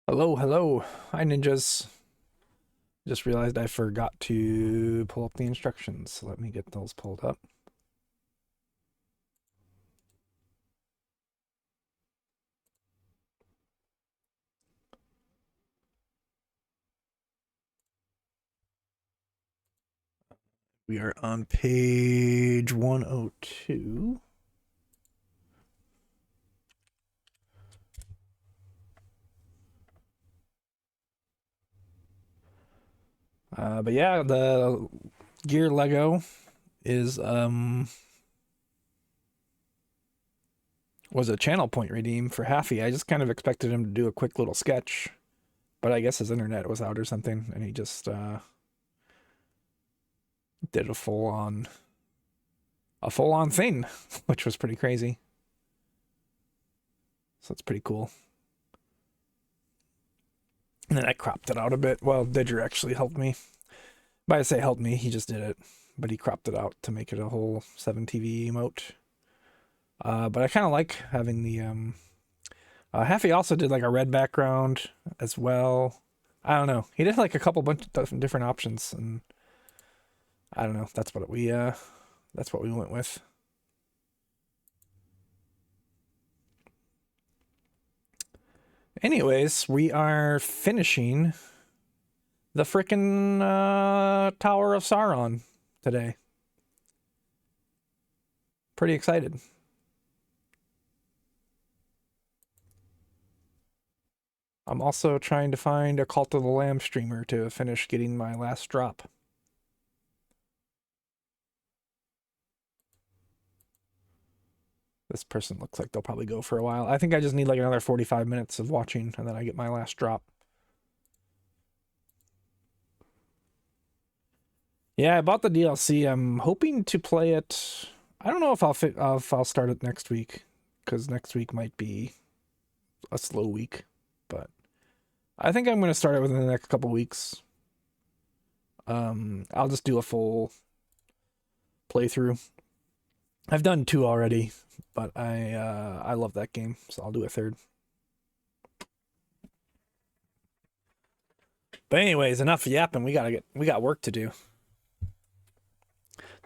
Hello, hello. Hi, ninjas. Just realized I forgot to pull up the instructions. So let me get those pulled up. We are on page 102. But yeah, the gear Lego is was a channel point redeem for Haffy. I just kind of expected him to do a quick little sketch, but I guess his internet was out or something, and he just did a full on thing, which was pretty crazy. So it's pretty cool. And then I cropped it out a bit. Well, Didger actually helped me. But I say helped me, he just did it. But he cropped it out to make it a whole 7TV emote. But I kind of like having the Haffy also did like a red background as well. I don't know. He did like a couple bunch of different options, and I don't know. That's what we went with. Anyways, we are finishing the frickin' Tower of Sauron today. Pretty excited. I'm also trying to find a Cult of the Lamb streamer to finish getting my last drop. This person looks like they'll probably go for a while. I think I just need like another 45 minutes of watching and then I get my last drop. Yeah, I bought the DLC. I'm hoping to play it. I don't know if I'll start it next week, because next week might be a slow week, but I think I'm going to start it within the next couple weeks. I'll just do a full playthrough. I've done two already, but I love that game, so I'll do a third. But anyways, enough yapping. We got work to do.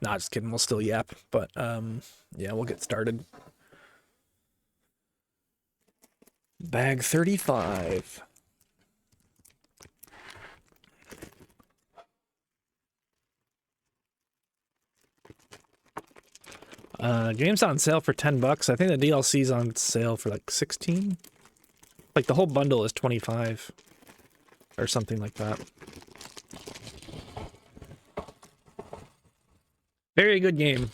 Nah, just kidding. We'll still yap, but yeah, we'll get started. Bag 35. Game's on sale for $10. I think the DLC's on sale for like 16. Like the whole bundle is 25 or something like that. Very good game.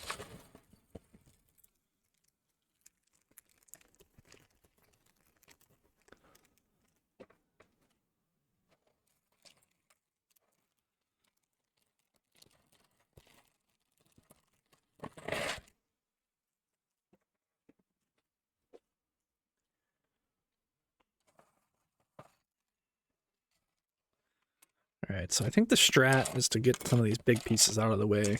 All right, so I think the strat is to get some of these big pieces out of the way.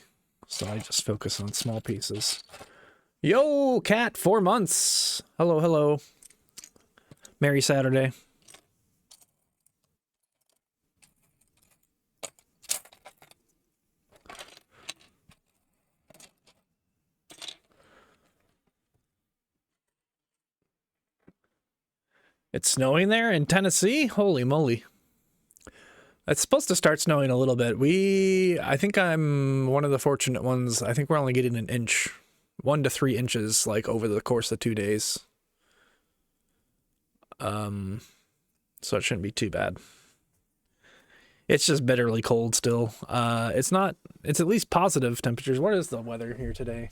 So I just focus on small pieces. Yo, cat, 4 months. Hello, hello. Merry Saturday. It's snowing there in Tennessee? Holy moly. It's supposed to start snowing a little bit. I think I'm one of the fortunate ones. I think we're only getting an inch, 1 to 3 inches, like over the course of 2 days. So it shouldn't be too bad. It's just bitterly cold still. It's not. It's at least positive temperatures. What is the weather here today?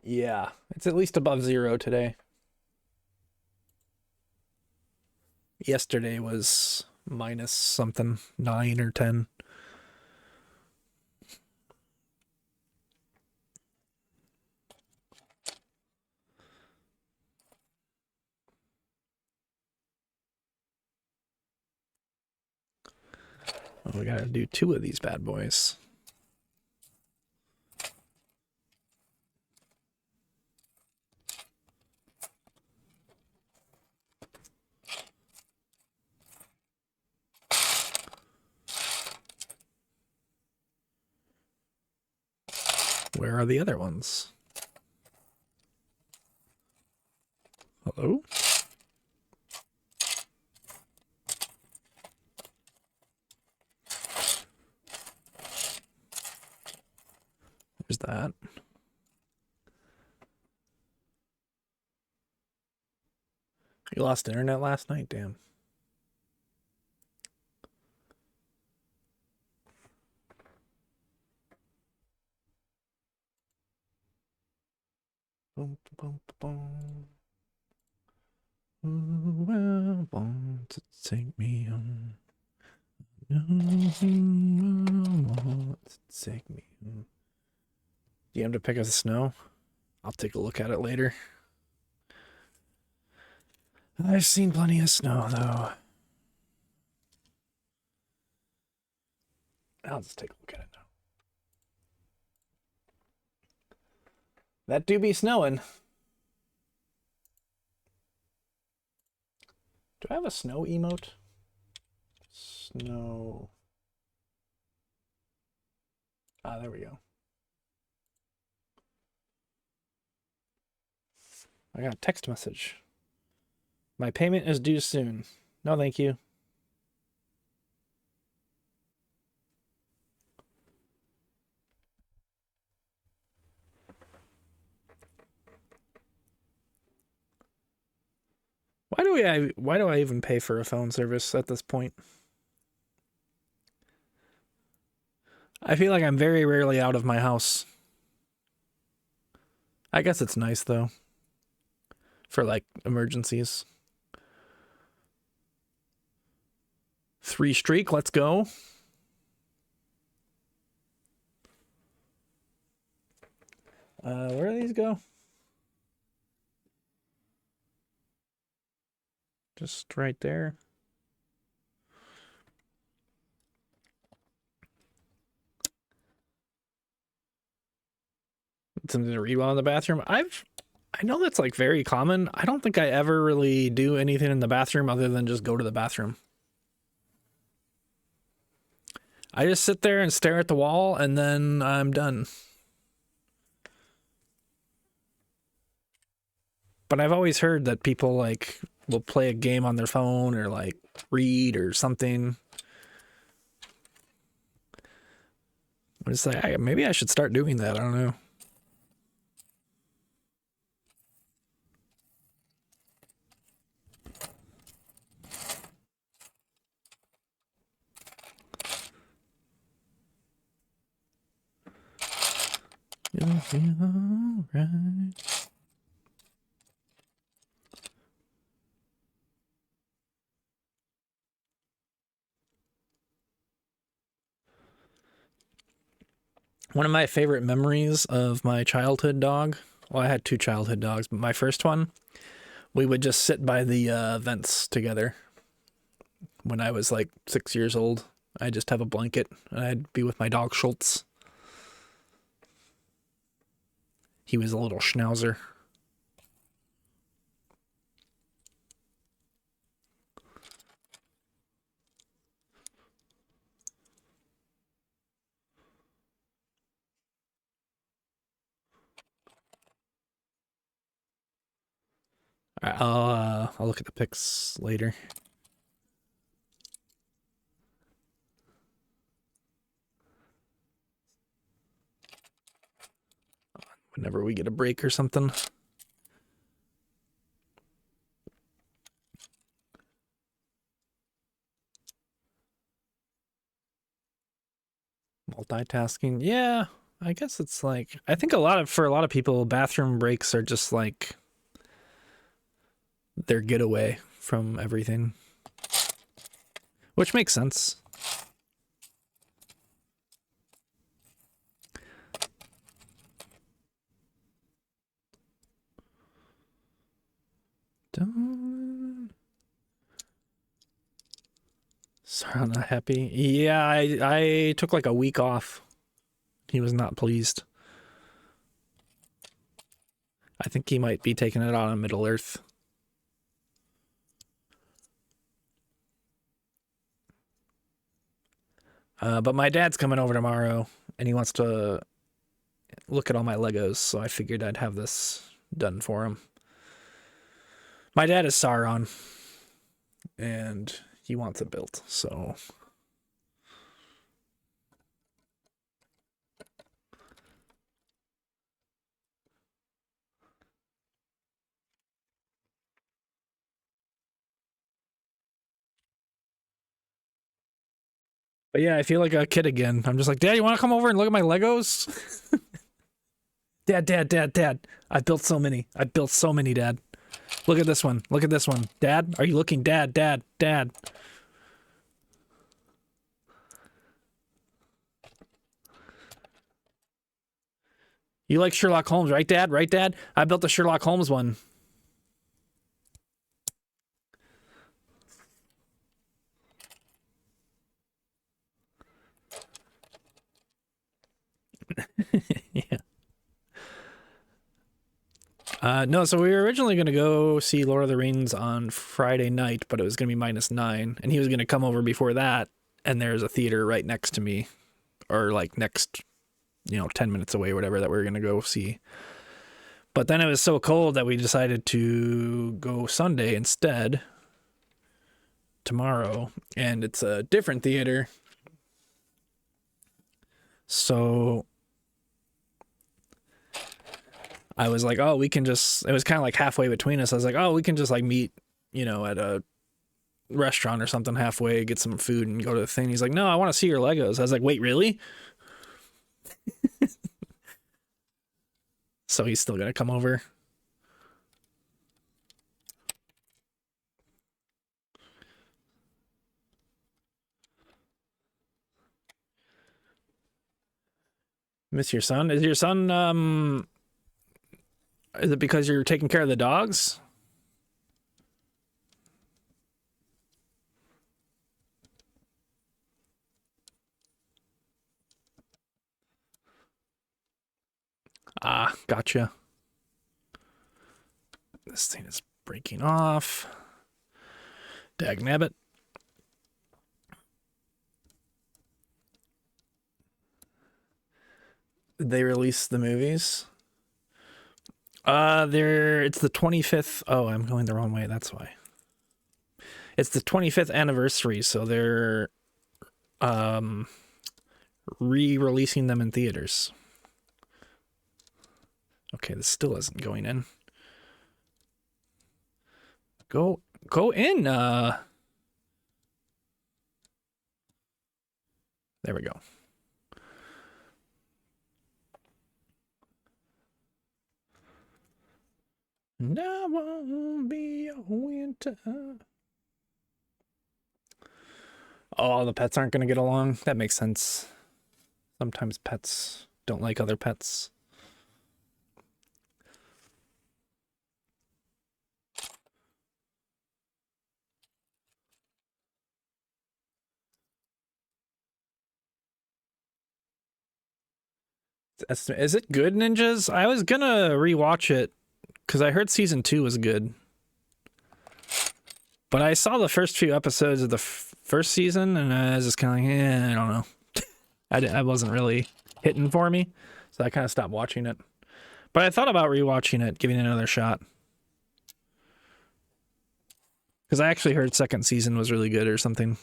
Yeah, it's at least above zero today. Yesterday was minus something, 9 or 10. Oh, we gotta do two of these bad boys. Where are the other ones? Hello? There's that. You lost internet last night? Damn. Boom, boom, boom. Who will want to take me home? No one wants to take me home. Do you have to pick up the snow? I'll take a look at it later. I've seen plenty of snow, though. I'll just take a look at it now. That do be snowing. Do I have a snow emote? Snow. Ah, there we go. I got a text message. My payment is due soon. No, thank you. Why do I even pay for a phone service at this point? I feel like I'm very rarely out of my house. I guess it's nice though. For like emergencies. 3 streak, let's go. Where do these go? Just right there. Something to read while in the bathroom. I know that's like very common. I don't think I ever really do anything in the bathroom other than just go to the bathroom. I just sit there and stare at the wall and then I'm done. But I've always heard that people like will play a game on their phone or like read or something. I'm just like, maybe I should start doing that. I don't know. You'll be alright. One of my favorite memories of my childhood dog, well, I had 2 childhood dogs, but my first one, we would just sit by the vents together. When I was like 6 years old, I'd just have a blanket and I'd be with my dog Schultz. He was a little schnauzer. I'll look at the pics later. Whenever we get a break or something. Multitasking. Yeah, I guess it's like, I think for a lot of people, bathroom breaks are just like their getaway from everything. Which makes sense. Sorry, I'm not happy. Yeah, I took like a week off. He was not pleased. I think he might be taking it out on Middle Earth. But my dad's coming over tomorrow, and he wants to look at all my Legos, so I figured I'd have this done for him. My dad is Sauron, and he wants it built, so... But yeah, I feel like a kid again. I'm just like, Dad, you want to come over and look at my Legos? Dad. I built so many. Dad. Look at this one. Look at this one. Dad, are you looking? Dad. You like Sherlock Holmes, right, Dad? Right, Dad? I built the Sherlock Holmes one. Yeah. No, so we were originally going to go see Lord of the Rings on Friday night, but it was going to be -9, and he was going to come over before that, and there's a theater right next to me, or like next, 10 minutes away, whatever, that we were going to go see. But then it was so cold that we decided to go Sunday instead, tomorrow, and it's a different theater. So I was like, oh, we can just, it was kind of like halfway between us. I was like, oh, we can just like meet, at a restaurant or something halfway, get some food and go to the thing. He's like, no, I want to see your Legos. I was like, wait, really? So he's still gonna come over. Miss your son? Is your son, is it because you're taking care of the dogs? Ah, gotcha. This thing is breaking off. Dagnabbit. Did they release the movies? It's the 25th. Oh, I'm going the wrong way. That's why. It's the 25th anniversary, so they're re-releasing them in theaters. Okay, this still isn't going in. Go in. There we go. Now won't be a winter. Oh, the pets aren't going to get along? That makes sense. Sometimes pets don't like other pets. Is it good, Ninjas? I was gonna rewatch it because I heard season 2 was good. But I saw the first few episodes of the first season and I was just kind of like, I don't know. I wasn't really hitting for me, so I kind of stopped watching it. But I thought about rewatching it, giving it another shot. Because I actually heard second season was really good or something.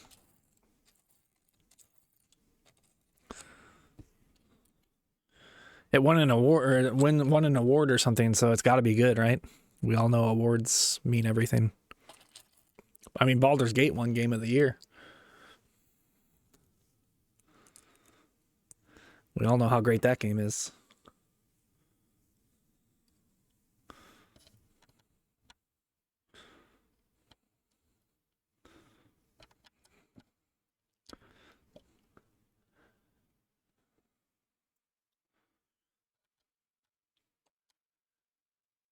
It won an award, or won an award or something, so it's got to be good, right? We all know awards mean everything. I mean, Baldur's Gate won Game of the Year. We all know how great that game is.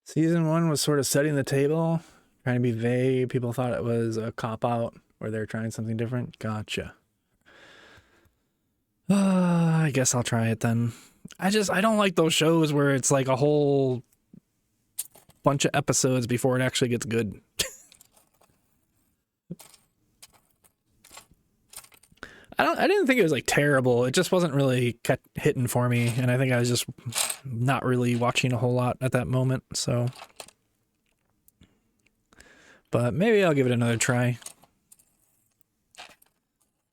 Season 1 was sort of setting the table, trying to be vague. People thought it was a cop-out where they're trying something different. Gotcha. I guess I'll try it then. I don't like those shows where it's like a whole bunch of episodes before it actually gets good. I didn't think it was like terrible. It just wasn't really hitting for me, and I think I was just not really watching a whole lot at that moment. So, but maybe I'll give it another try.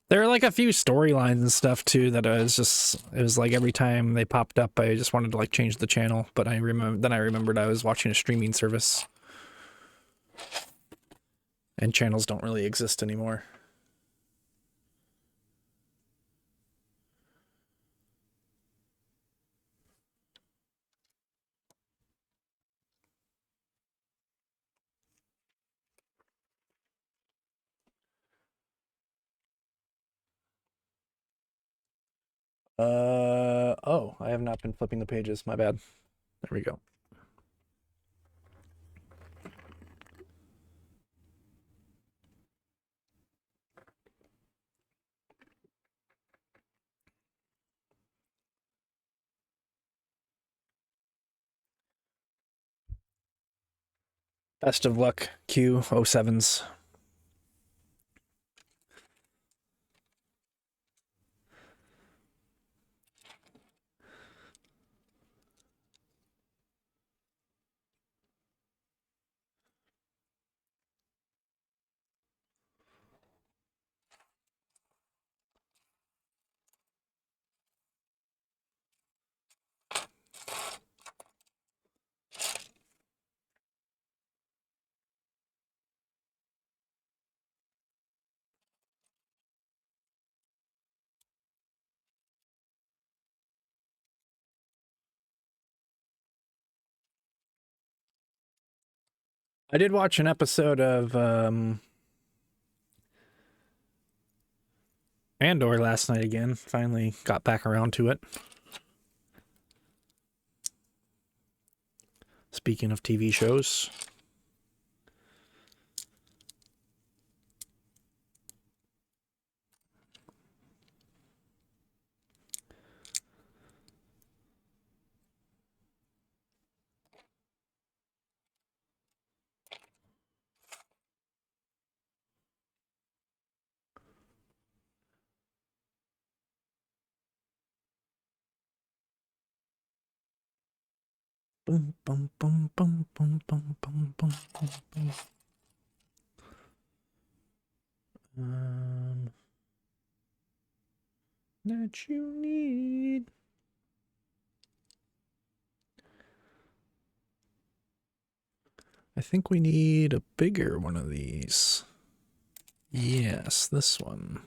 There are like a few storylines and stuff too that I was just, it was like every time they popped up, I just wanted to like change the channel. But I remembered I was watching a streaming service, and channels don't really exist anymore. Oh, I have not been flipping the pages. My bad. There we go. Best of luck, Q07s. I did watch an episode of Andor last night again. Finally got back around to it. Speaking of TV shows. Boom, boom, boom, boom, boom, boom, boom, boom, boom. That you need. I think we need a bigger one of these. Yes, this one.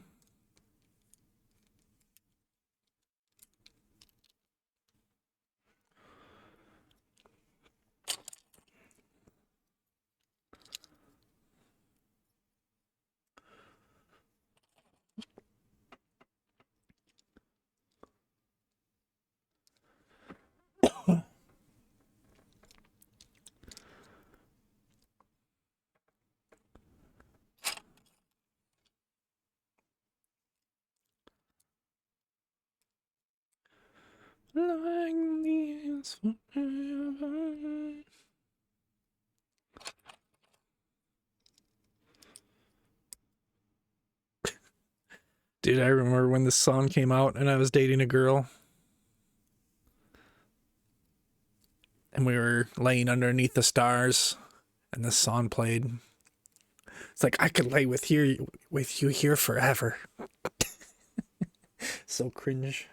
Like these forever. Dude, I remember when this song came out and I was dating a girl. And we were laying underneath the stars and this song played. It's like, I could lay with you here forever. So cringe.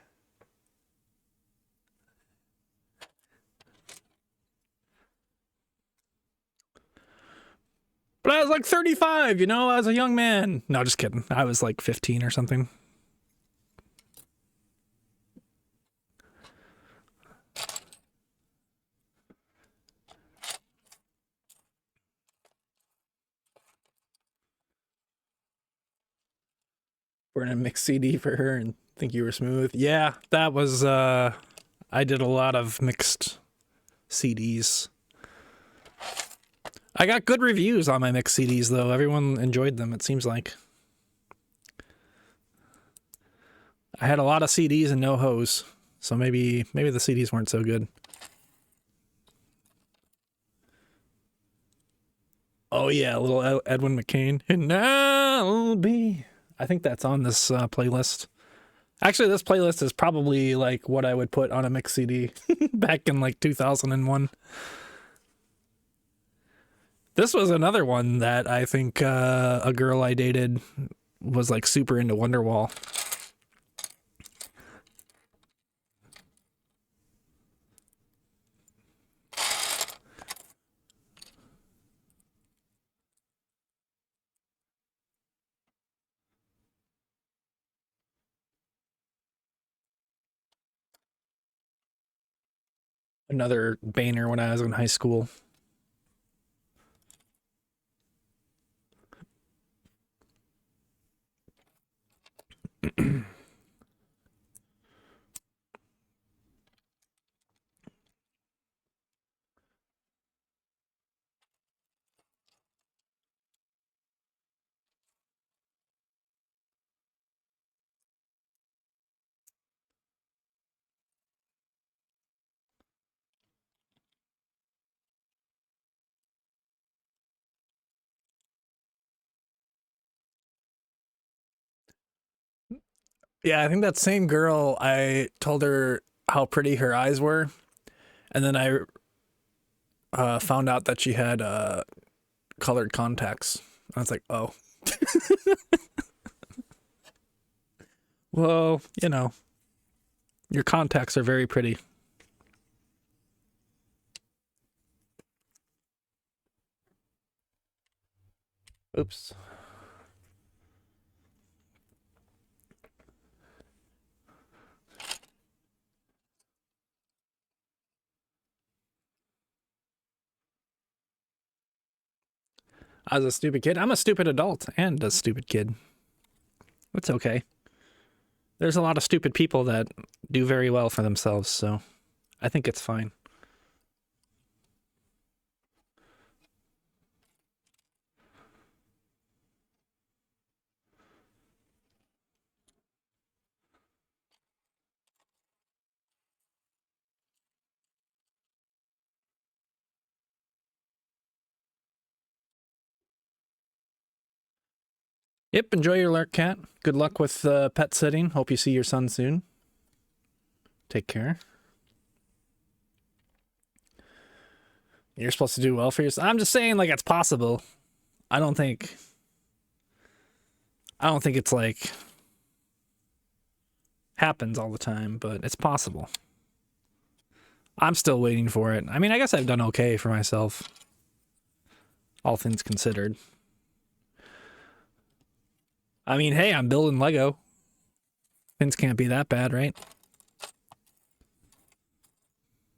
But I was like 35, you know, as a young man. No, just kidding. I was like 15 or something. We're gonna mix CD for her and think you were smooth. Yeah, that was, I did a lot of mixed CDs. I got good reviews on my mixed CDs, though. Everyone enjoyed them, it seems like. I had a lot of CDs and no hoes, so maybe the CDs weren't so good. Oh yeah, little Edwin McCain. And I'll be I think that's on this playlist. Actually, this playlist is probably like what I would put on a mix CD back in like 2001. This was another one that I think a girl I dated was like super into Wonderwall. Another Boehner when I was in high school. Yeah, I think that same girl, I told her how pretty her eyes were, and then I found out that she had colored contacts. I was like, oh. Well, you know, your contacts are very pretty. Oops. I was a stupid kid. I'm a stupid adult and a stupid kid. It's okay. There's a lot of stupid people that do very well for themselves, so I think it's fine. Yep, enjoy your lurk, cat. Good luck with pet sitting. Hope you see your son soon. Take care. You're supposed to do well for yourself. I'm just saying, like, it's possible. I don't think it's like happens all the time, but it's possible. I'm still waiting for it. I mean, I guess I've done okay for myself, all things considered. I mean, hey, I'm building Lego. Things can't be that bad, right?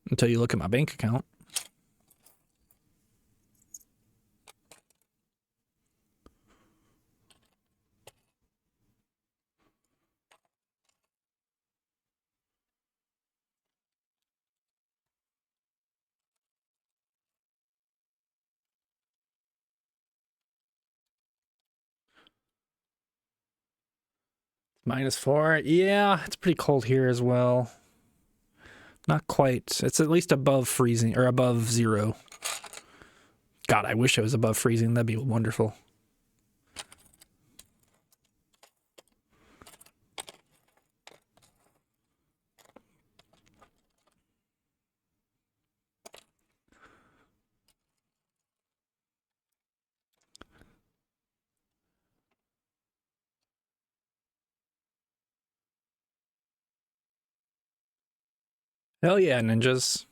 Until you look at my bank account. -4. Yeah, it's pretty cold here as well. Not quite. It's at least above freezing, or above 0. God, I wish it was above freezing. That'd be wonderful. Hell yeah, ninjas.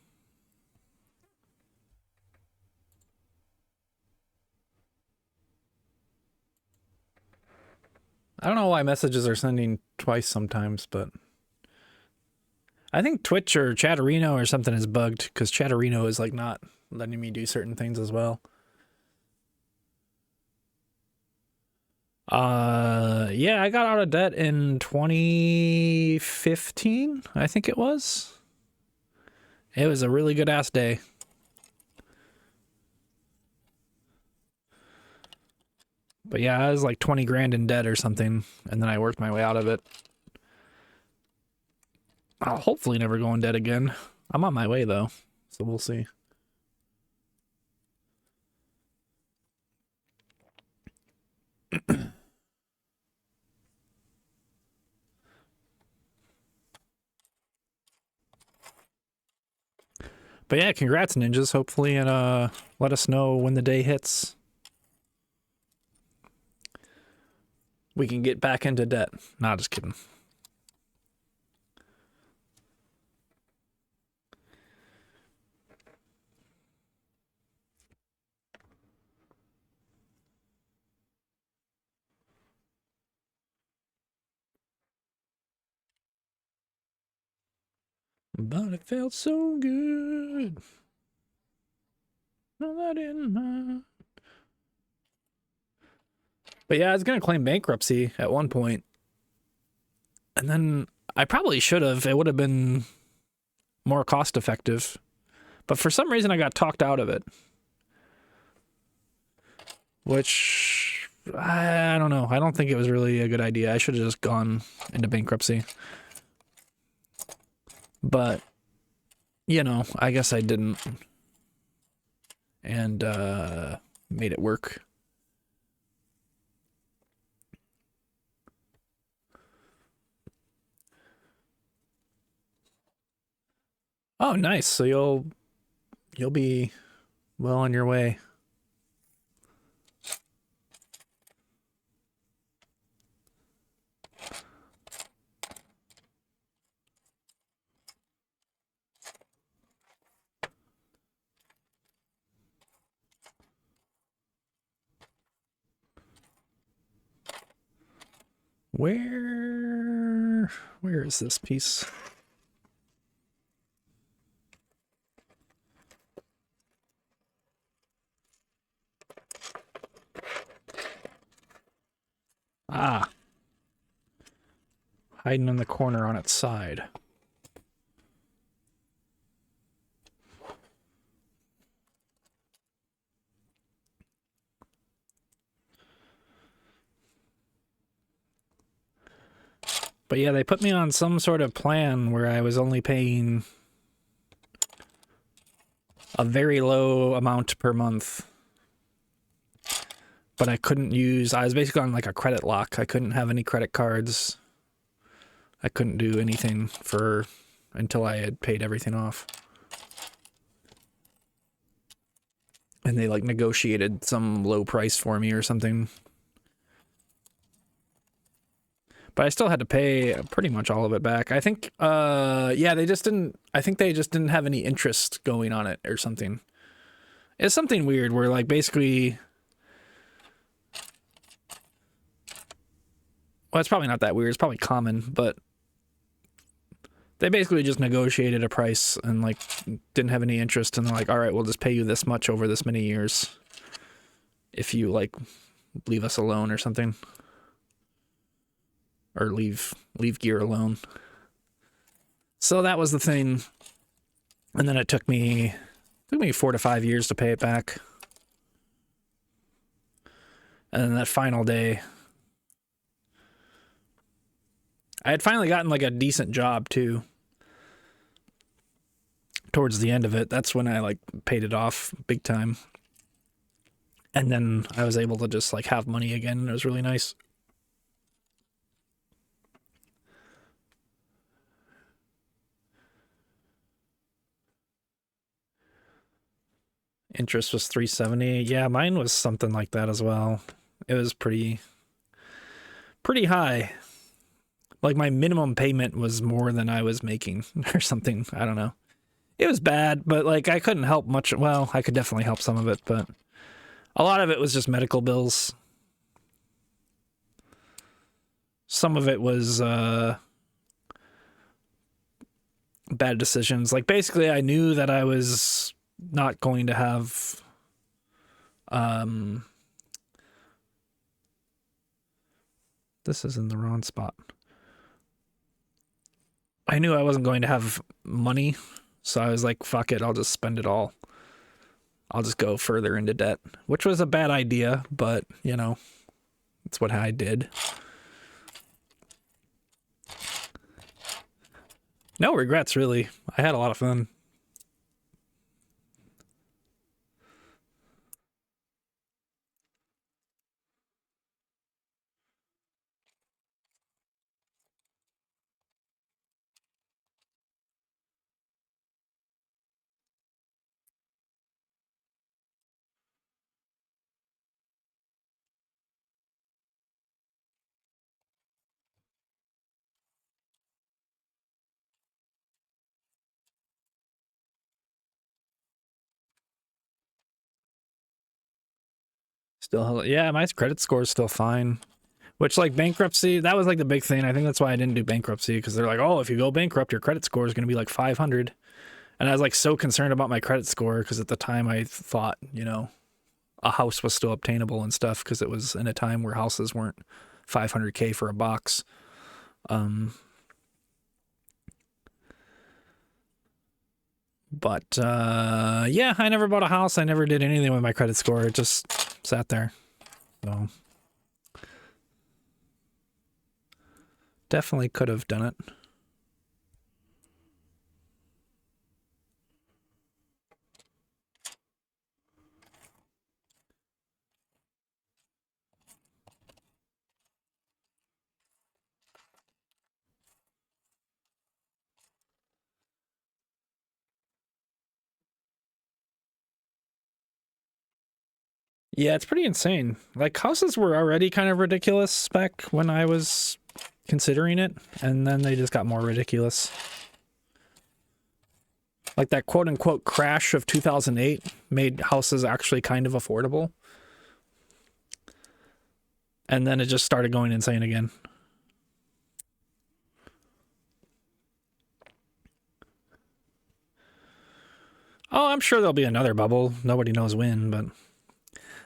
I don't know why messages are sending twice sometimes, but I think Twitch or Chatterino or something is bugged, because Chatterino is like not letting me do certain things as well. Yeah, I got out of debt in 2015, I think it was. It was a really good ass day. But yeah, I was like 20 grand in debt or something, and then I worked my way out of it. I'll hopefully never go in debt again. I'm on my way though, so we'll see. But yeah, congrats, ninjas. Hopefully, and let us know when the day hits. We can get back into debt. Nah, just kidding. But it felt so good. No, that didn't matter. But yeah, I was gonna claim bankruptcy at one point, and then I probably should have. It would have been more cost effective. But for some reason, I got talked out of it. Which, I don't know. I don't think it was really a good idea. I should have just gone into bankruptcy. But, you know, I guess I didn't. And made it work. Oh, nice. So you'll be well on your way. Where is this piece? Ah. Hiding in the corner on its side. But yeah, they put me on some sort of plan where I was only paying a very low amount per month. But I couldn't use, I was basically on like a credit lock. I couldn't have any credit cards. I couldn't do anything until I had paid everything off. And they like negotiated some low price for me or something. But I still had to pay pretty much all of it back. I think, yeah, I think they just didn't have any interest going on it or something. It's something weird where like basically, well, it's probably not that weird. It's probably common, but they basically just negotiated a price and like didn't have any interest. And they're like, all right, we'll just pay you this much over this many years if you like leave us alone or something. Or leave gear alone. So that was the thing. And then it took me 4 to 5 years to pay it back. And then that final day, I had finally gotten like a decent job too. Towards the end of it, that's when I like paid it off big time. And then I was able to just like have money again, and it was really nice. Interest was $370. Yeah, mine was something like that as well. It was pretty high. Like my minimum payment was more than I was making or something. I don't know. It was bad, but like I couldn't help much. Well, I could definitely help some of it, but a lot of it was just medical bills. Some of it was bad decisions. Like basically I knew that I was not going to have this is in the wrong spot. I knew I wasn't going to have money, so I was like, fuck it, I'll just spend it all. I'll just go further into debt, which was a bad idea, but, you know, it's what I did. No regrets, really. I had a lot of fun. Still, yeah, my credit score is still fine. Which, like, bankruptcy, that was like the big thing. I think that's why I didn't do bankruptcy, because they're like, oh, if you go bankrupt, your credit score is going to be like 500. And I was like so concerned about my credit score because at the time I thought, a house was still obtainable and stuff, because it was in a time where houses weren't 500K for a box. But yeah, I never bought a house. I never did anything with my credit score. It just sat there. So definitely could have done it. Yeah, it's pretty insane. Like, houses were already kind of ridiculous back when I was considering it, and then they just got more ridiculous. Like, that quote-unquote crash of 2008 made houses actually kind of affordable. And then it just started going insane again. Oh, I'm sure there'll be another bubble. Nobody knows when, but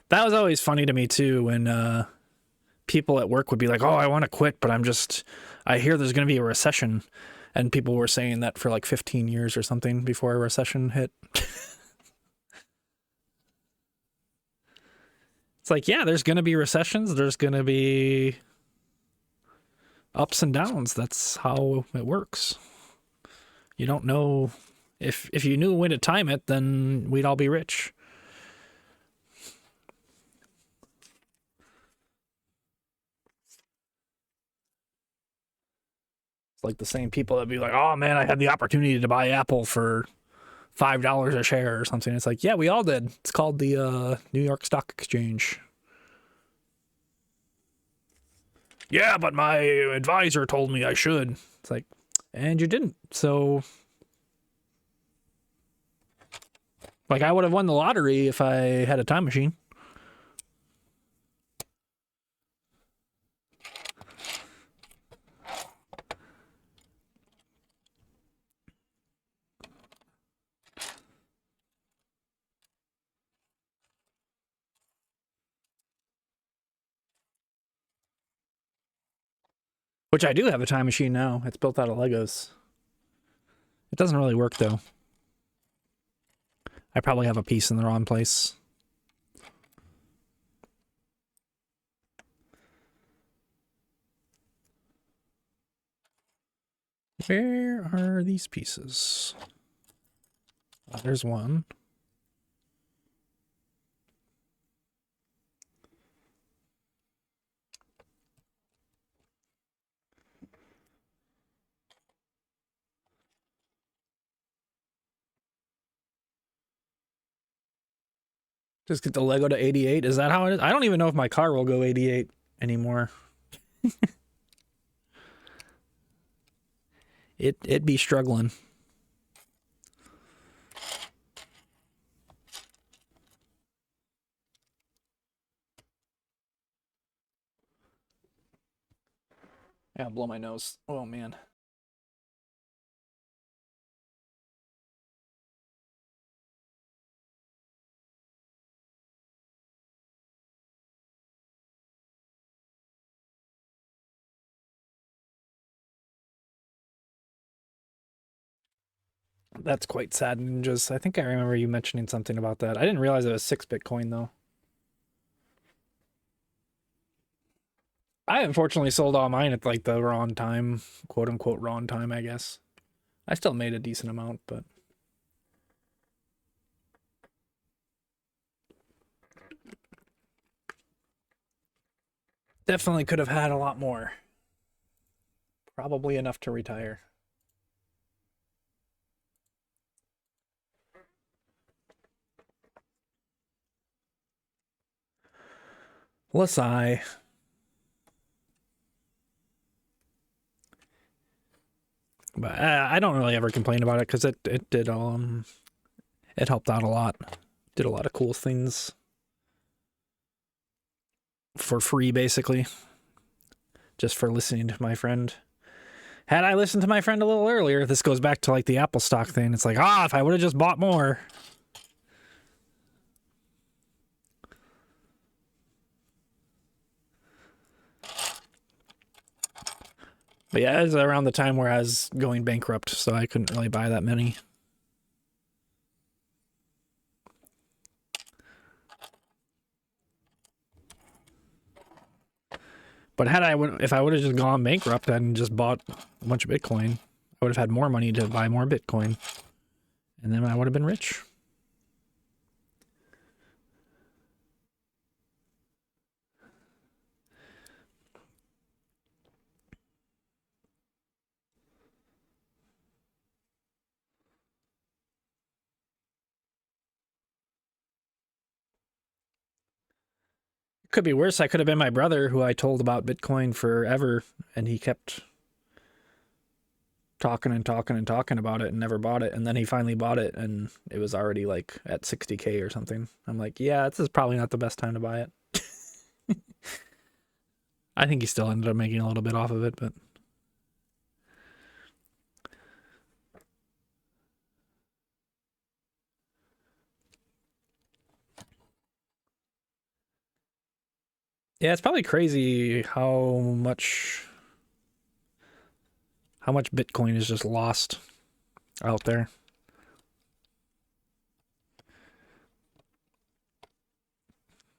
that was always funny to me too, when people at work would be like, oh, I want to quit, but I hear there's going to be a recession. And people were saying that for like 15 years or something before a recession hit. It's like, yeah, there's going to be recessions. There's going to be ups and downs. That's how it works. You don't know. If you knew when to time it, then we'd all be rich. It's like the same people that be like, oh man, I had the opportunity to buy Apple for $5 a share or something. It's like, yeah, we all did. It's called the New York Stock Exchange. Yeah, but my advisor told me I should. It's like, and you didn't. So, like, I would have won the lottery if I had a time machine. Which I do have a time machine now. It's built out of Legos. It doesn't really work, though. I probably have a piece in the wrong place. Where are these pieces? Oh, there's one. Just get the Lego to 88. Is that how it is? I don't even know if my car will go 88 anymore. It'd be struggling. Yeah, blow my nose. Oh man. That's quite sad, ninjas. I think I remember you mentioning something about that. I didn't realize it was 6 Bitcoin though. I unfortunately sold all mine at like the wrong time, quote unquote wrong time, I guess. I still made a decent amount, but definitely could have had a lot more. Probably enough to retire. Lasai. But I don't really ever complain about it because it did it helped out a lot. Did a lot of cool things. for free, basically, just for listening to my friend. Had I listened to my friend a little earlier, this goes back to like the Apple stock thing. It's like, if I would have just bought more. But yeah, it was around the time where I was going bankrupt, so I couldn't really buy that many. But if I would have just gone bankrupt and just bought a bunch of Bitcoin, I would have had more money to buy more Bitcoin. And then I would have been rich. Could be worse. I could have been my brother, who I told about Bitcoin forever, and he kept talking and talking and talking about it and never bought it. And then he finally bought it, and it was already like at 60K or something. I'm like, yeah, this is probably not the best time to buy it. I think he still ended up making a little bit off of it, but yeah, it's probably crazy how much Bitcoin is just lost out there.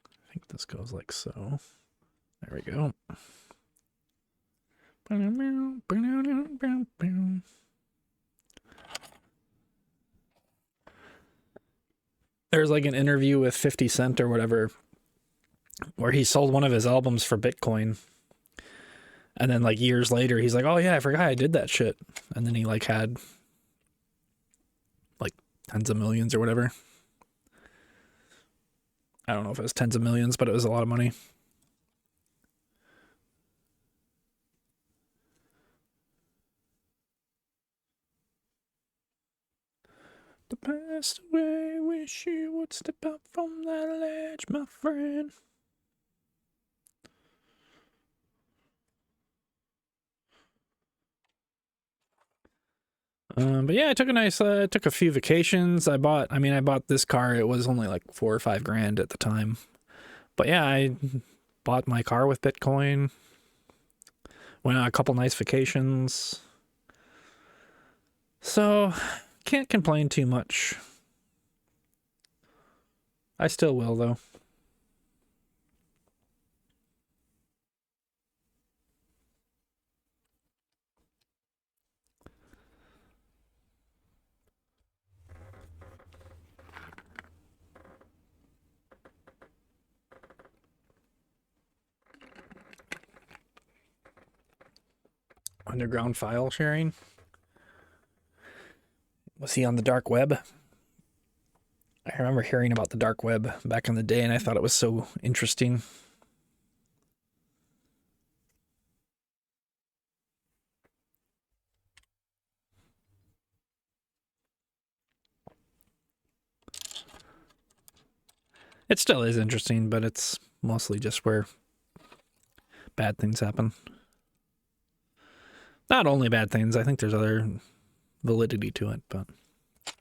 I think this goes like so. There we go. There's like an interview with 50 Cent or whatever where he sold one of his albums for Bitcoin. And then like years later, he's like, oh yeah, I forgot I did that shit. And then he like had like tens of millions or whatever. I don't know if it was tens of millions, but it was a lot of money. The past away, wish you would step out from that ledge, my friend. But yeah, I took a few vacations. I bought this car. It was only like $4 or $5 grand at the time. But yeah, I bought my car with Bitcoin. Went on a couple nice vacations. So, can't complain too much. I still will, though. Underground file sharing. Was he on the dark web? I remember hearing about the dark web back in the day, and I thought it was so interesting. It still is interesting, but it's mostly just where bad things happen. Not only bad things, I think there's other validity to it, but a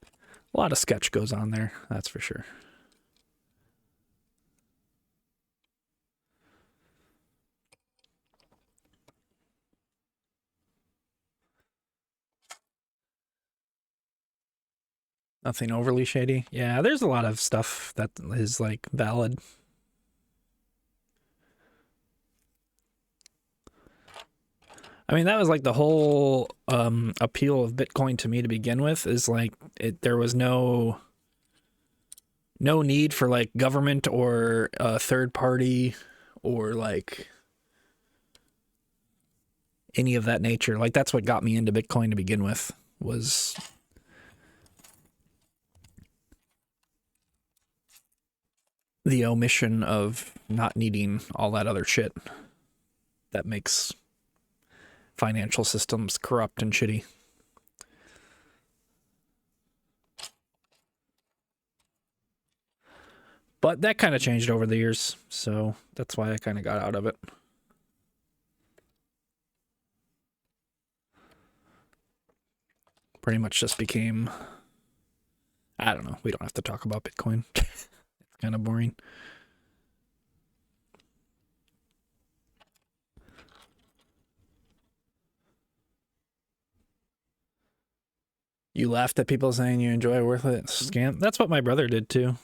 lot of sketch goes on there, that's for sure. Nothing overly shady. Yeah, there's a lot of stuff that is like valid. I mean, that was like the whole appeal of Bitcoin to me to begin with, is like there was no need for like government or a third party or like any of that nature. Like that's what got me into Bitcoin to begin with, was the omission of not needing all that other shit that makes financial systems corrupt and shitty. But that kind of changed over the years, so that's why I kind of got out of it. Pretty much just became, I don't know, we don't have to talk about Bitcoin. It's kind of boring. You laughed at people saying you enjoy a worthless scam. That's what my brother did too.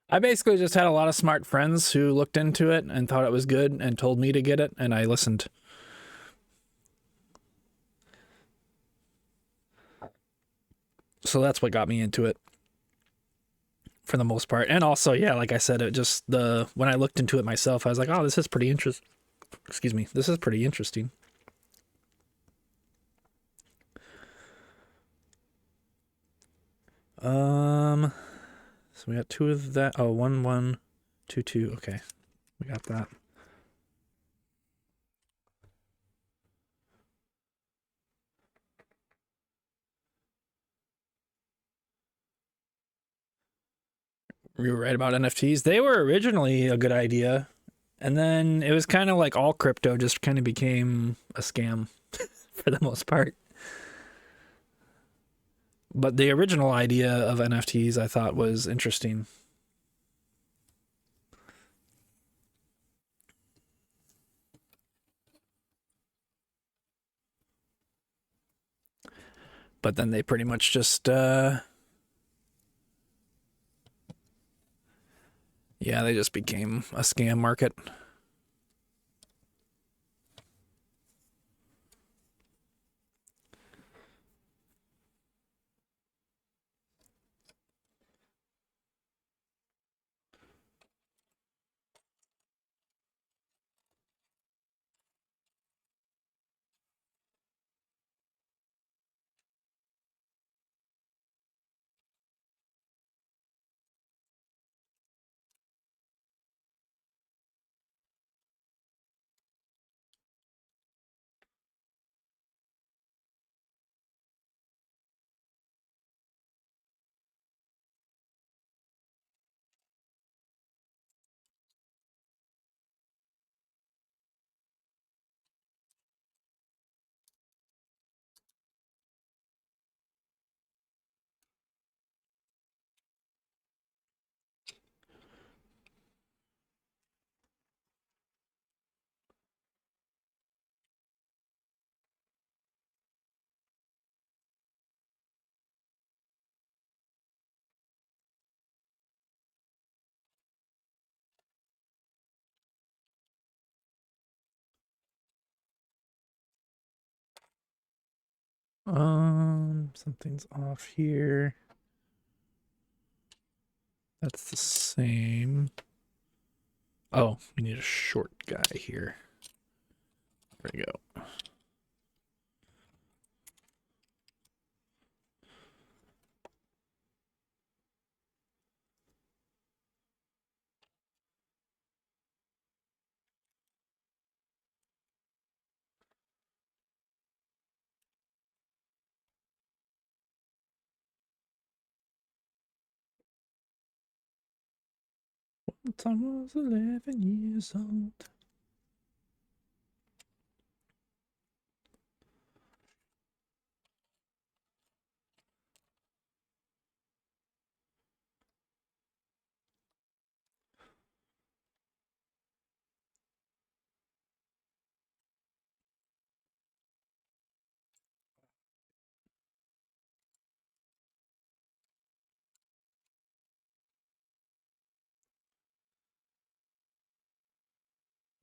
I basically just had a lot of smart friends who looked into it and thought it was good and told me to get it, and I listened. So that's what got me into it for the most part. And also, yeah, like I said, it just when I looked into it myself, I was like, oh, this is pretty interesting. Excuse me, this is pretty interesting. So we got two of that. Oh, 1-1-2-2. Okay, we got that. We were right about NFTs. They were originally a good idea, and then it was kind of like all crypto just kind of became a scam for the most part. But the original idea of NFTs I thought was interesting. But then they pretty much just yeah, they just became a scam market. Something's off here. That's the same. Oh, we need a short guy here. There we go. Once I was 11 years old.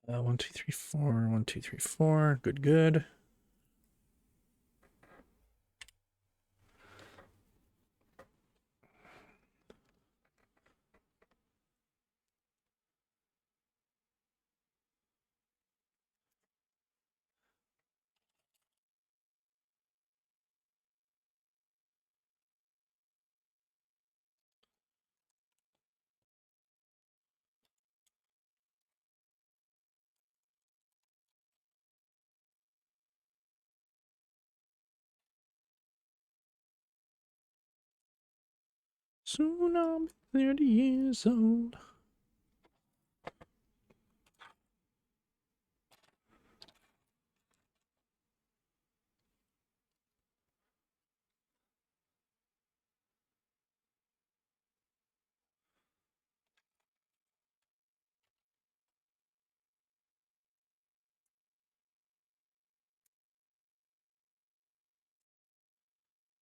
One, two, three, four. 1, 2, 3, 4. Good, good. Soon I'll be 30 years old.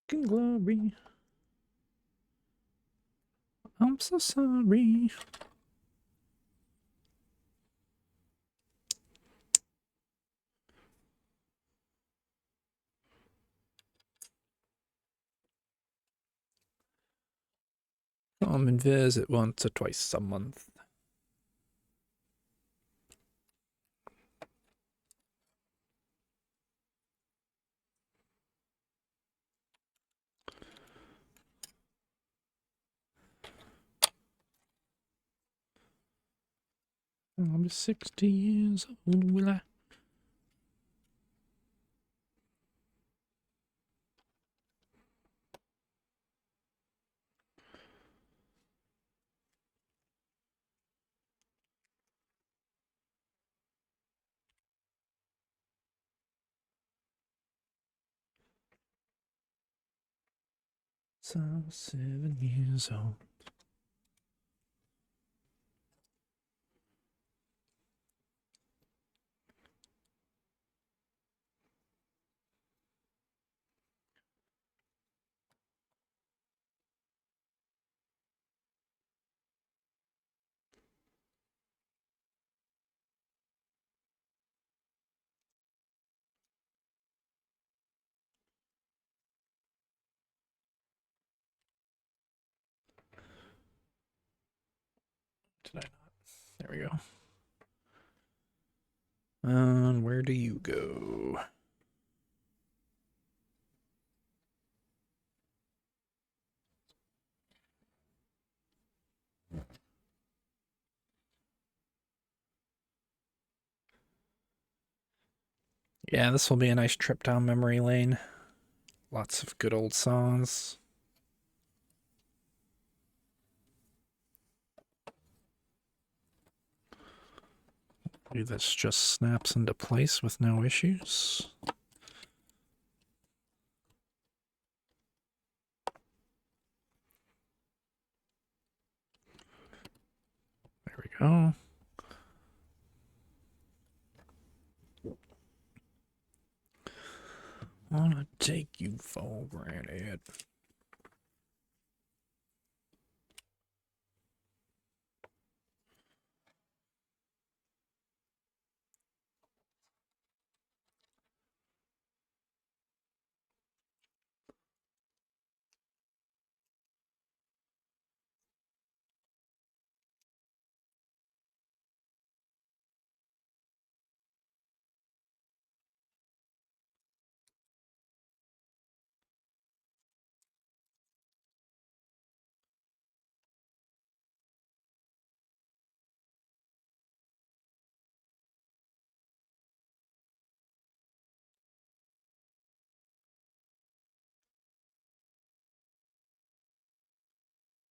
Glory. I'm so sorry. Come and visit once or twice a month. I'll be 60 years old, will I? So 7 years old. Did I not? There we go. And where do you go? Yeah, this will be a nice trip down memory lane. Lots of good old songs. This just snaps into place with no issues. There we go. Wanna take you for granted.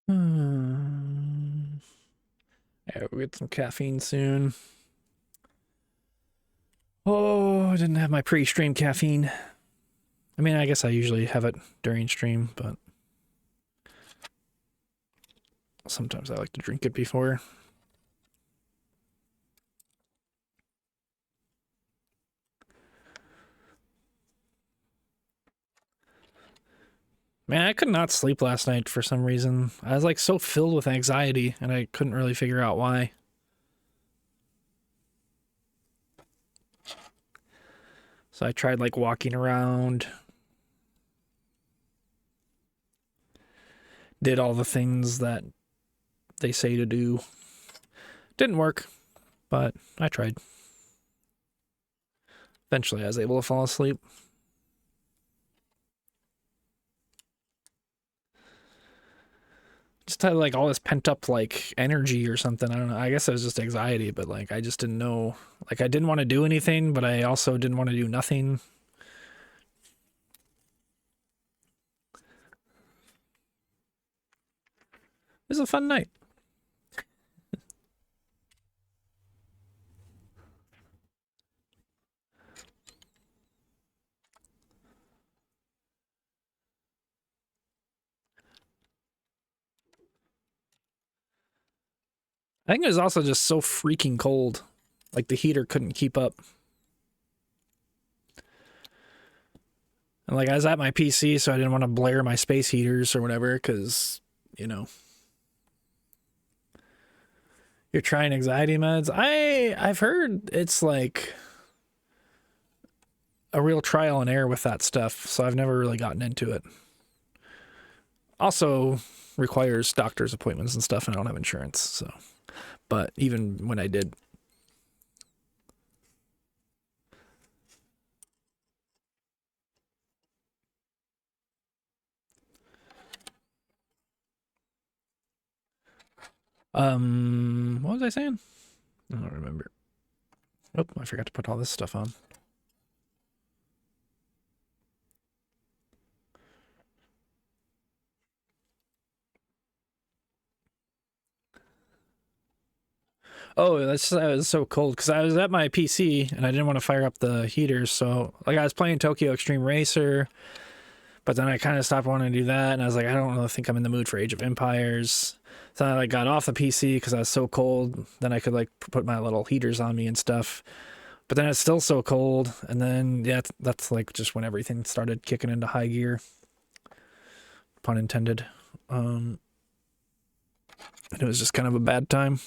Yeah, we'll get some caffeine soon. Oh, I didn't have my pre-stream caffeine. I mean, I guess I usually have it during stream, but sometimes I like to drink it before. Man, I could not sleep last night for some reason. I was like so filled with anxiety and I couldn't really figure out why. So I tried like walking around, did all the things that they say to do. Didn't work, but I tried. Eventually I was able to fall asleep. Just had like all this pent up like energy or something. I don't know. I guess it was just anxiety, but like I just didn't know. Like I didn't want to do anything, but I also didn't want to do nothing. was a fun night. I think it was also just so freaking cold. Like the heater couldn't keep up. And like I was at my PC, so I didn't want to blare my space heaters or whatever, because, you know, you're trying anxiety meds. I've heard it's like a real trial and error with that stuff, so I've never really gotten into it. Also requires doctor's appointments and stuff, and I don't have insurance, so. But even when I did. What was I saying? I don't remember. Oh, I forgot to put all this stuff on. Oh, that was so cold because I was at my PC and I didn't want to fire up the heaters. So, like, I was playing Tokyo Extreme Racer, but then I kind of stopped wanting to do that, and I was like, I don't really think I'm in the mood for Age of Empires. So I like got off the PC because I was so cold. Then I could like put my little heaters on me and stuff. But then it's still so cold, and then yeah, that's like just when everything started kicking into high gear. Pun intended. And it was just kind of a bad time.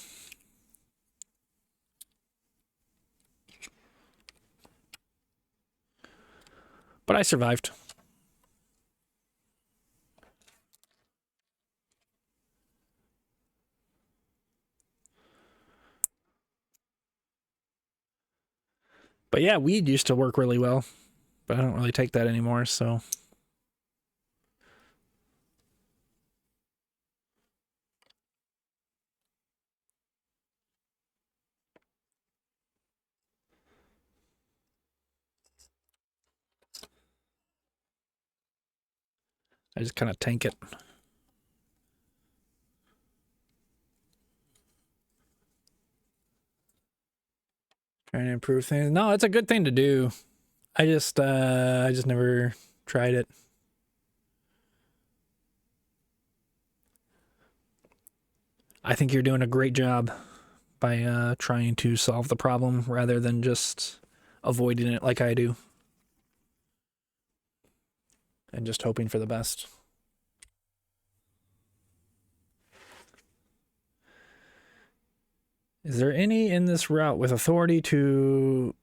But I survived. But yeah, weed used to work really well, but I don't really take that anymore, so. I just kind of tank it. Trying to improve things. No, it's a good thing to do. I just never tried it. I think you're doing a great job by trying to solve the problem rather than just avoiding it like I do. And just hoping for the best. Is there any in this route with authority to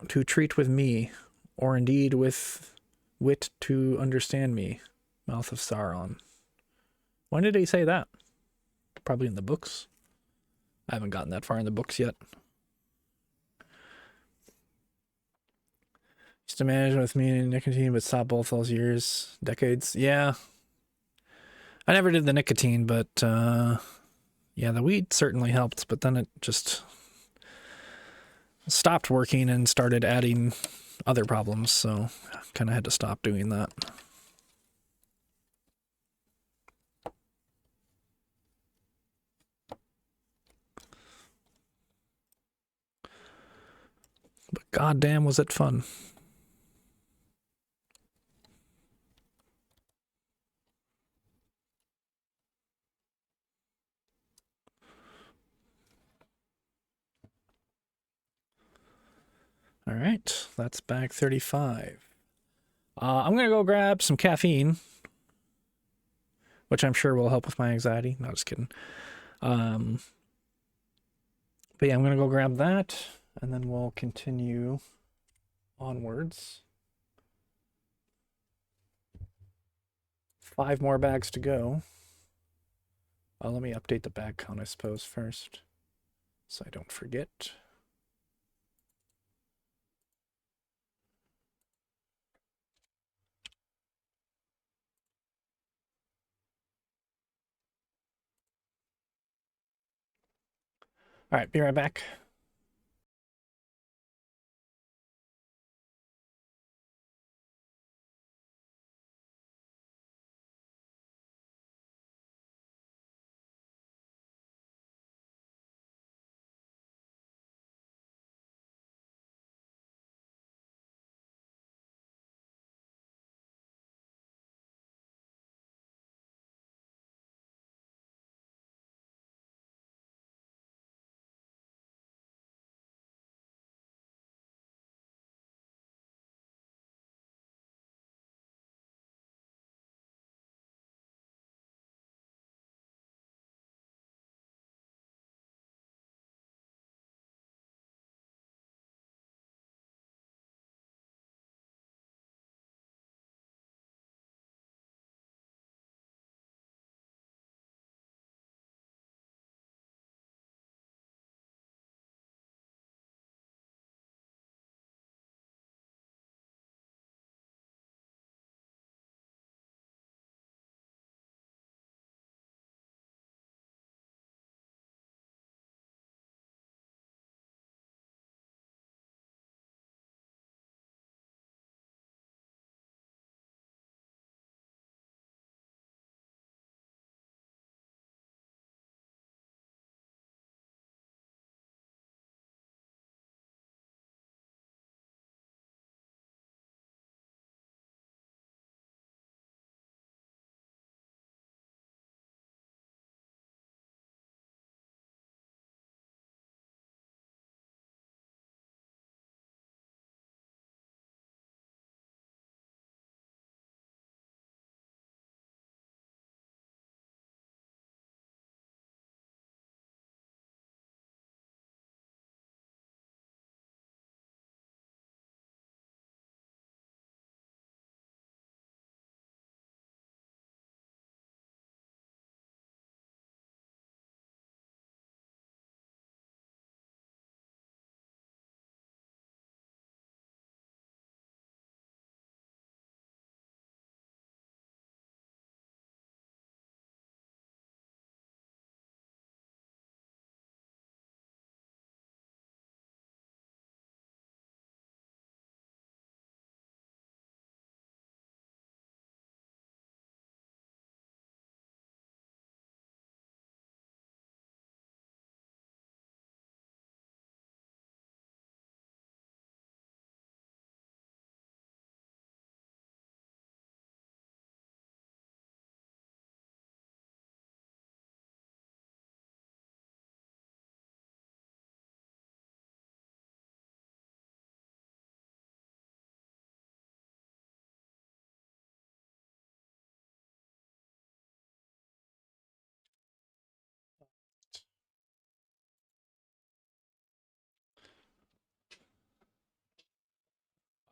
treat with me, or indeed with wit to understand me? Mouth of Sauron. When did he say that? Probably in the books. I haven't gotten that far in the books yet. Used to manage with me and nicotine, but stopped both those years, decades. Yeah. I never did the nicotine, but yeah, the weed certainly helped, but then it just stopped working and started adding other problems, so kind of had to stop doing that. But goddamn was it fun. All right, that's bag 35. I'm going to go grab some caffeine, which I'm sure will help with my anxiety. No, just kidding. But yeah, I'm going to go grab that, and then we'll continue onwards. 5 more bags to go. Let me update the bag count, I suppose, first, so I don't forget. All right, be right back.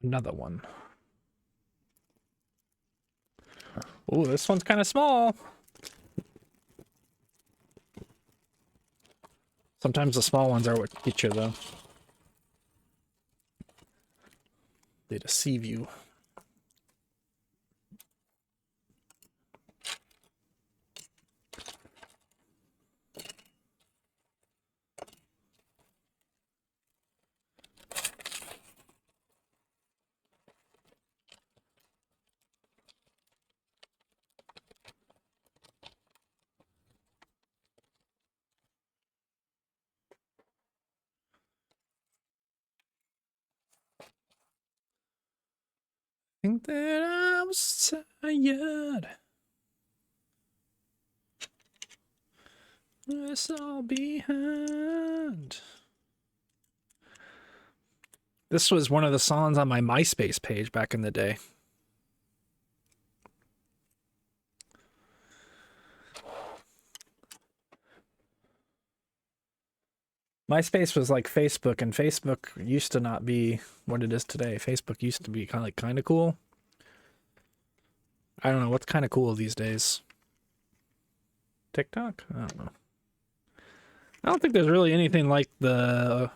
Another one. Oh, this one's kind of small. Sometimes the small ones are what get you, though. They deceive you. Think that I was tired. It's all behind. This was one of the songs on my MySpace page back in the day. MySpace was like Facebook, and Facebook used to not be what it is today. Facebook used to be kind of cool. I don't know what's kind of cool these days. TikTok? I don't know. I don't think there's really anything like the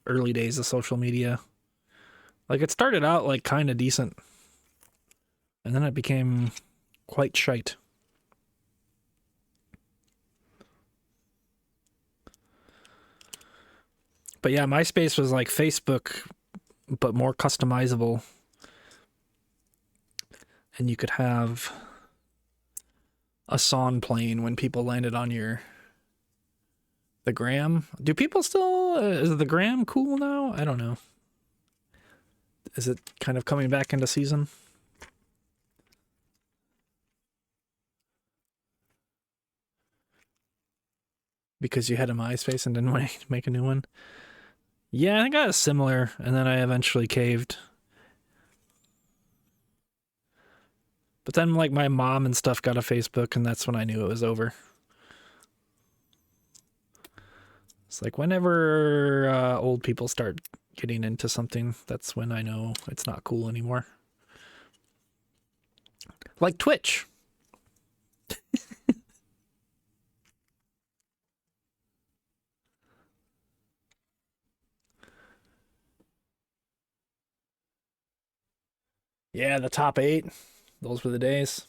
early days of social media. Like, it started out like kind of decent, and then it became quite shite. But yeah, MySpace was like Facebook, but more customizable. And you could have a song playing when people landed on the gram. Do people still, is the gram cool now? I don't know. Is it kind of coming back into season? Because you had a MySpace and didn't want to make a new one? Yeah, I think I was similar, and then I eventually caved. But then, like, my mom and stuff got a Facebook, and that's when I knew it was over. It's like, whenever old people start getting into something, that's when I know it's not cool anymore. Like Twitch. Yeah, the top 8. Those were the days.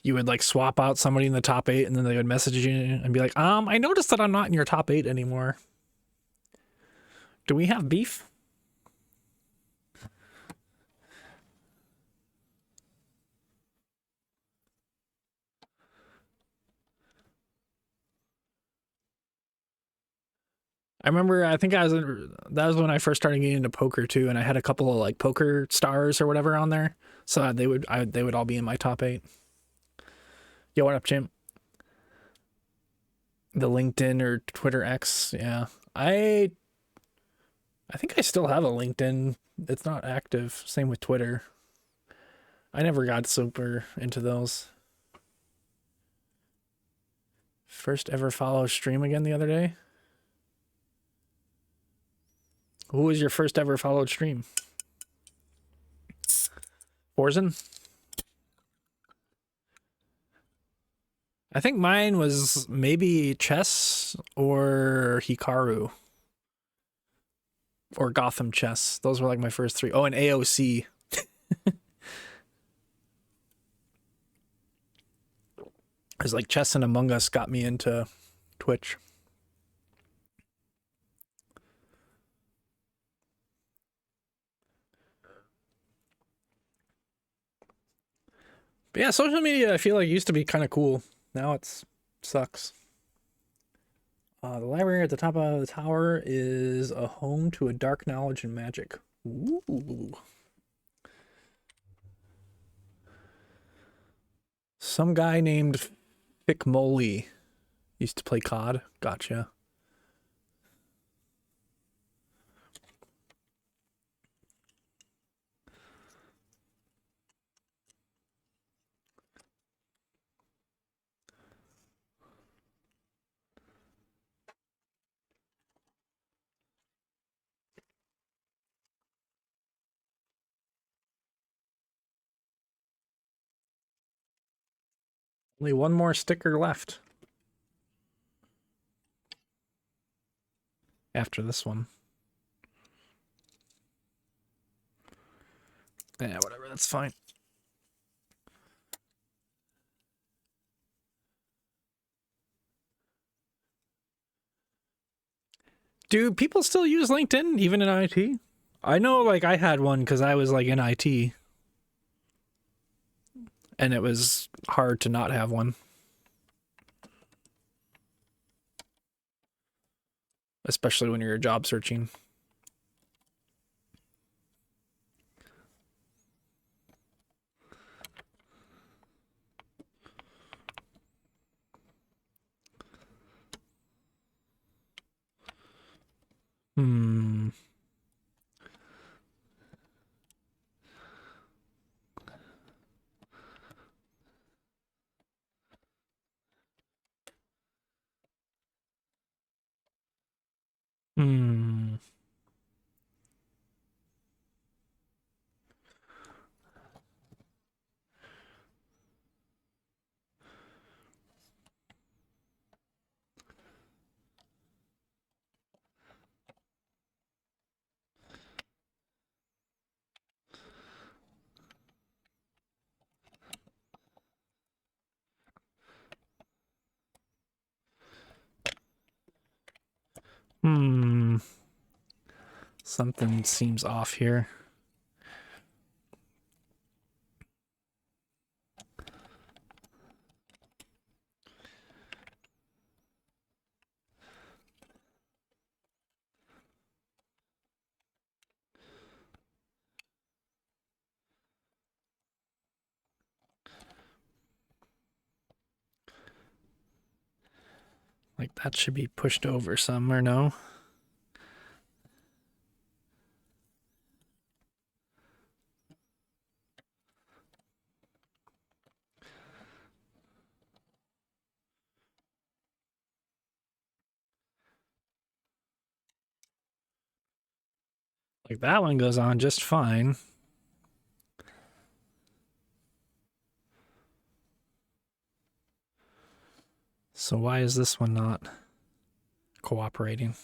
You would like swap out somebody in the top 8, and then they would message you and be like, I noticed that I'm not in your top 8 anymore. Do we have beef? I remember, I think that was when I first started getting into poker too, and I had a couple of like poker stars or whatever on there, so they would all be in my top 8. Yo, what up, chimp? The LinkedIn or Twitter X, yeah. I think I still have a LinkedIn. It's not active. Same with Twitter. I never got super into those. First ever follow stream again the other day. Who was your first ever followed stream? Forzen? I think mine was maybe Chess or Hikaru. Or Gotham Chess. Those were like my first 3. Oh, and AOC. It was like Chess and Among Us got me into Twitch. But yeah, social media I feel like used to be kind of cool. Now it sucks. The library at the top of the tower is a home to a dark knowledge and magic. Ooh. Some guy named Fick Moley used to play COD. Gotcha. Only one more sticker left after this one. Yeah, whatever, that's fine. Do people still use LinkedIn even in IT? I know, like, I had one because I was like in IT, and it was hard to not have one, especially when you're job searching. Hmm. Hmm. Hmm. Something seems off here. Like, that should be pushed over some, or no? Like, that one goes on just fine. So why is this one not cooperating?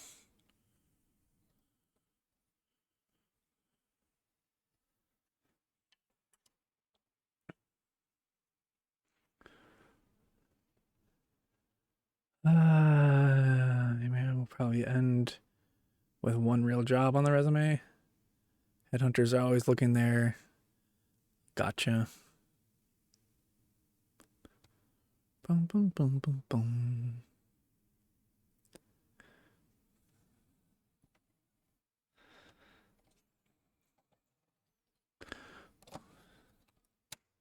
Maybe we'll probably end with one real job on the resume. Headhunters are always looking there. Gotcha. Boom, boom, boom, boom, boom.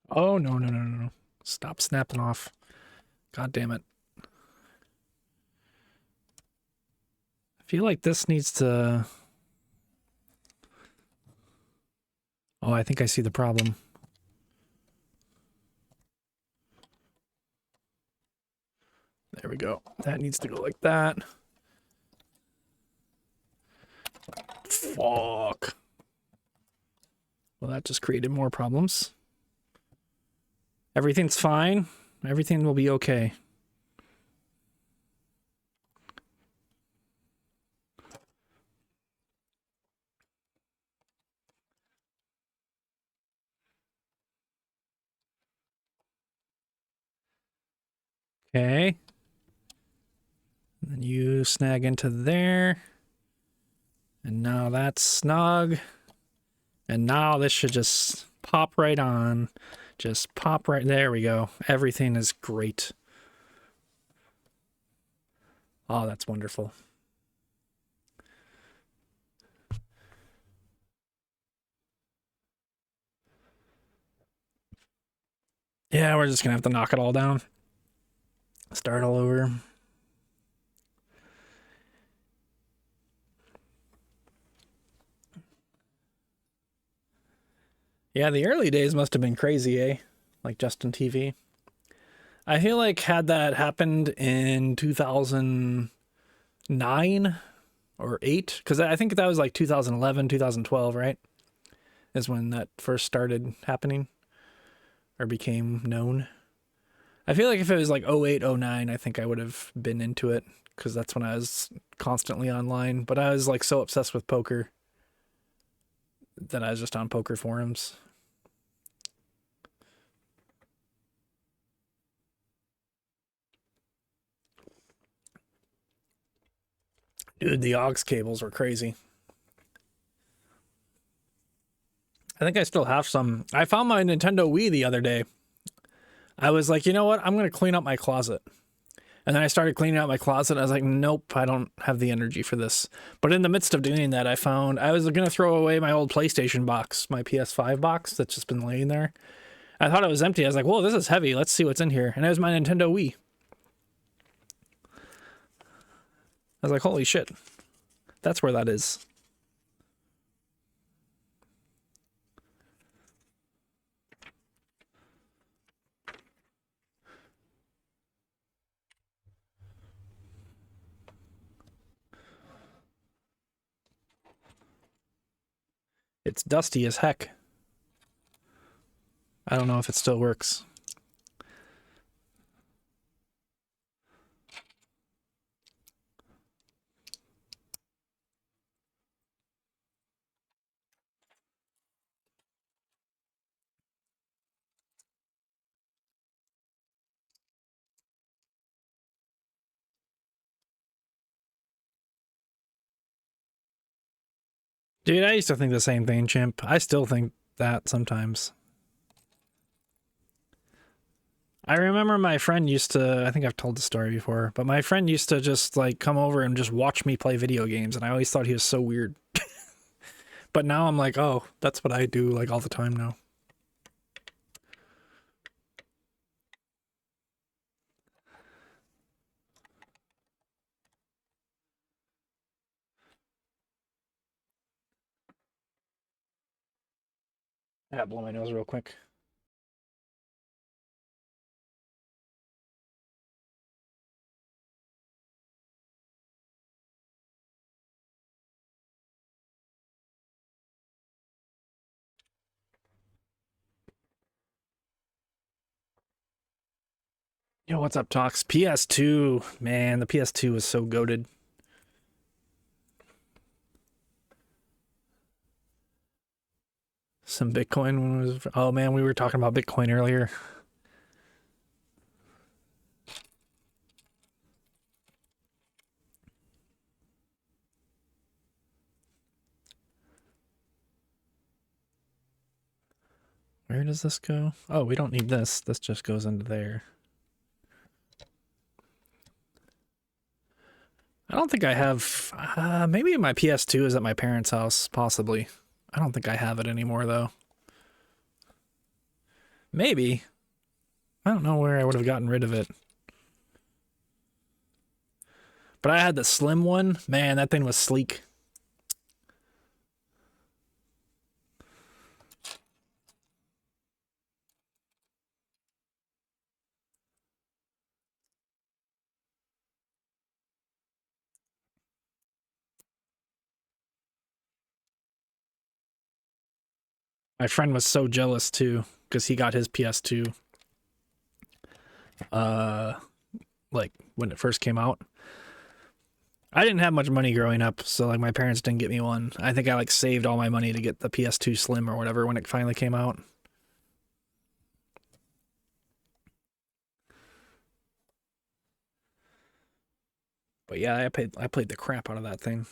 Oh, no, no, no, no, no. Stop snapping off. God damn it. I feel like this needs to... Oh, I think I see the problem. There we go. That needs to go like that. Fuck. Well, that just created more problems. Everything's fine. Everything will be okay. Okay. And then you snag into there. And now that's snug. And now this should just pop right on. Just pop right. There we go. Everything is great. Oh, that's wonderful. Yeah, we're just gonna have to knock it all down. Start all over. Yeah, the early days must have been crazy, eh? Like Justin TV. I feel like had that happened in 2009 or 8, because I think that was like 2011, 2012, right? Is when that first started happening or became known. I feel like if it was like 08, 09, I think I would have been into it because that's when I was constantly online. But I was like so obsessed with poker that I was just on poker forums. Dude, the aux cables were crazy. I think I still have some. I found my Nintendo Wii the other day. I was like, you know what? I'm going to clean up my closet. And then I started cleaning out my closet. And I was like, nope, I don't have the energy for this. But in the midst of doing that, I was going to throw away my old PlayStation box, my PS5 box that's just been laying there. I thought it was empty. I was like, whoa, this is heavy. Let's see what's in here. And it was my Nintendo Wii. I was like, holy shit. That's where that is. It's dusty as heck. I don't know if it still works. Dude, I used to think the same thing, Chimp. I still think that sometimes. I remember my friend used to, I think I've told the story before, but my friend used to just like come over and just watch me play video games, and I always thought he was so weird. But now I'm like, oh, that's what I do like all the time now. I gotta blow my nose real quick. Yo, what's up, Tox? PS2, man, the PS2 was so goated. Some Bitcoin was. Oh man, we were talking about Bitcoin earlier. Where does this go? Oh, we don't need this. This just goes into there. I don't think I have. Maybe my PS2 is at my parents' house, possibly. I don't think I have it anymore, though. Maybe. I don't know where I would have gotten rid of it. But I had the slim one. Man, that thing was sleek. My friend was so jealous too, because he got his PS2 like when it first came out. I didn't have much money growing up, so like my parents didn't get me one. I think I like saved all my money to get the PS2 Slim or whatever when it finally came out. But yeah, I played the crap out of that thing.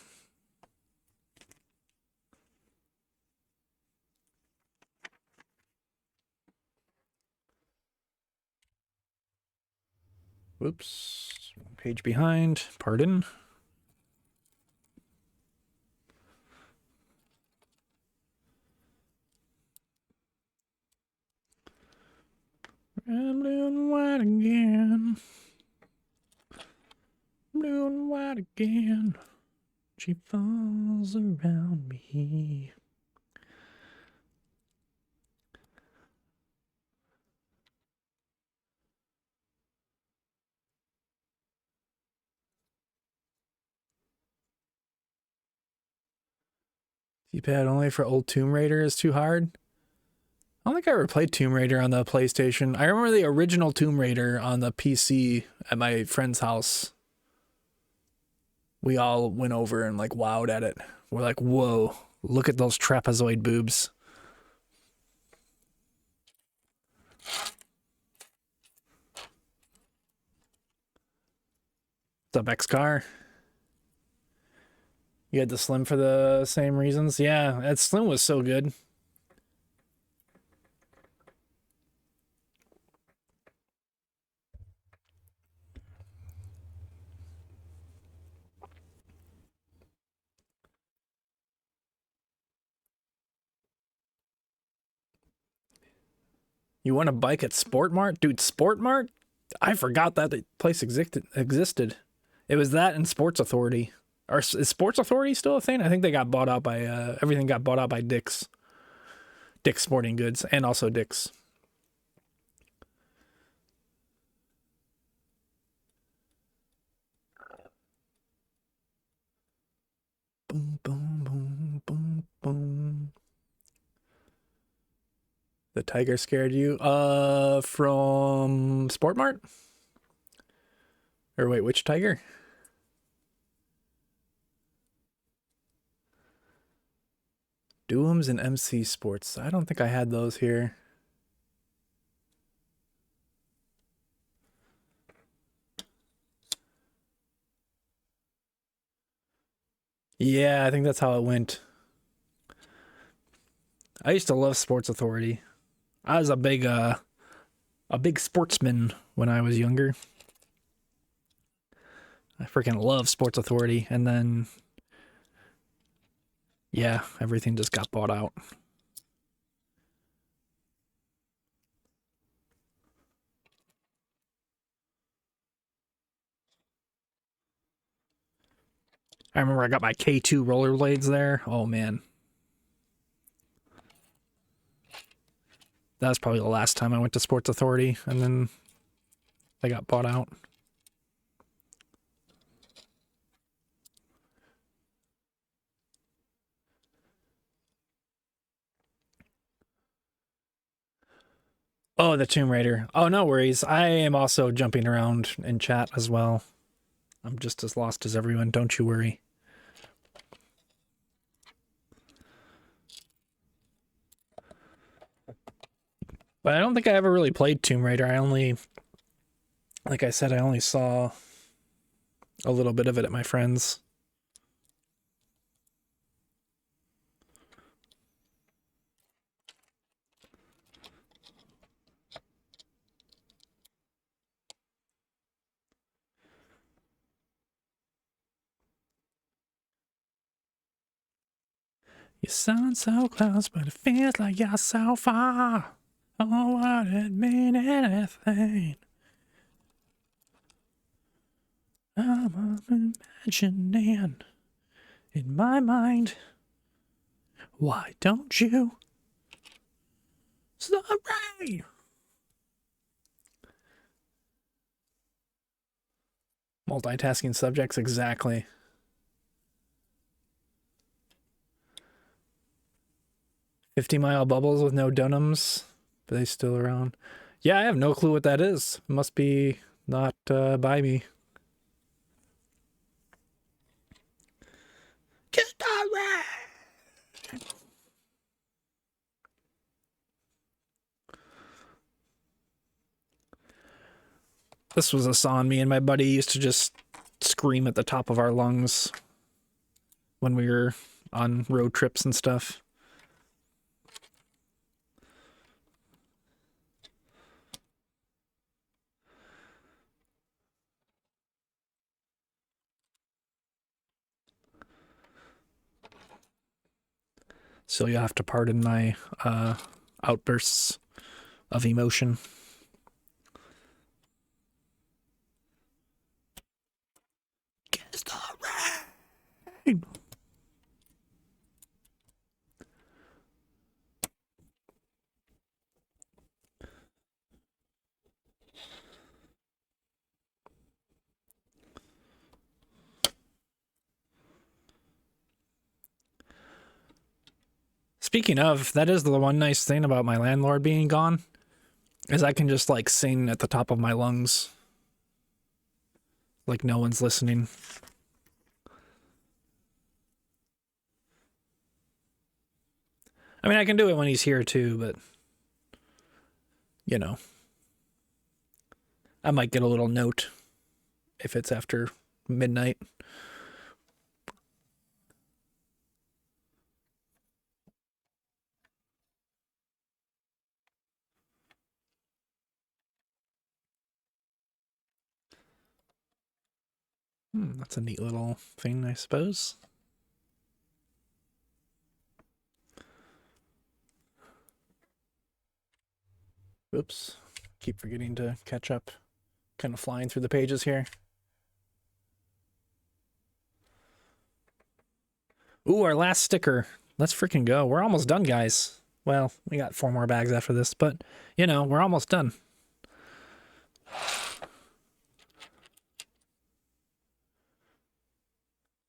Whoops. Page behind. Pardon. I'm blue and white again. Blue and white again. She falls around me. D-pad only for old Tomb Raider is too hard. I don't think I ever played Tomb Raider on the PlayStation. I remember the original Tomb Raider on the PC at my friend's house. We all went over and like wowed at it. We're like, whoa, look at those trapezoid boobs. What's up, X-Car? You had the Slim for the same reasons? Yeah, that Slim was so good. You want a bike at Sport Mart? Dude, Sport Mart? I forgot that the place existed. It was that and Sports Authority. Or is Sports Authority still a thing? I think they got bought out by, everything got bought out by Dick's. Dick's Sporting Goods, and also Dick's. Boom, boom, boom, boom, boom. The tiger scared you? From Sport Mart? Or wait, which tiger? Dooms and MC Sports. I don't think I had those here. Yeah, I think that's how it went. I used to love Sports Authority. I was a big sportsman when I was younger. I freaking love Sports Authority, and then yeah, everything just got bought out. I remember I got my K2 rollerblades there. Oh man. That was probably the last time I went to Sports Authority, and then they got bought out. Oh, the Tomb Raider. Oh, no worries. I am also jumping around in chat as well. I'm just as lost as everyone. Don't you worry. But I don't think I ever really played Tomb Raider. I only, like I said, I only saw a little bit of it at my friend's. You sound so close, but it feels like you're so far. Oh, would it mean anything? I'm imagining in my mind. Why don't you? Sorry. Multitasking subjects, exactly. 50-mile bubbles with no Dunhams. Are they still around? Yeah, I have no clue what that is. Must be not by me. Get away! This was a song me and my buddy used to just scream at the top of our lungs when we were on road trips and stuff. So you'll have to pardon my outbursts of emotion. Guess the rain. Speaking of, that is the one nice thing about my landlord being gone, is I can just like sing at the top of my lungs. Like no one's listening. I mean, I can do it when he's here too, but you know, I might get a little note if it's after midnight. That's a neat little thing, I suppose. Oops. Keep forgetting to catch up. Kind of flying through the pages here. Ooh, our last sticker. Let's freaking go. We're almost done, guys. Well, we got 4 more bags after this, but, you know, we're almost done.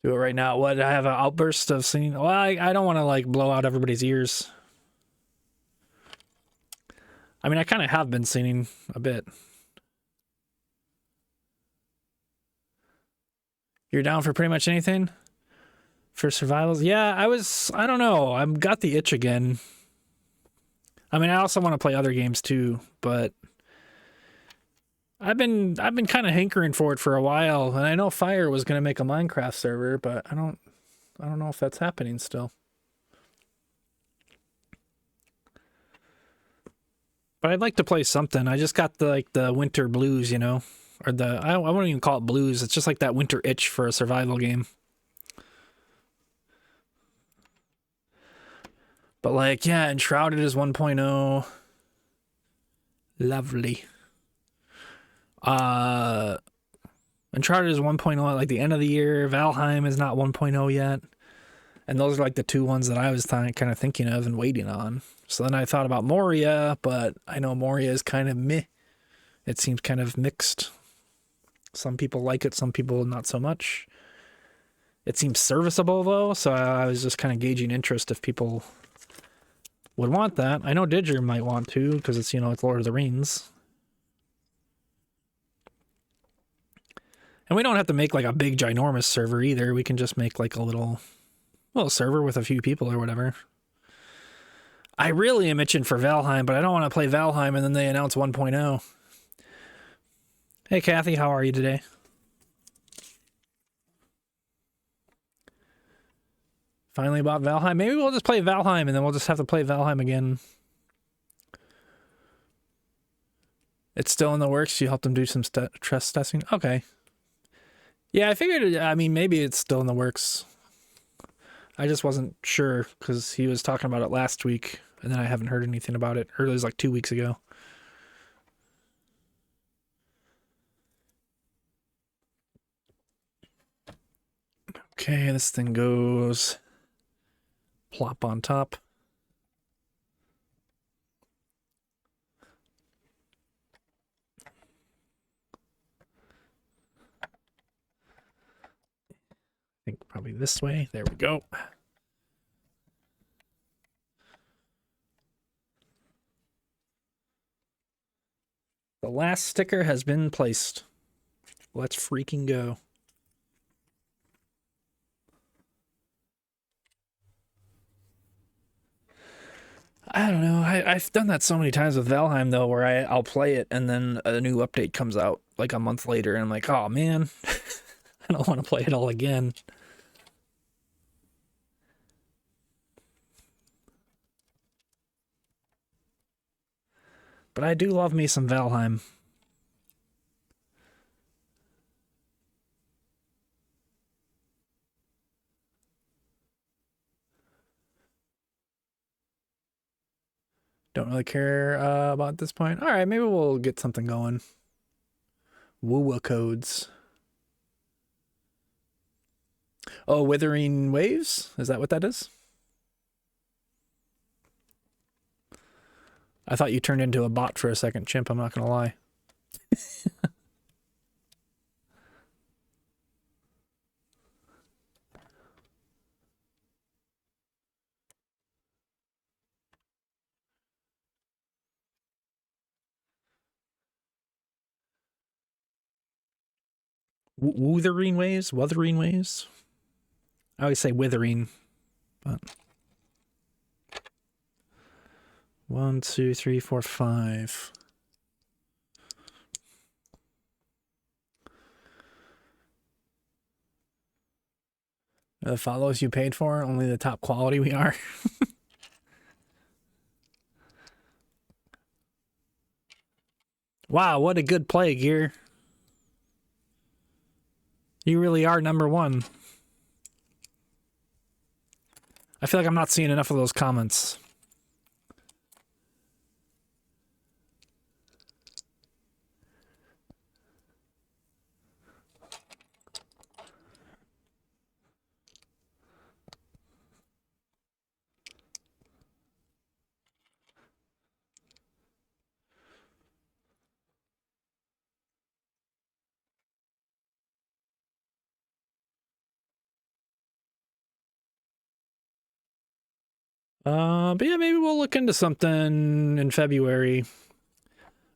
Do it right now. What? I have an outburst of singing. Well, I don't want to, like, blow out everybody's ears. I mean, I kind of have been singing a bit. You're down for pretty much anything? For survivals? Yeah, I don't know. I've got the itch again. I mean, I also want to play other games too, but I've been kind of hankering for it for a while, and I know Fire was going to make a Minecraft server, but I don't know if that's happening still. But I'd like to play something. I just got the winter blues, you know, or I won't even call it blues. It's just like that winter itch for a survival game. But like, yeah, Enshrouded is 1.0. Lovely. Uncharted is 1.0 at like the end of the year. Valheim is not 1.0 yet. And those are like the 2 ones that I was kind of thinking of and waiting on. So then I thought about Moria, but I know Moria is kind of meh. It seems kind of mixed. Some people like it, some people not so much. It seems serviceable though, so I was just kind of gauging interest if people would want that. I know Didger might want to, because it's, you know, it's Lord of the Rings. And we don't have to make like a big ginormous server either. We can just make like a little server with a few people or whatever. I really am itching for Valheim, but I don't want to play Valheim and then they announce 1.0. Hey Kathy, how are you today? Finally bought Valheim. Maybe we'll just play Valheim and then we'll just have to play Valheim again. It's still in the works. You helped them do some stress testing? Okay. Yeah, I figured, I mean, maybe it's still in the works. I just wasn't sure because he was talking about it last week and then I haven't heard anything about it. Or it was like 2 weeks ago. Okay, this thing goes plop on top. I think probably this way. There we go. The last sticker has been placed. Let's freaking go. I don't know. I've done that so many times with Valheim, though, where I'll play it and then a new update comes out like a month later, and I'm like, oh man, I don't want to play it all again. But I do love me some Valheim. Don't really care about this point. All right, maybe we'll get something going. Woowa codes. Oh, Withering Waves? Is that what that is? I thought you turned into a bot for a second, Chimp. I'm not going to lie. Wuthering waves? Wuthering waves? I always say withering, but 1, 2, 3, 4, 5. The follows you paid for, only the top quality we are. Wow, what a good play, Gear. You really are number one. I feel like I'm not seeing enough of those comments. But yeah, maybe we'll look into something in February.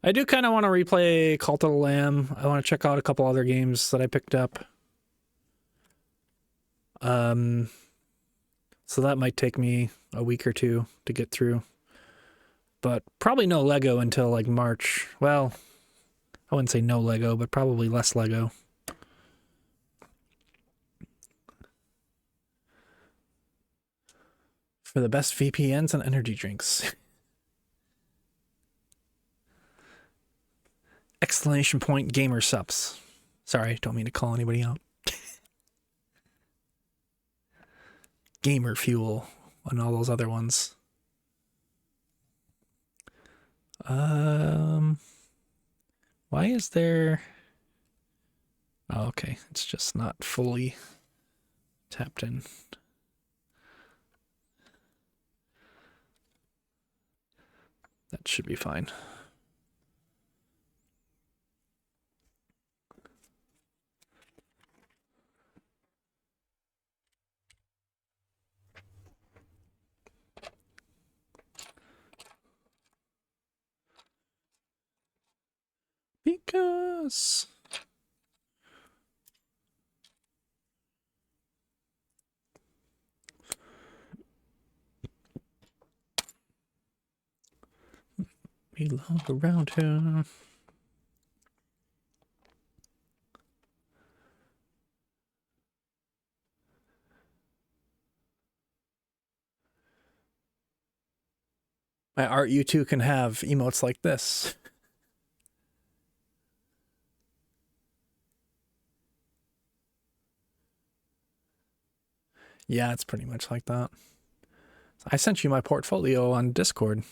I do kind of want to replay Cult of the Lamb. I want to check out a couple other games that I picked up. So that might take me a week or two to get through. But probably no Lego until like March. Well, I wouldn't say no Lego, but probably less Lego. For the best VPNs and energy drinks. Exclamation point gamer subs. Sorry, don't mean to call anybody out. Gamer fuel and all those other ones. Why is there... Oh, okay, it's just not fully tapped in. That should be fine. Because... we love around here. My art, you too can have emotes like this. Yeah, it's pretty much like that. I sent you my portfolio on Discord.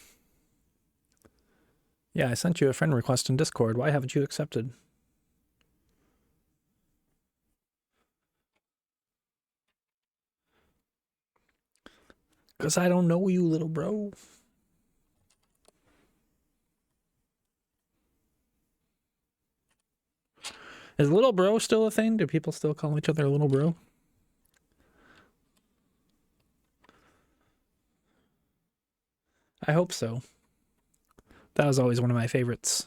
Yeah, I sent you a friend request in Discord. Why haven't you accepted? Because I don't know you, little bro. Is little bro still a thing? Do people still call each other little bro? I hope so. That was always one of my favorites.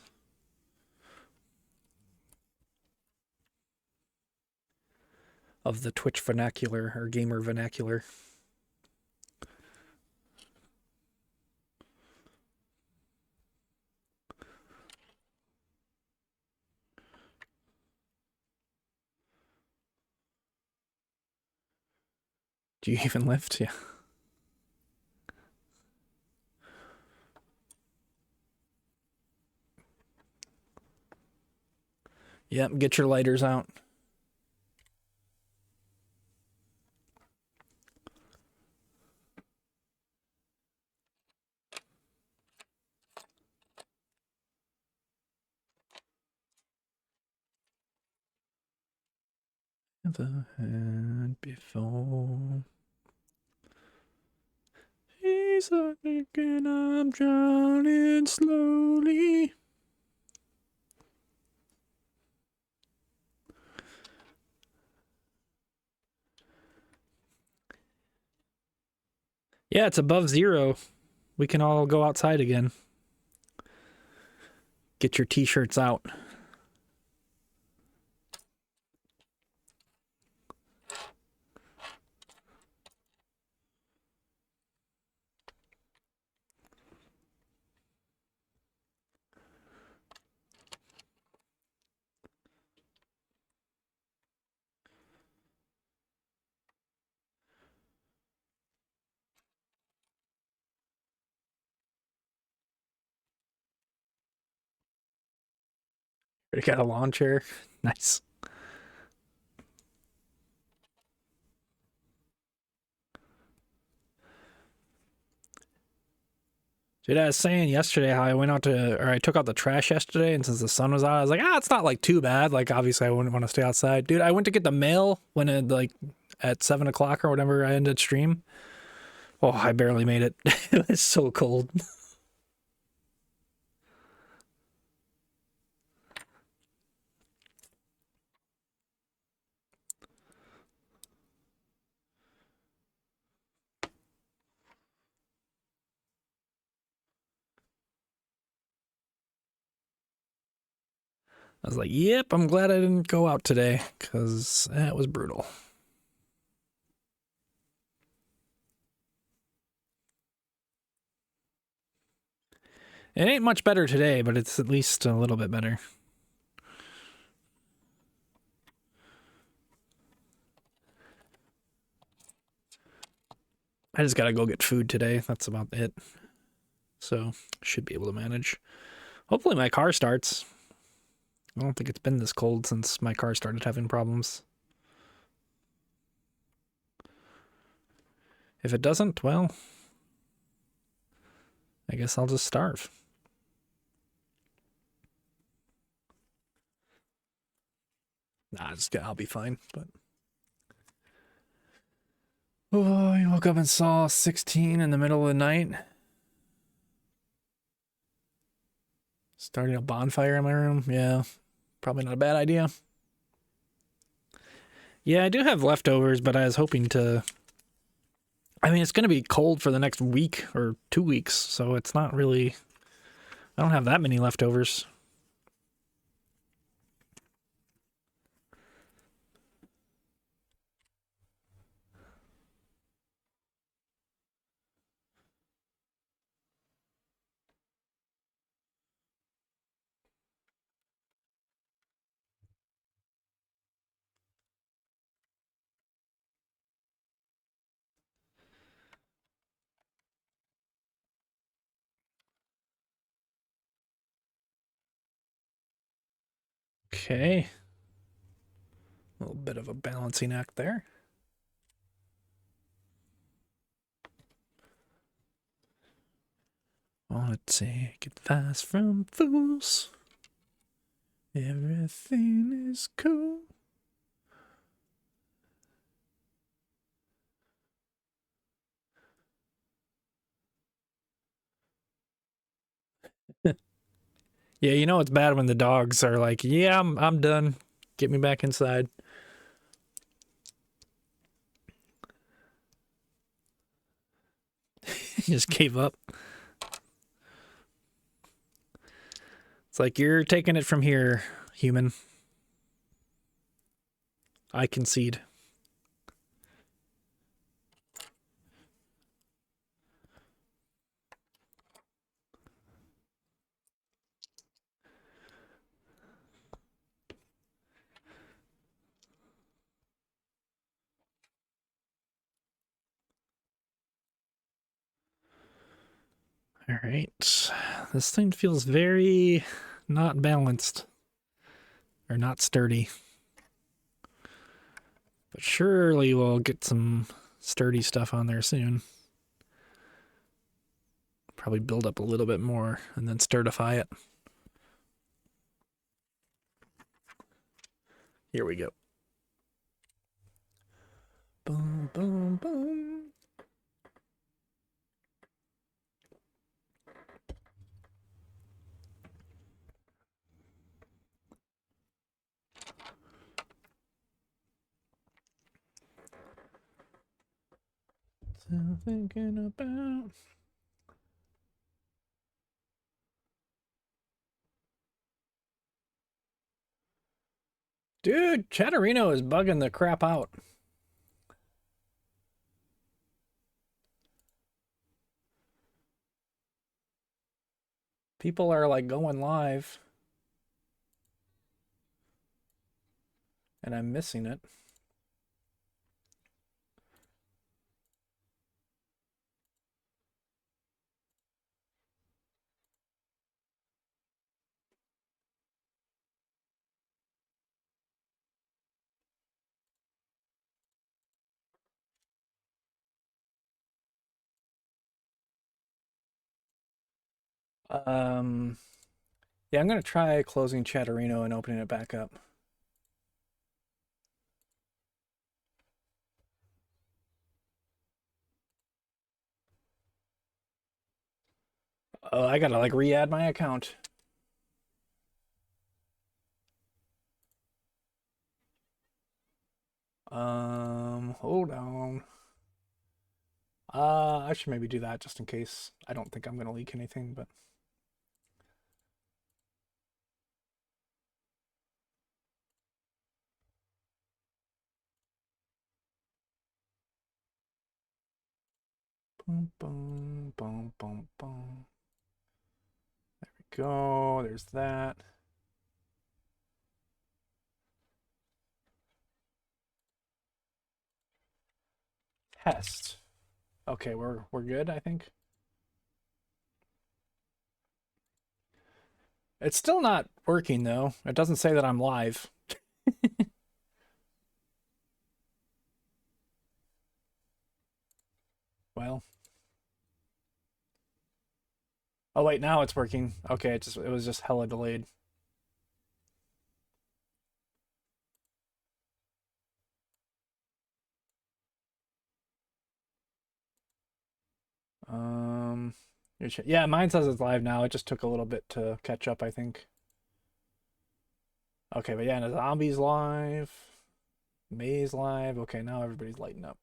Of the Twitch vernacular, or gamer vernacular. Do you even lift? Yeah. Yep, get your lighters out. Never had before. He's thinking I'm drowning slowly. Yeah, it's above 0. We can all go outside again. Get your t-shirts out. You got a lawn chair. Nice. Dude, I was saying yesterday how I went out to, or I took out the trash yesterday, and since the sun was out, I was like, it's not like too bad. Like, obviously, I wouldn't want to stay outside. Dude, I went to get the mail when it, like, at 7 o'clock or whatever I ended stream. Oh, I barely made it. It was so cold. I was like, yep, I'm glad I didn't go out today because that was brutal. It ain't much better today, but it's at least a little bit better. I just gotta go get food today. That's about it. So, should be able to manage. Hopefully, my car starts. I don't think it's been this cold since my car started having problems. If it doesn't, well, I guess I'll just starve. Nah, I'll be fine. But oh, I woke up and saw 16 in the middle of the night. Starting a bonfire in my room. Yeah, probably not a bad idea. Yeah, I do have leftovers, but I was hoping to. I mean, it's going to be cold for the next week or 2 weeks, so it's not really. I don't have that many leftovers. Okay. A little bit of a balancing act there. Wanna take advice from fools. Everything is cool. Yeah, you know it's bad when the dogs are like, "Yeah, I'm done. Get me back inside." Just gave up. It's like you're taking it from here, human. I concede. All right. This thing feels very not balanced or not sturdy. But surely we'll get some sturdy stuff on there soon. Probably build up a little bit more and then sturdify it. Here we go. Boom, boom, boom. Still thinking about. Dude, Chatterino is bugging the crap out. People are like going live. And I'm missing it. Um, yeah, I'm gonna try closing Chatterino and opening it back up. Oh, I gotta like re-add my account. Hold on. I should maybe do that just in case. I don't think I'm gonna leak anything, but boom, boom, boom, boom, boom. There we go. There's that. Test. Okay, we're good, I think. It's still not working though. It doesn't say that I'm live. Well. Oh wait, now it's working. Okay, it was just hella delayed. Um, yeah, mine says it's live now. It just took a little bit to catch up, I think. Okay, but yeah, and the zombies live, maze live. Okay, now everybody's lighting up.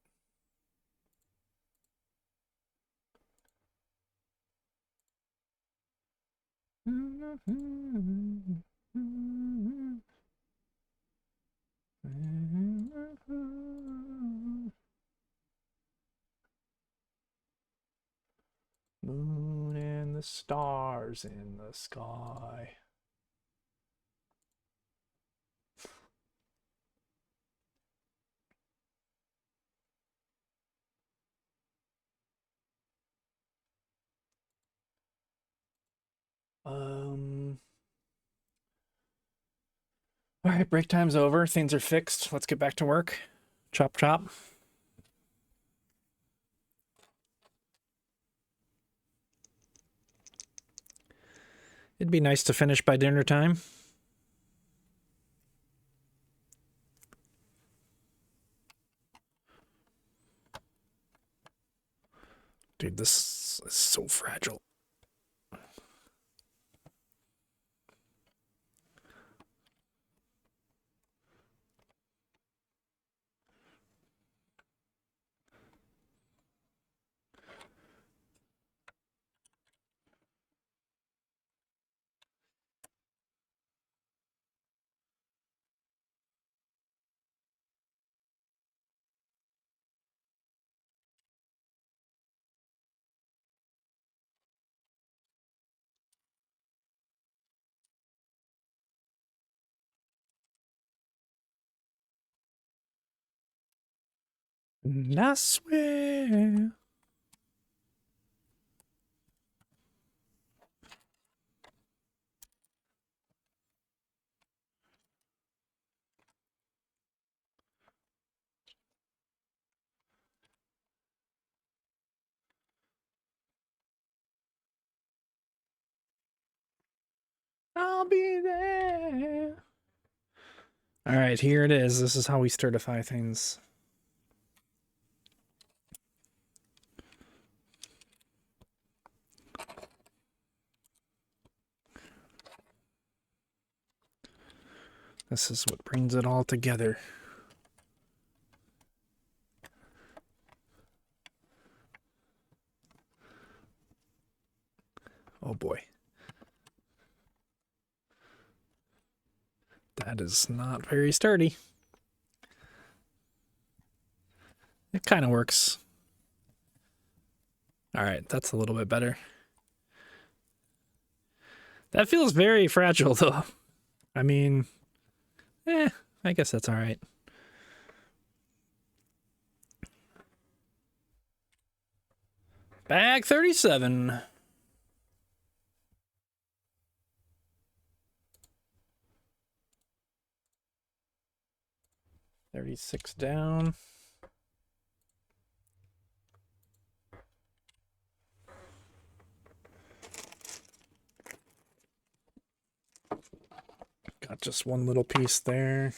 Moon and the stars in the sky. Um, all right, break time's over. Things are fixed. Let's get back to work. Chop, chop. It'd be nice to finish by dinner time. Dude, this is so fragile. I swear. I'll be there. All right, here it is. This is how we certify things. This is what brings it all together. Oh boy. That is not very sturdy. It kind of works. All right, that's a little bit better. That feels very fragile though. I mean, I guess that's all right. Bag 37. 36 down. not just one little piece there.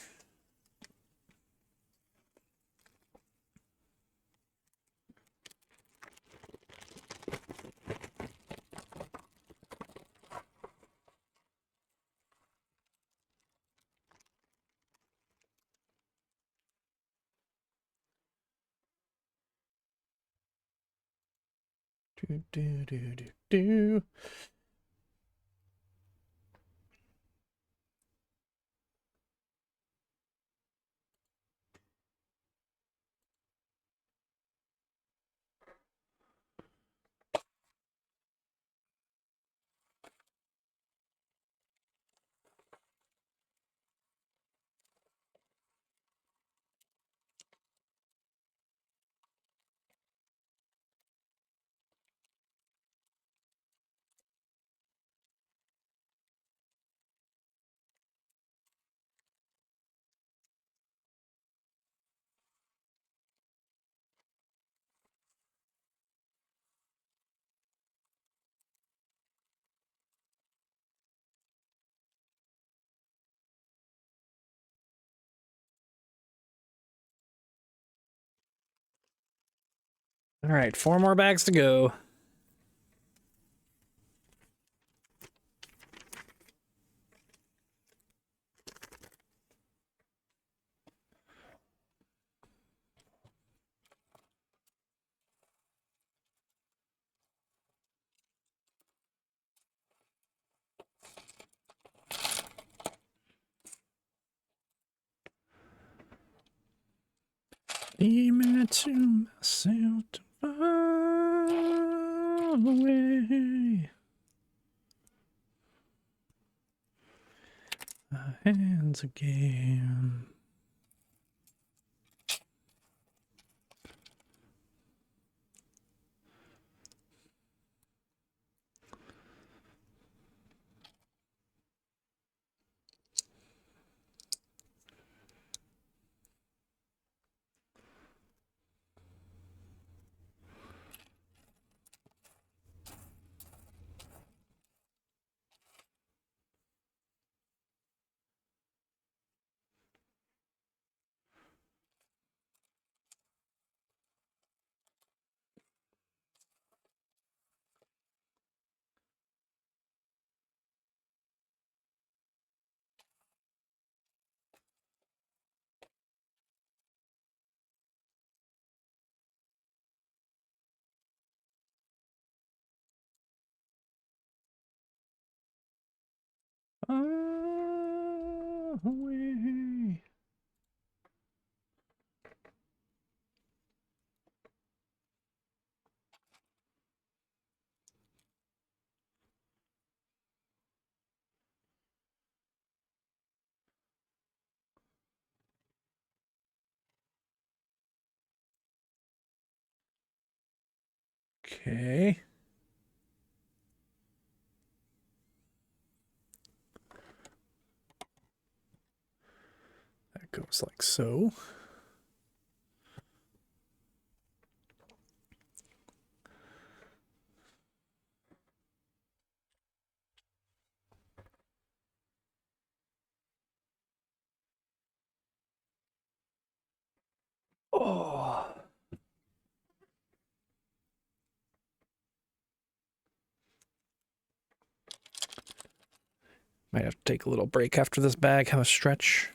Do, do, do, do, do. All right, 4 more bags to go. Demon to myself to far away. My hands again. Away. Okay. That goes like so. Oh. Might have to take a little break after this bag, have a stretch.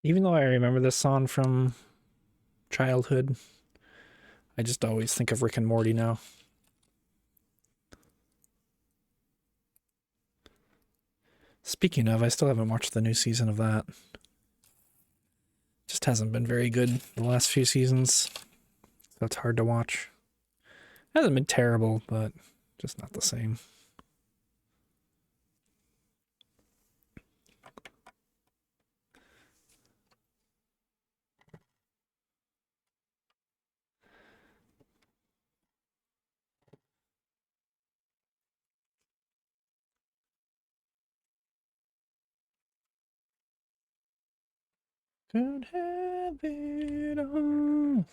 Even though I remember this song from childhood, I just always think of Rick and Morty now. Speaking of, I still haven't watched the new season of that. Just hasn't been very good the last few seasons. So it's hard to watch. It hasn't been terrible, but just not the same. Could have it all.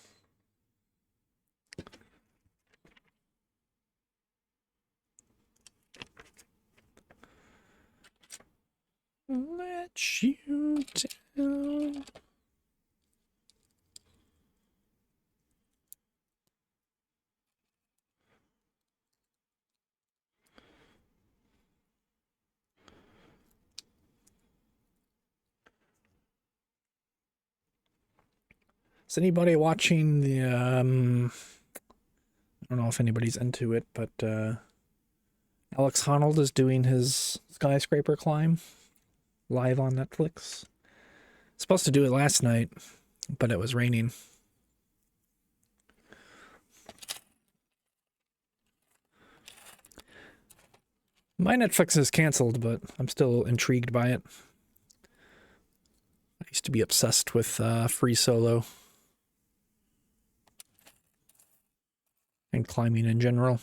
Let you down. Is anybody watching the I don't know if anybody's into it, but Alex Honnold is doing his skyscraper climb live on Netflix. Supposed to do it last night, but it was raining. My Netflix is canceled, but I'm still intrigued by it. I used to be obsessed with Free Solo and climbing in general.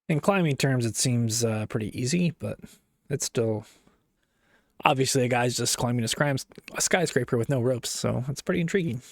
In climbing terms, it seems pretty easy, but it's still obviously a guy's just climbing a skyscraper with no ropes, so it's pretty intriguing.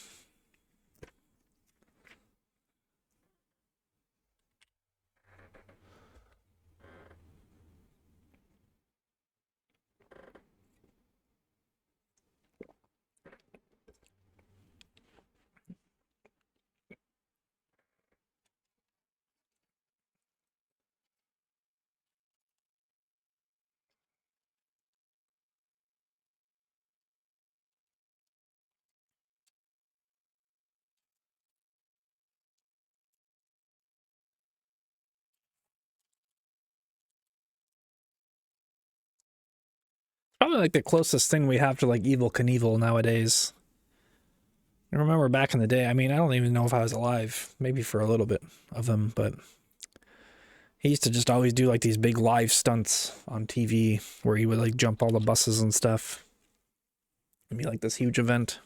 Probably like the closest thing we have to like Evil Knievel nowadays. I remember back in the day, I mean, I don't even know if I was alive, maybe for a little bit of him, but he used to just always do like these big live stunts on TV where he would like jump all the buses and stuff. It'd be like this huge event.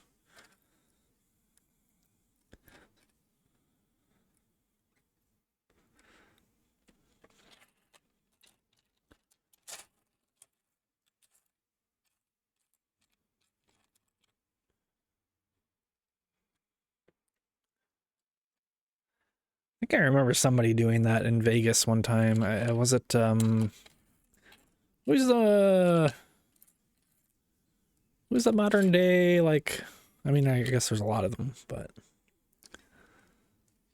I think I remember somebody doing that in Vegas one time. Was it who's the modern day like? I mean, I guess there's a lot of them, but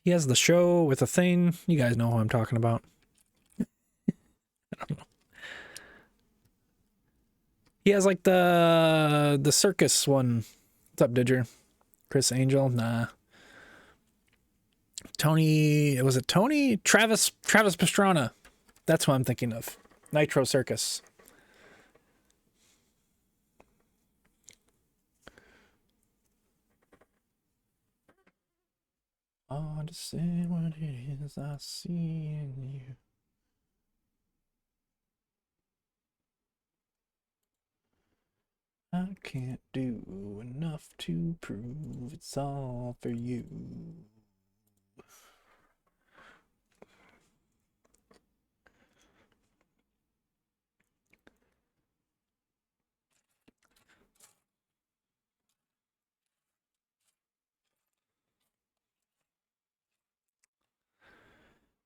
he has the show with a thing. You guys know who I'm talking about. I don't know. He has like the circus one. What's up, Didger? Chris Angel? Nah. Tony, was it Tony? Travis Pastrana. That's what I'm thinking of. Nitro Circus. Oh, to say what it is I see in you. I can't do enough to prove it's all for you.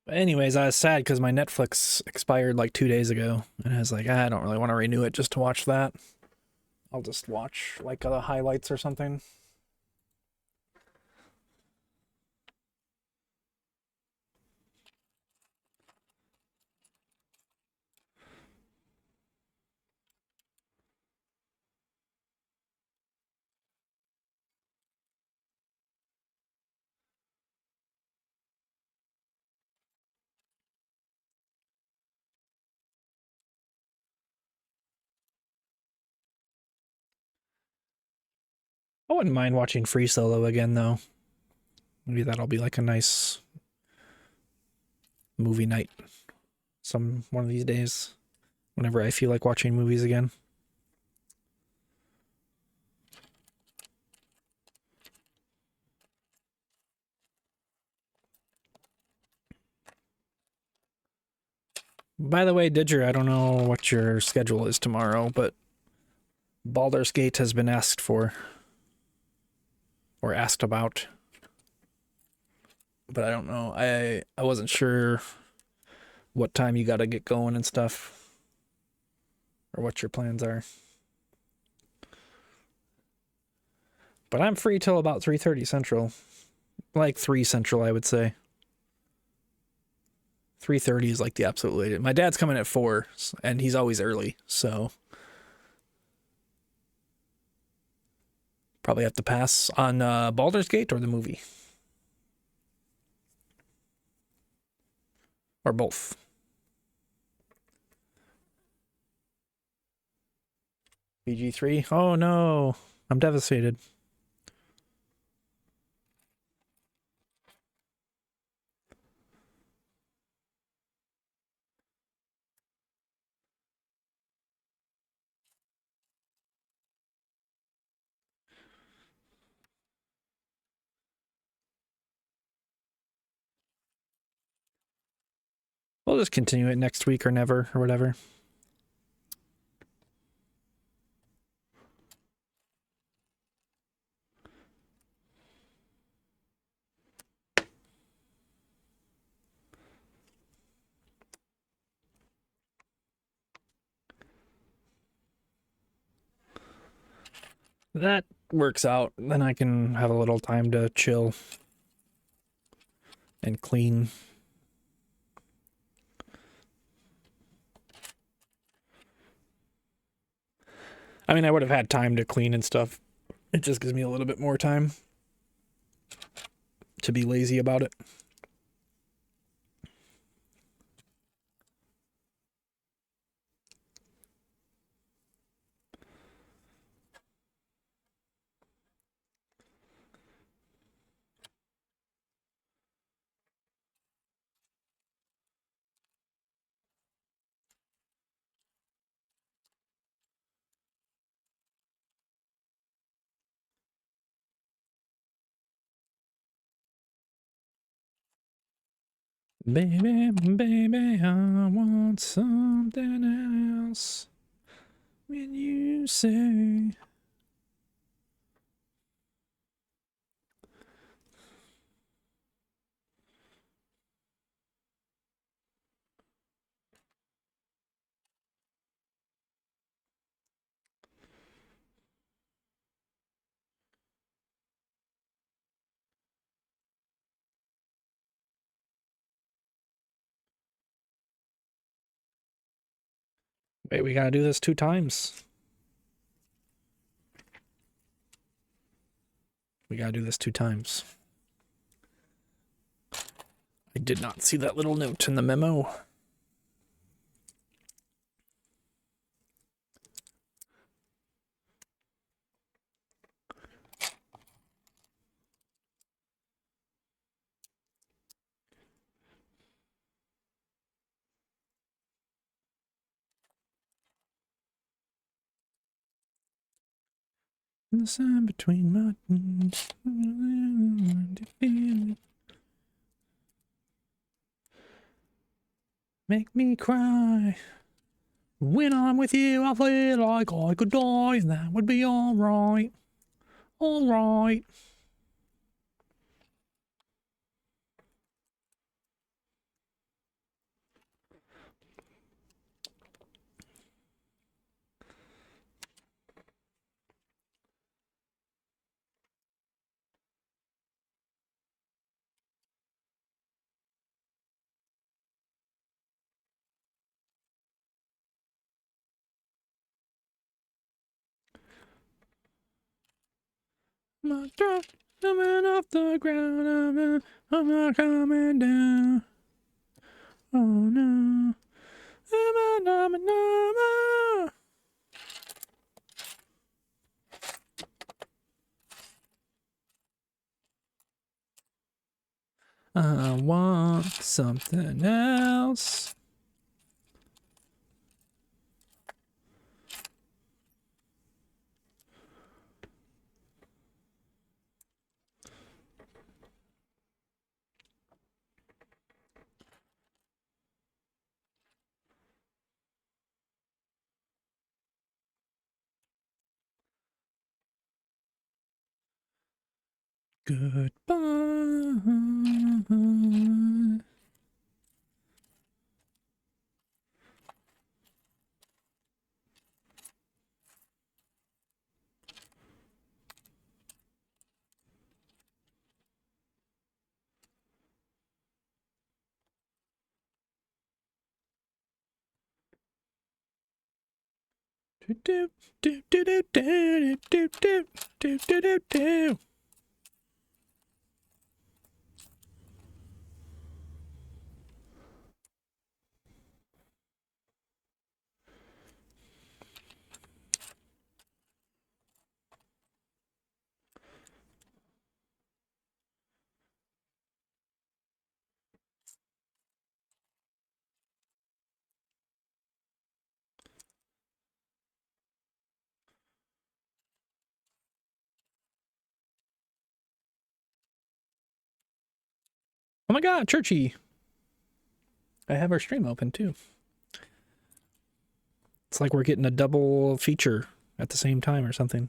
But anyways, I was sad because my Netflix expired like 2 days ago, and I was like, I don't really want to renew it just to watch that. I'll just watch like the highlights or something. I wouldn't mind watching Free Solo again though. Maybe that'll be like a nice movie night one of these days whenever I feel like watching movies again. By the way, Didger, I don't know what your schedule is tomorrow, but Baldur's Gate has been asked for. Or asked about. But I don't know. I wasn't sure what time you gotta get going and stuff. Or what your plans are. But I'm free till about 3:30 Central. Like 3 Central, I would say. 3:30 is like the absolute latest. My dad's coming at 4, and he's always early, so probably have to pass on Baldur's Gate or the movie. Or both. BG3? Oh no, I'm devastated. We'll just continue it next week or never or whatever. That works out. Then I can have a little time to chill and clean. I mean, I would have had time to clean and stuff. It just gives me a little bit more time to be lazy about it. Baby, baby, I want something else. When you say... Wait, we gotta do this 2 times. We gotta do this 2 times. I did not see that little note in the memo. In the sun between mountains. Make me cry. When I'm with you, I feel like I could die, and that would be alright. Alright. My throat coming off the ground. I'm not coming down. Oh no. I want something else. Goodbye. Do, do, do, do, do, do, do, do, do, do, do. Oh my god, Churchy. I have our stream open too. It's like we're getting a double feature at the same time or something.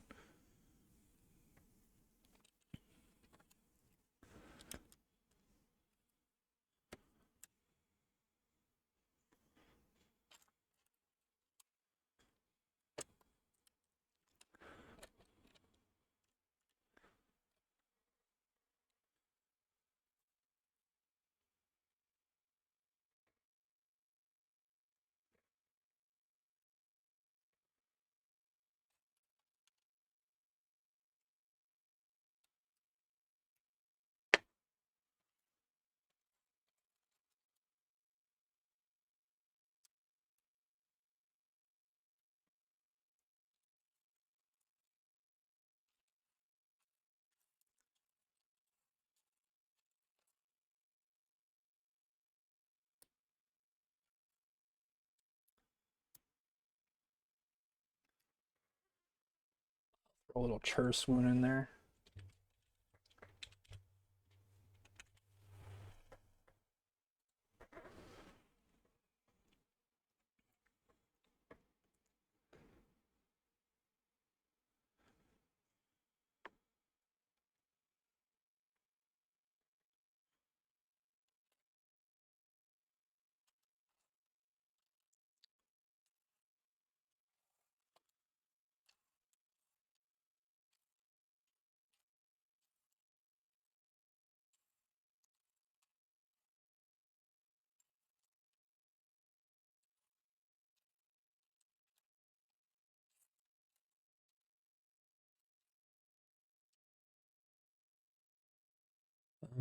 Throw a little chur swoon in there.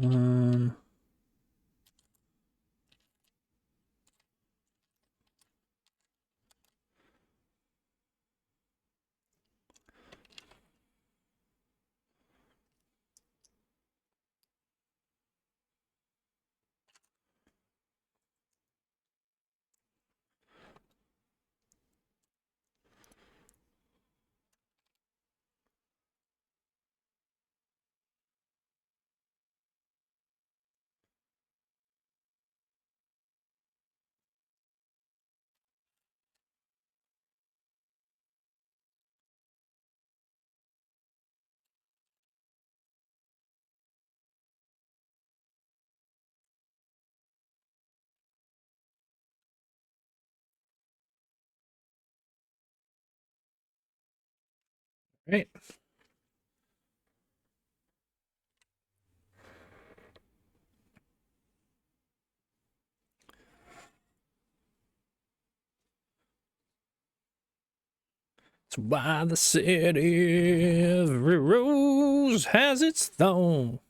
Um, right. It's why the city every rose has its thorn.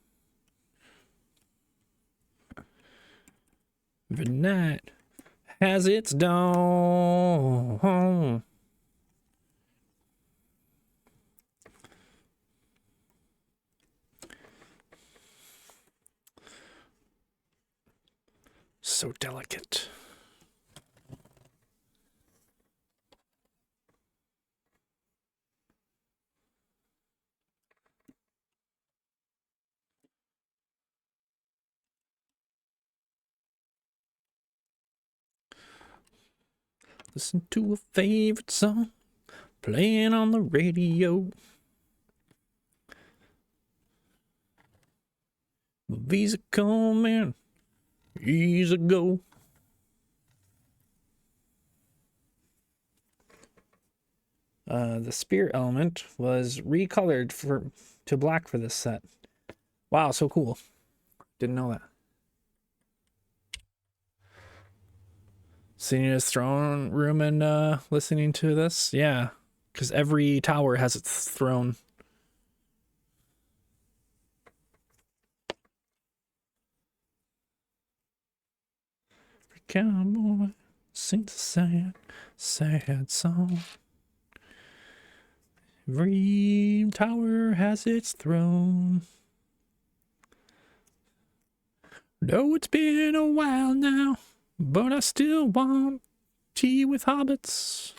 Every night has its dawn. So delicate. Listen to a favorite song playing on the radio. The visa coming, easy go. The spirit element was recolored to black for this set. Wow, so cool. Didn't know that. Seeing his throne room and listening to this? Yeah, because every tower has its throne. Cowboy sings a sad, sad song. Every tower has its throne. Though it's been a while now, but I still want tea with hobbits.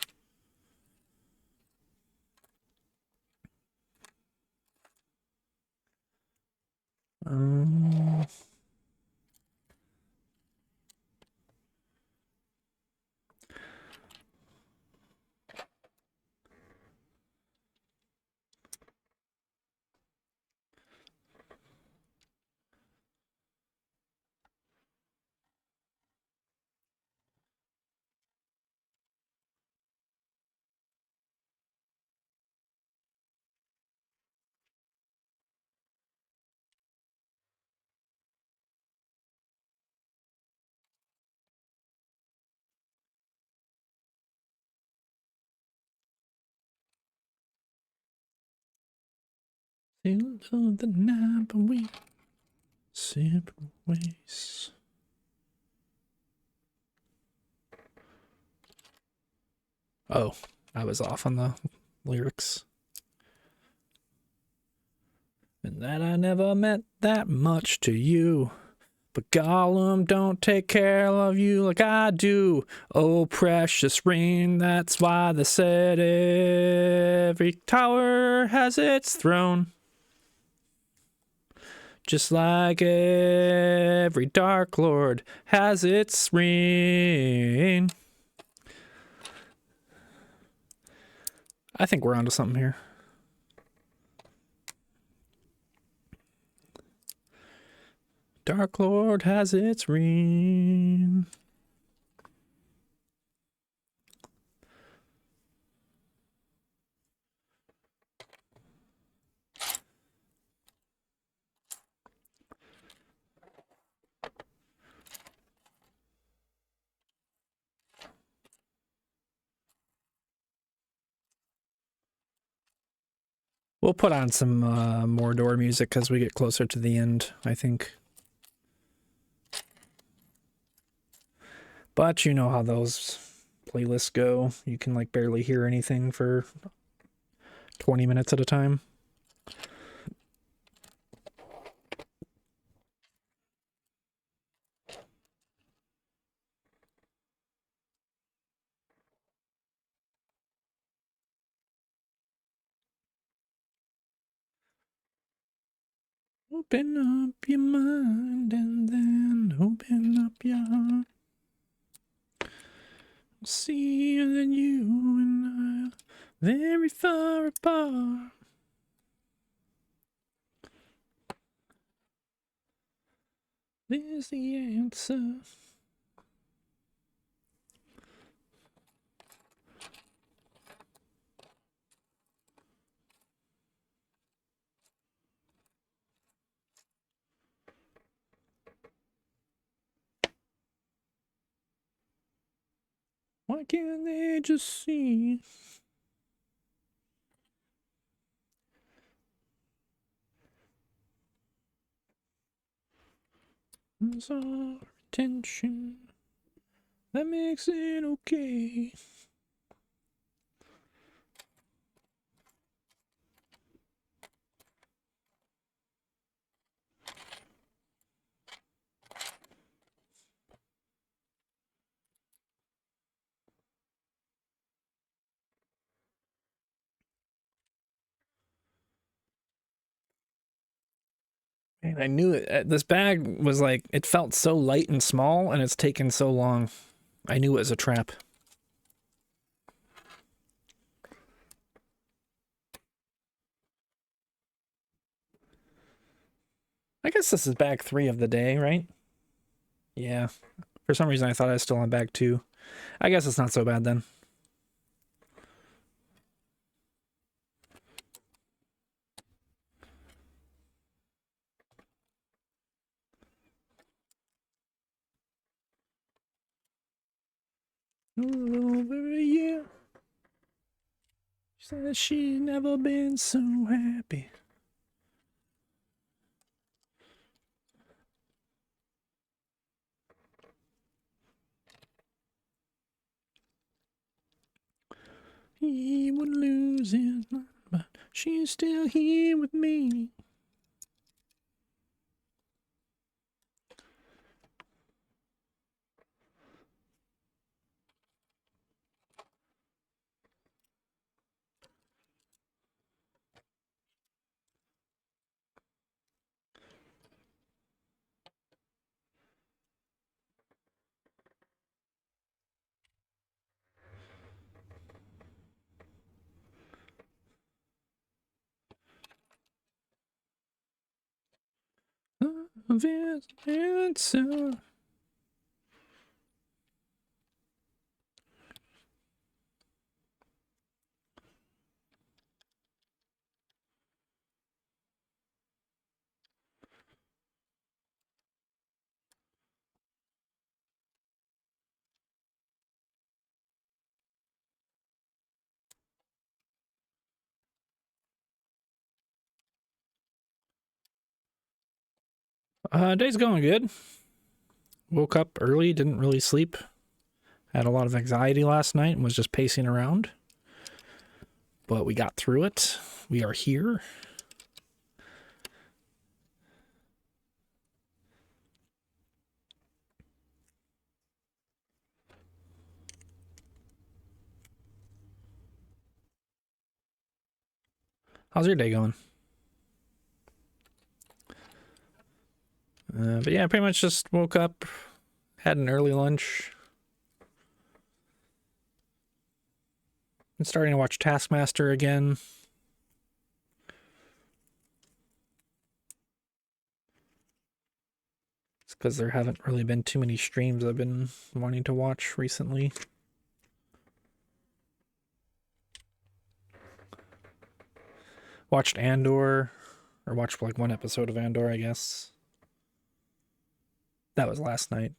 Still love the night, but we separate ways. Oh, I was off on the lyrics. And that I never meant that much to you. But Gollum don't take care of you like I do. Oh, precious ring, that's why they said every tower has its throne. Just like every Dark Lord has its ring. I think we're onto something here. Dark Lord has its ring. We'll put on some Mordor music as we get closer to the end, I think. But you know how those playlists go. You can like barely hear anything for 20 minutes at a time. Open up your mind and then open up your heart. See that you and I are very far apart. There's the answer. Why can't they just see? It's our attention that makes it okay. And I knew it. This bag was like, it felt so light and small, and it's taken so long. I knew it was a trap. I guess this is bag 3 of the day, right? Yeah. For some reason, I thought I was still on bag 2. I guess it's not so bad then. Over a year. She said she's never been so happy. He would lose his mind, but she's still here with me. Answer. Day's going good. Woke up early, didn't really sleep. Had a lot of anxiety last night and was just pacing around. But we got through it. We are here. How's your day going? But yeah, pretty much just woke up, had an early lunch. I'm starting to watch Taskmaster again. It's because there haven't really been too many streams I've been wanting to watch recently. Watched Andor, or watched like one episode of Andor, I guess. That was last night.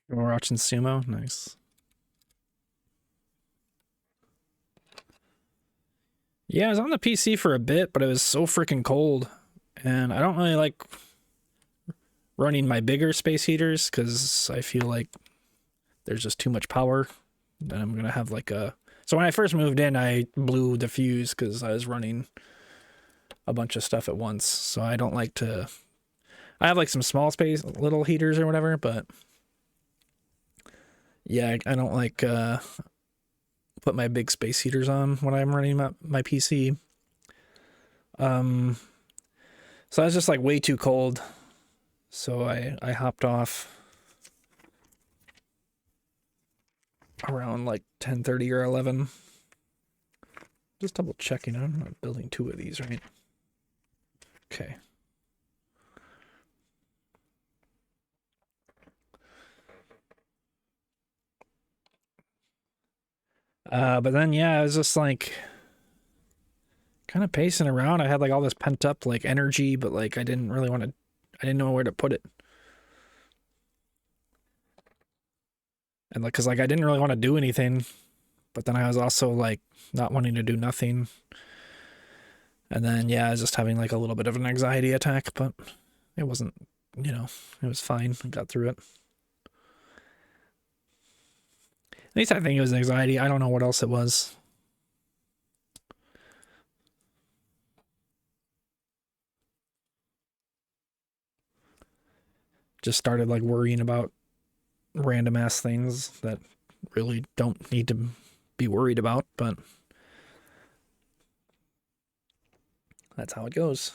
We're watching sumo. Nice. Yeah, I was on the PC for a bit, but it was so freaking cold. And I don't really like running my bigger space heaters because I feel like there's just too much power. Then I'm going to have like a... So when I first moved in, I blew the fuse because I was running a bunch of stuff at once. So I don't like to... I have like some small space, little heaters or whatever, but... Yeah, I don't like put my big space heaters on when I'm running my PC. So I was just like way too cold. So I hopped off around like 10:30 or 11. Just double checking. I'm not building two of these, right? Okay. But then yeah, I was just like kind of pacing around. I had like all this pent up like energy, but like I didn't really want to. I didn't know where to put it. And like, cause like I didn't really want to do anything, but then I was also like not wanting to do nothing. And then yeah, I was just having like a little bit of an anxiety attack, but it wasn't, it was fine. I got through it. At least I think it was anxiety. I don't know what else it was. Just started like worrying about random ass things that really don't need to be worried about, but that's how it goes.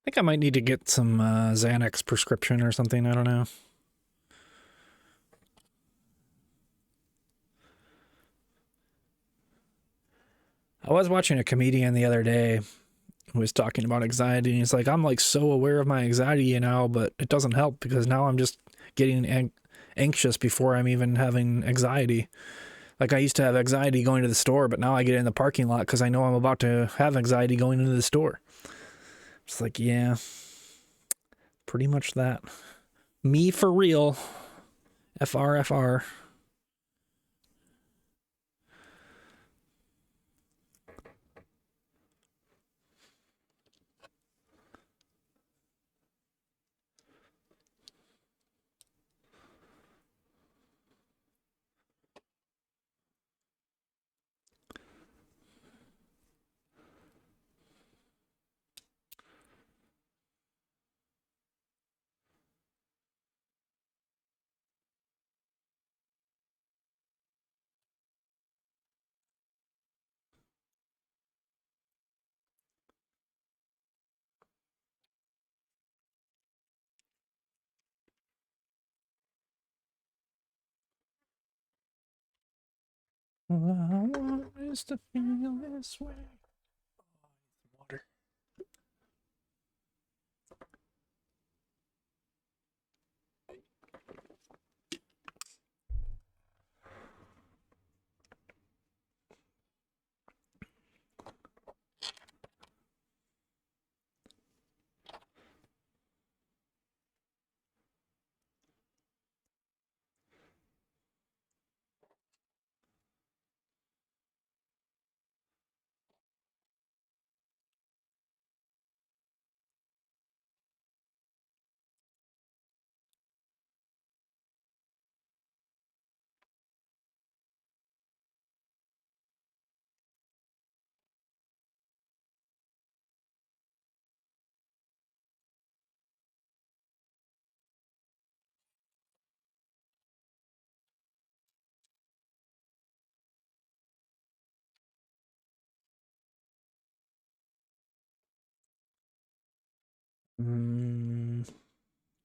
I think I might need to get some Xanax prescription or something. I don't know. I was watching a comedian the other day who was talking about anxiety, and he's like, I'm like so aware of my anxiety now, but it doesn't help because now I'm just getting anxious before I'm even having anxiety. Like I used to have anxiety going to the store, but now I get in the parking lot because I know I'm about to have anxiety going into the store. It's like, yeah, pretty much that. Me for real. FR. All I want is to feel this way. Water.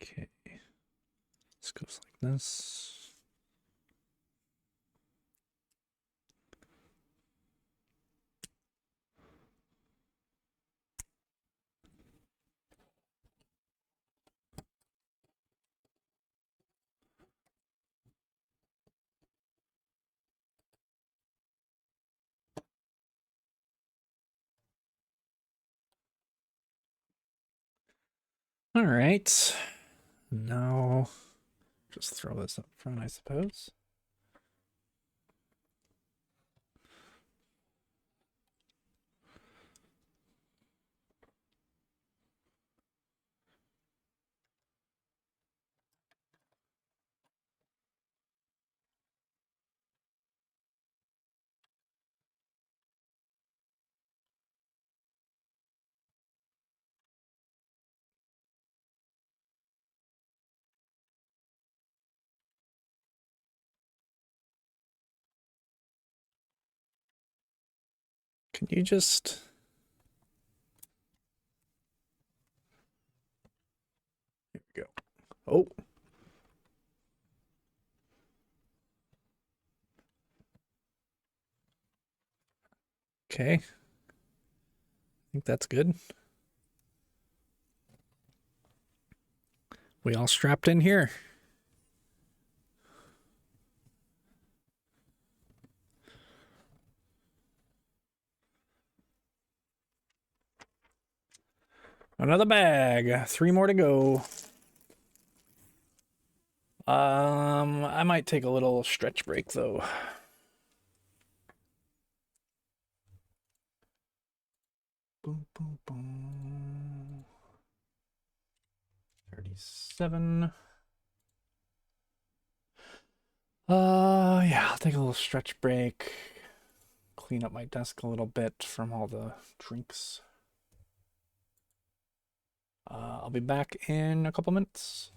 Okay. This goes like this. All right. Now, just throw this up front, I suppose. Can you just... Here we go. Oh. Okay. I think that's good. We all strapped in here. Another bag. 3 more to go. I might take a little stretch break though. Boom, boom, boom. 37. Yeah, I'll take a little stretch break. Clean up my desk a little bit from all the drinks. I'll be back in a couple minutes.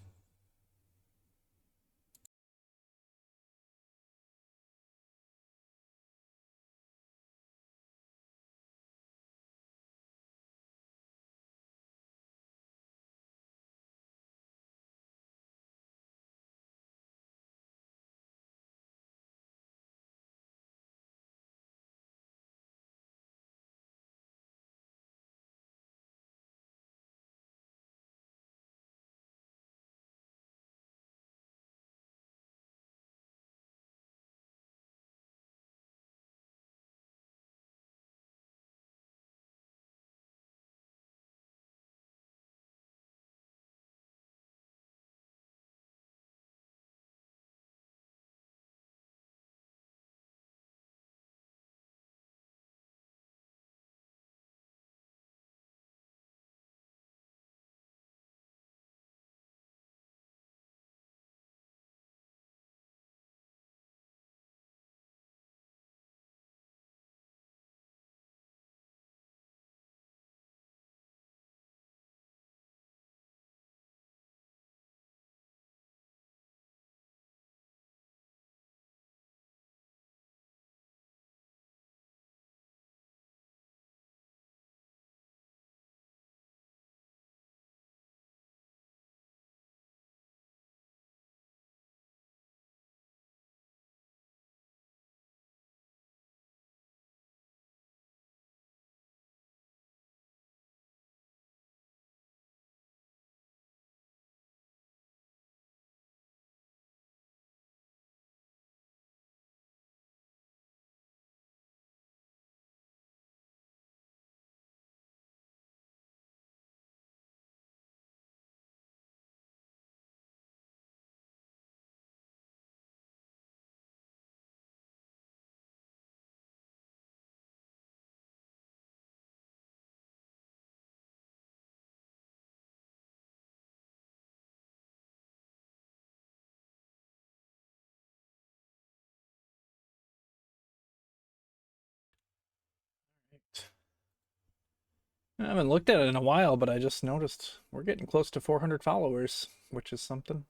I haven't looked at it in a while, but I just noticed we're getting close to 400 followers, which is something.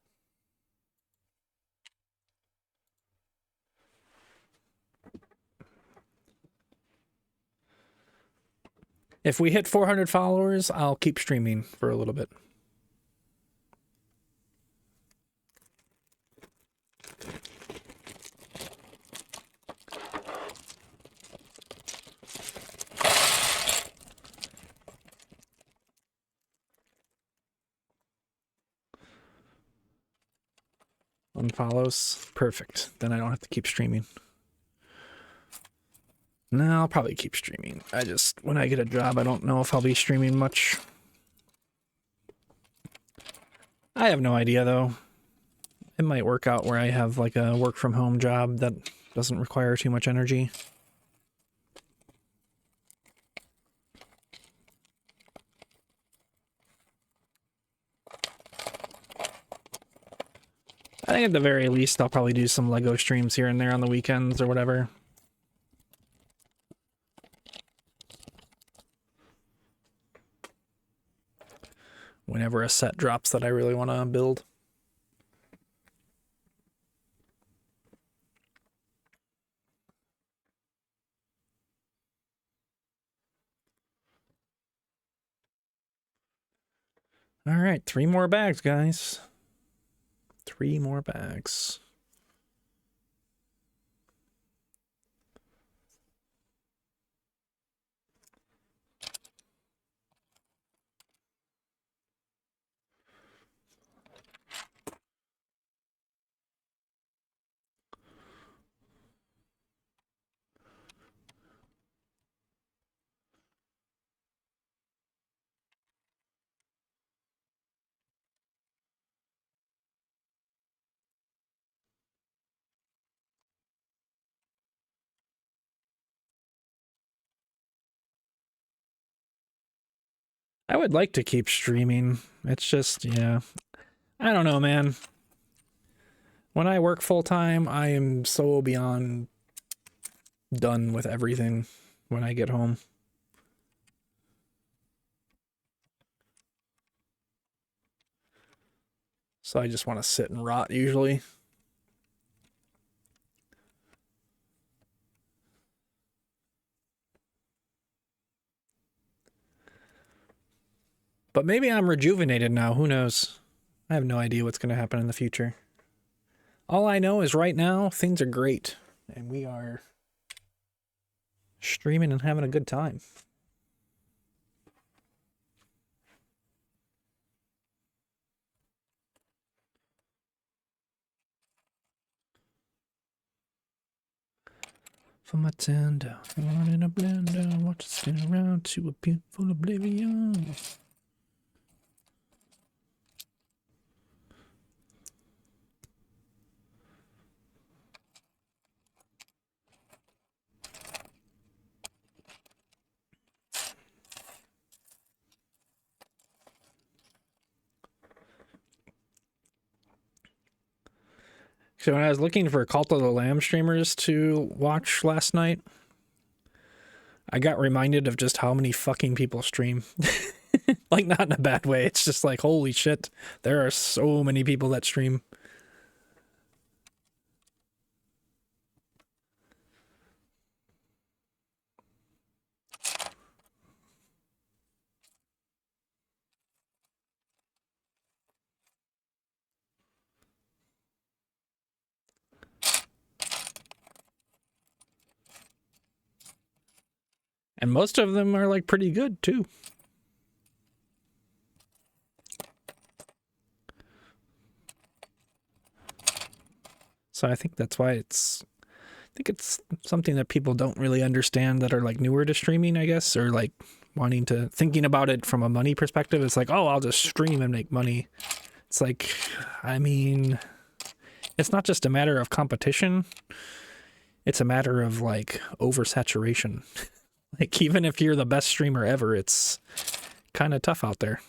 If we hit 400 followers, I'll keep streaming for a little bit. Unfollows. Perfect. Then I don't have to keep streaming. No, I'll probably keep streaming. When I get a job, I don't know if I'll be streaming much. I have no idea, though. It might work out where I have like a work from home job that doesn't require too much energy. I think at the very least, I'll probably do some Lego streams here and there on the weekends or whatever. Whenever a set drops that I really want to build. All right, 3 more bags, guys. 3 more bags. I would like to keep streaming. It's just, yeah. I don't know, man. When I work full time, I am so beyond done with everything when I get home. So I just want to sit and rot usually. But maybe I'm rejuvenated now. Who knows? I have no idea what's going to happen in the future. All I know is right now, things are great. And we are streaming and having a good time. From my town down, one in a blender, watch it spin around to a beautiful oblivion. So when I was looking for Cult of the Lamb streamers to watch last night, I got reminded of just how many fucking people stream. Like, not in a bad way. It's just like, holy shit, there are so many people that stream. And most of them are like pretty good too. So I think that's why it's something that people don't really understand that are like newer to streaming, I guess, or like thinking about it from a money perspective. It's like, oh, I'll just stream and make money. It's like, I mean, it's not just a matter of competition. It's a matter of like oversaturation. Like, even if you're the best streamer ever, it's kind of tough out there.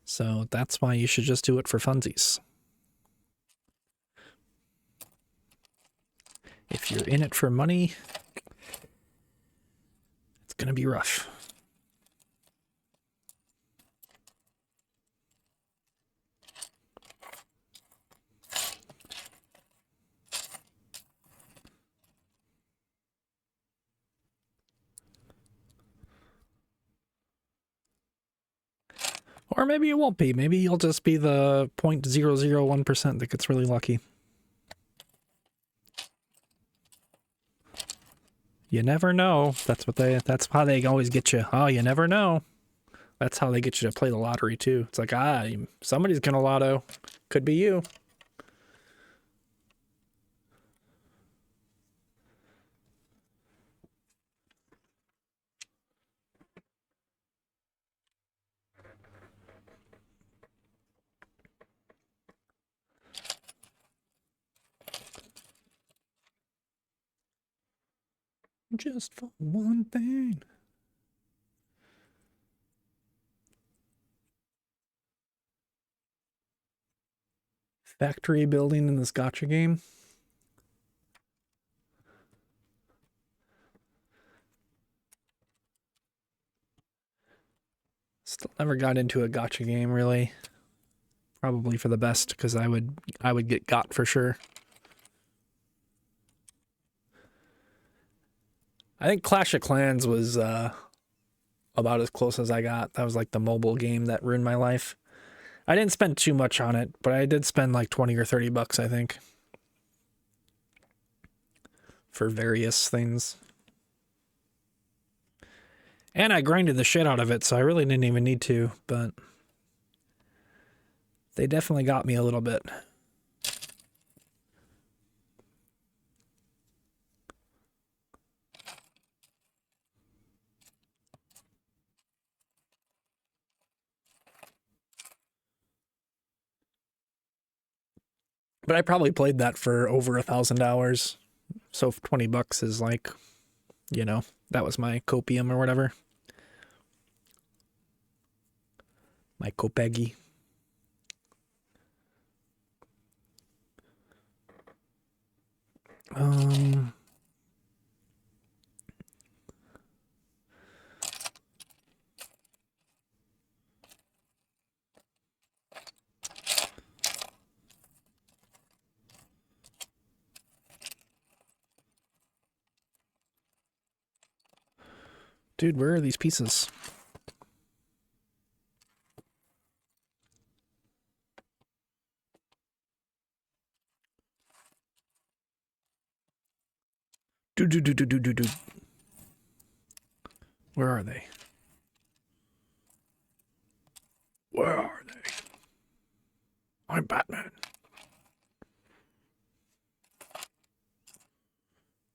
So that's why you should just do it for funsies. If you're in it for money, it's going to be rough. Or maybe it won't be. Maybe you'll just be the 0.001% that gets really lucky. You never know. That's how they always get you. Oh, you never know. That's how they get you to play the lottery too. It's like, somebody's gonna lotto. Could be you. Just for one thing. Factory building in this gotcha game. Still never got into a gotcha game really. Probably for the best, because I would get got for sure. I think Clash of Clans was about as close as I got. That was like the mobile game that ruined my life. I didn't spend too much on it, but I did spend like 20 or 30 bucks, I think, for various things. And I grinded the shit out of it, so I really didn't even need to, but they definitely got me a little bit. But I probably played that for over 1,000 hours. So 20 bucks is like, you know, that was my copium or whatever. My kopegi. Dude, where are these pieces? Dude. Where are they? Where are they? I'm Batman.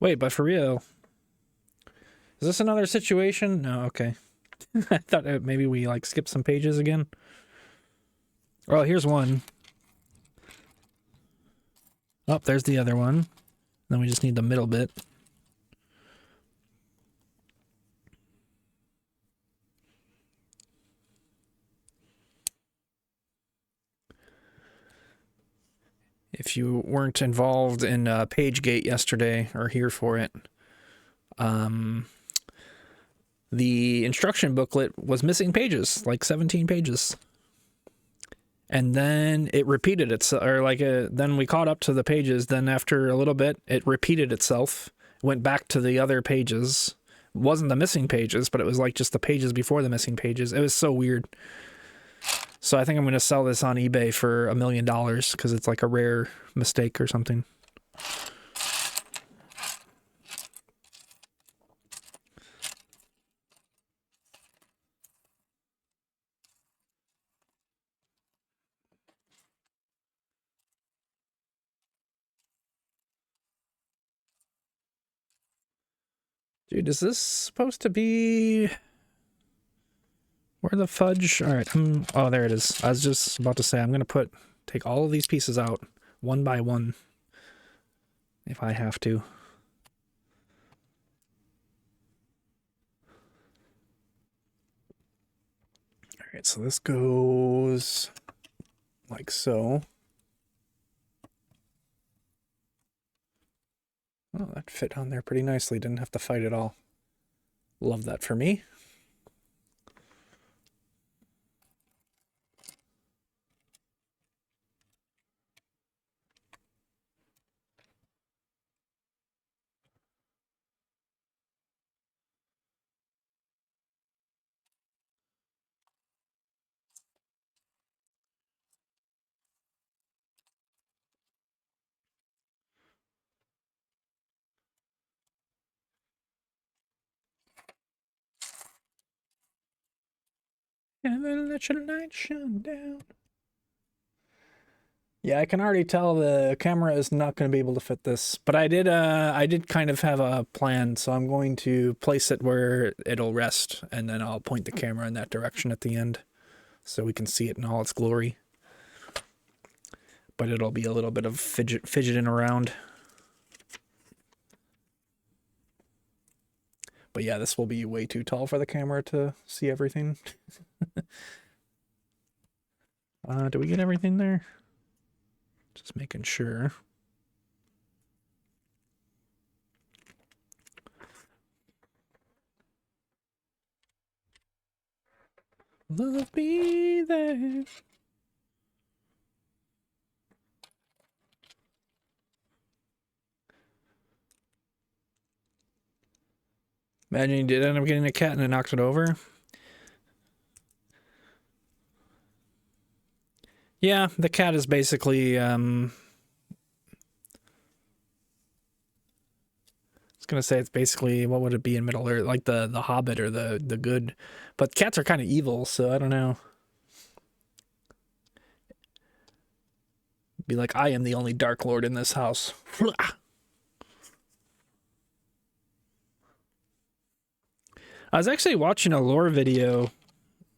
Wait, but for real, is this another situation? No, okay. I thought maybe we like skipped some pages again. Oh, here's one. Oh, there's the other one. Then we just need the middle bit. If you weren't involved in PageGate yesterday or here for it, the instruction booklet was missing pages, like 17 pages. And then it repeated itself, or like then we caught up to the pages. Then after a little bit, it repeated itself, went back to the other pages. It wasn't the missing pages, but it was like just the pages before the missing pages. It was so weird. So I think I'm going to sell this on eBay for $1 million because it's like a rare mistake or something. Dude, is this supposed to be... Where the fudge? All right. Oh, there it is. I was just about to say, I'm going to take all of these pieces out one by one if I have to. All right, so this goes like so. Oh, that fit on there pretty nicely. Didn't have to fight at all. Love that for me. And then let your light shine down. Yeah, I can already tell the camera is not going to be able to fit this, but I did kind of have a plan, so I'm going to place it where it'll rest, and then I'll point the camera in that direction at the end, so we can see it in all its glory. But it'll be a little bit of fidgeting around. But yeah, this will be way too tall for the camera to see everything. Do we get everything there? Just making sure. Love be there. Imagine you did end up getting a cat and it knocked it over. Yeah, the cat is basically I was gonna say it's basically what would it be in Middle Earth, like the Hobbit or the good, but cats are kind of evil, so I don't know. Be like, I am the only Dark Lord in this house. I was actually watching a lore video.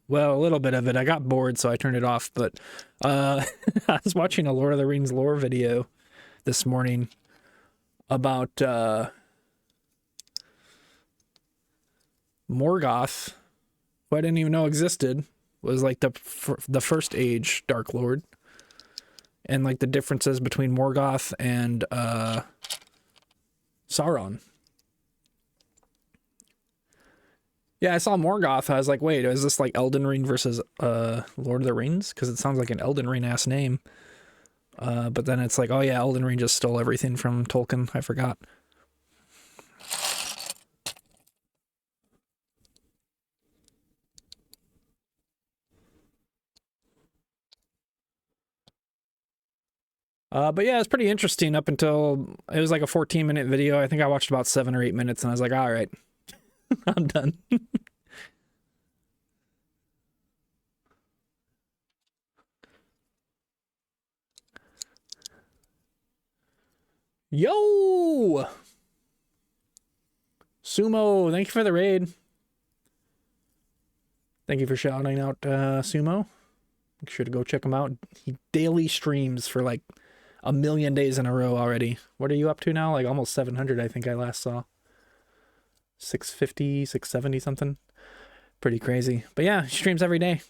Well, a little bit of it. I got bored, so I turned it off. But I was watching a Lord of the Rings lore video this morning about Morgoth, who I didn't even know existed, was like the first age Dark Lord, and like the differences between Morgoth and Sauron. Yeah, I saw Morgoth. I was like, wait, is this like Elden Ring versus Lord of the Rings? Because it sounds like an Elden Ring ass name. But then it's like, oh yeah, Elden Ring just stole everything from Tolkien. I forgot. But yeah, it's pretty interesting up until it was like a 14-minute video. I think I watched about 7 or 8 minutes and I was like, all right, I'm done. Yo! Sumo, thank you for the raid. Thank you for shouting out Sumo. Make sure to go check him out. He daily streams for like a million days in a row already. What are you up to now? Like almost 700, I think I last saw. 650, 670 something. Pretty crazy. But yeah, he streams every day.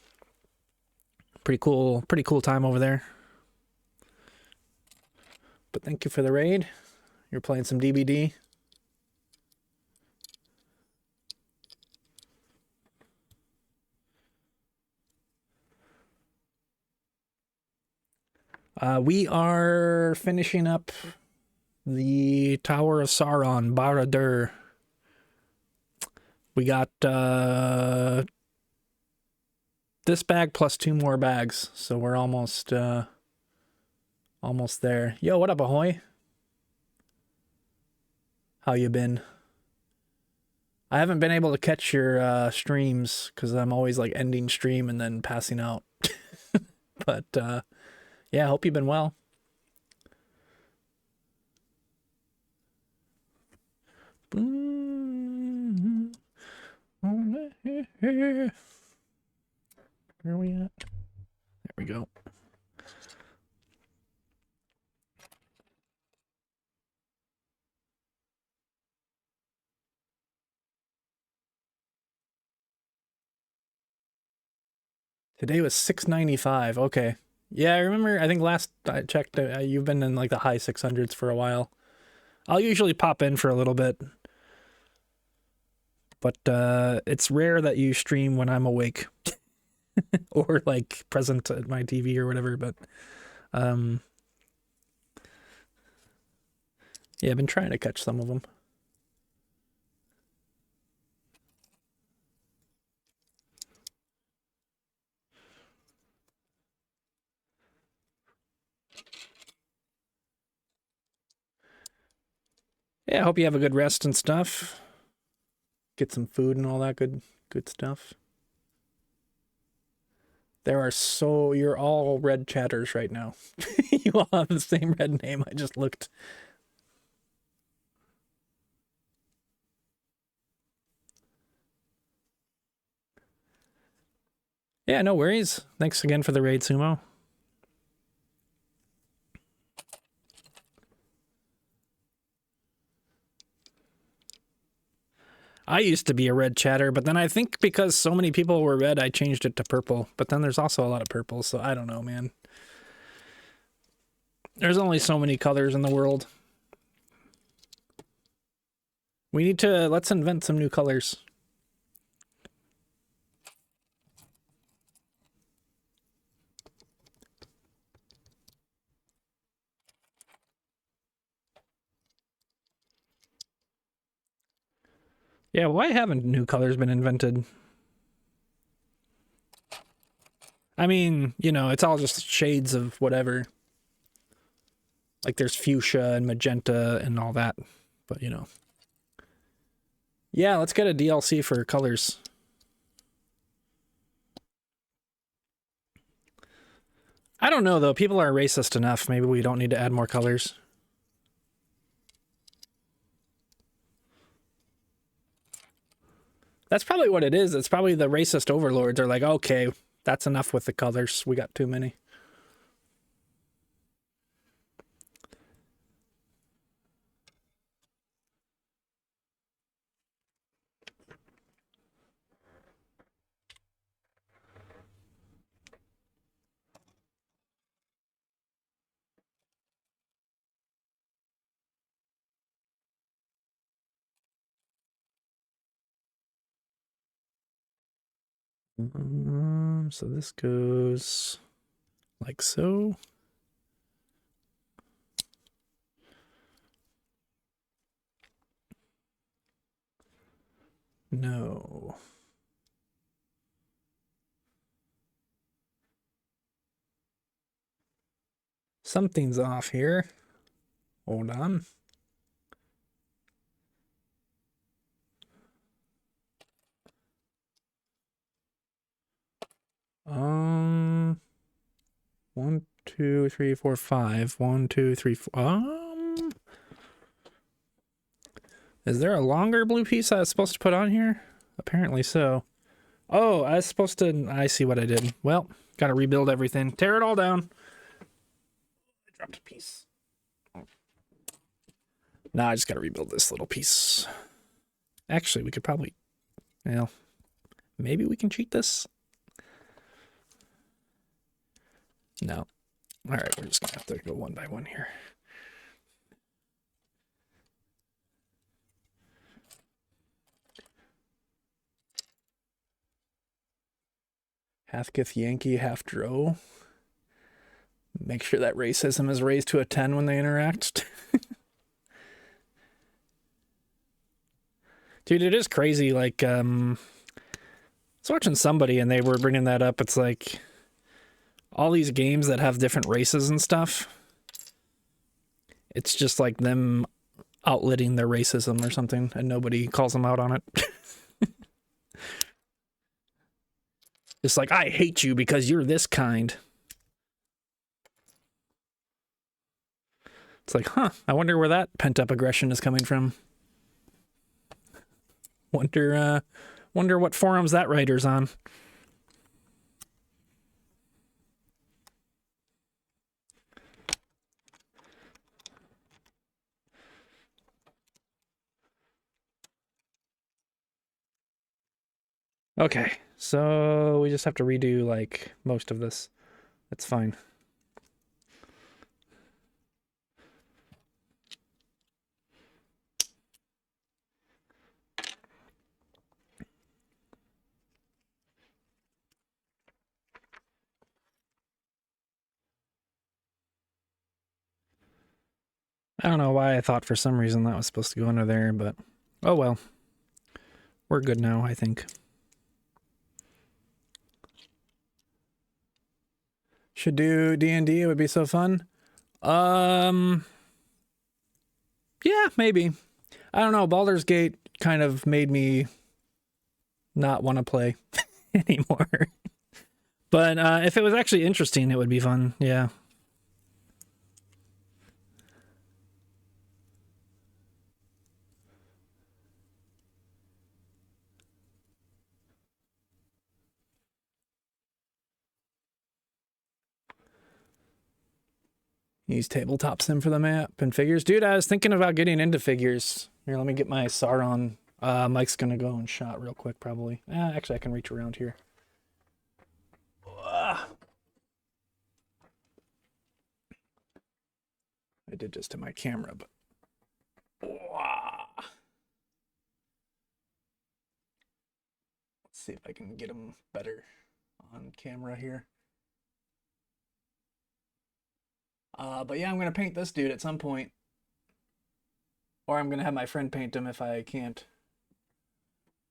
Pretty cool time over there. But thank you for the raid. You're playing some DBD. We are finishing up the Tower of Sauron, Barad-dur. We got this bag plus 2 more bags, so we're almost there. Yo, what up, Ahoy? How you been? I haven't been able to catch your streams because I'm always like ending stream and then passing out. But yeah, I hope you've been well. Where are we at? There we go. Today was 695. Okay. Yeah, I remember. I think last I checked, you've been in like the high 600s for a while. I'll usually pop in for a little bit, but it's rare that you stream when I'm awake or like present at my TV or whatever. But yeah, I've been trying to catch some of them. Yeah, I hope you have a good rest and stuff. Get some food and all that good stuff. You're all red chatters right now. You all have the same red name. I just looked. Yeah, no worries. Thanks again for the raid, Sumo. I used to be a red chatter, but then I think because so many people were red, I changed it to purple. But then there's also a lot of purple, so I don't know, man. There's only so many colors in the world. Let's invent some new colors. Yeah, why haven't new colors been invented? I mean, you know, it's all just shades of whatever. Like there's fuchsia and magenta and all that. But, you know. Yeah, let's get a DLC for colors. I don't know, though. People are racist enough. Maybe we don't need to add more colors. That's probably what it is. It's probably the racist overlords are like, okay, that's enough with the colors. We got too many. So this goes like so. No. Something's off here. Hold on. One, two, three, four, five. One, two, three, four. Is there a longer blue piece I was supposed to put on here? Apparently so. Oh, I was supposed to. I see what I did. Well, gotta rebuild everything. Tear it all down. I dropped a piece. Nah, I just gotta rebuild this little piece. Actually, we could probably. Well, maybe we can cheat this. No. All right, we're just gonna have to go one by one here. Half Gith Yankee, half Dro. Make sure that racism is raised to a 10 when they interact. Dude, it is crazy. Like, I was watching somebody and they were bringing that up. It's like all these games that have different races and stuff. It's just like them outletting their racism or something, and nobody calls them out on it. It's like, I hate you because you're this kind. It's like, huh, I wonder where that pent-up aggression is coming from. Wonder what forums that writer's on. Okay, so we just have to redo, like, most of this. It's fine. I don't know why I thought for some reason that was supposed to go under there, but oh well. We're good now, I think. Should do D&D, it would be so fun. Yeah, maybe. I don't know, Baldur's Gate kind of made me not want to play anymore. But if it was actually interesting, it would be fun, yeah. Use tabletop sim for the map and figures. Dude, I was thinking about getting into figures. Here, let me get my Sauron. Mike's gonna go and shot real quick, probably. Actually, I can reach around here. I did just to my camera, but... Let's see if I can get him better on camera here. But yeah, I'm gonna paint this dude at some point. Or I'm gonna have my friend paint him if I can't.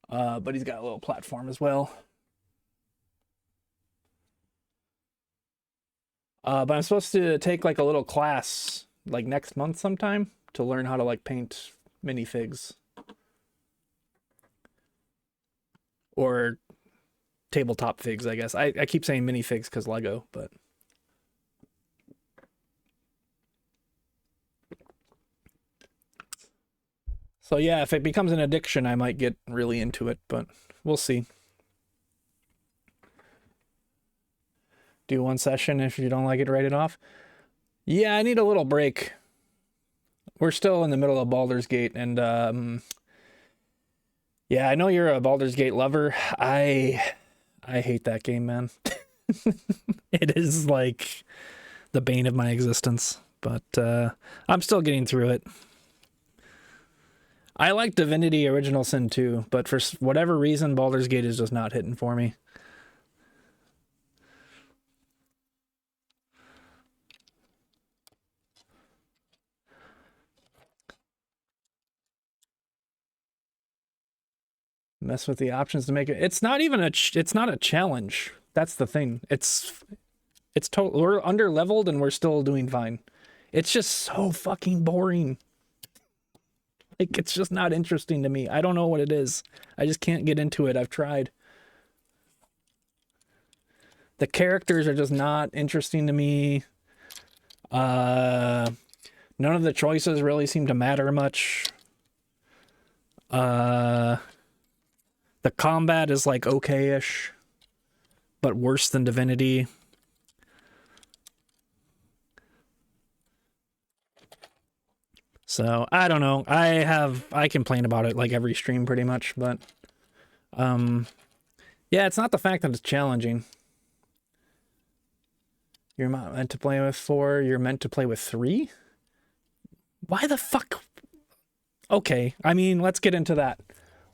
But he's got a little platform as well. But I'm supposed to take like a little class like next month sometime to learn how to like paint minifigs or tabletop figs, I guess. I keep saying minifigs because Lego, but so yeah, if it becomes an addiction, I might get really into it, but we'll see. Do one session. If you don't like it, write it off. Yeah, I need a little break. We're still in the middle of Baldur's Gate, and yeah, I know you're a Baldur's Gate lover. I hate that game, man. It is like the bane of my existence, but I'm still getting through it. I like Divinity Original Sin 2, but for whatever reason, Baldur's Gate is just not hitting for me. Mess with the options to make it. It's not even it's not a challenge. That's the thing. It's total. We're under leveled and we're still doing fine. It's just so fucking boring. Like, it's just not interesting to me. I don't know what it is. I just can't get into it. I've tried. The characters are just not interesting to me. None of the choices really seem to matter much. The combat is like okay-ish, but worse than Divinity. So I don't know. I complain about it like every stream pretty much, but yeah, it's not the fact that it's challenging. You're not meant to play with 4, you're meant to play with 3? Why the fuck? Okay, I mean, let's get into that.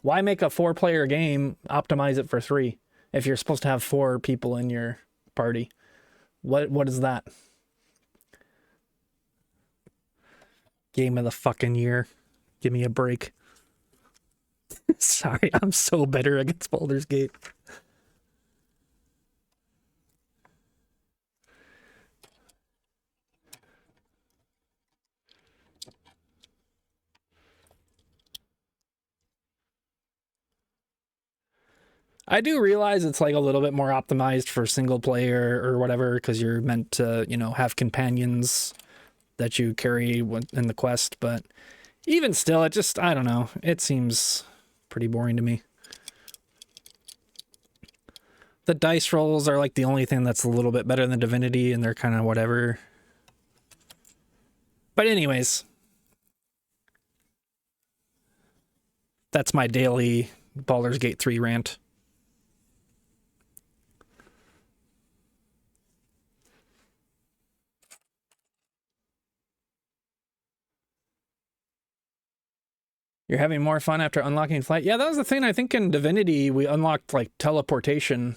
Why make a 4-player game, optimize it for 3, if you're supposed to have 4 people in your party? What is that? Game of the fucking year. Give me a break. Sorry, I'm so bitter against Baldur's Gate. I do realize it's like a little bit more optimized for single player or whatever, because you're meant to, you know, have companions that you carry in the quest, but even still, it just, I don't know, it seems pretty boring to me. The dice rolls are like the only thing that's a little bit better than Divinity, and they're kind of whatever. But anyways, that's my daily Baldur's Gate 3 rant. You're having more fun after unlocking flight? Yeah, that was the thing. I think in Divinity, we unlocked like teleportation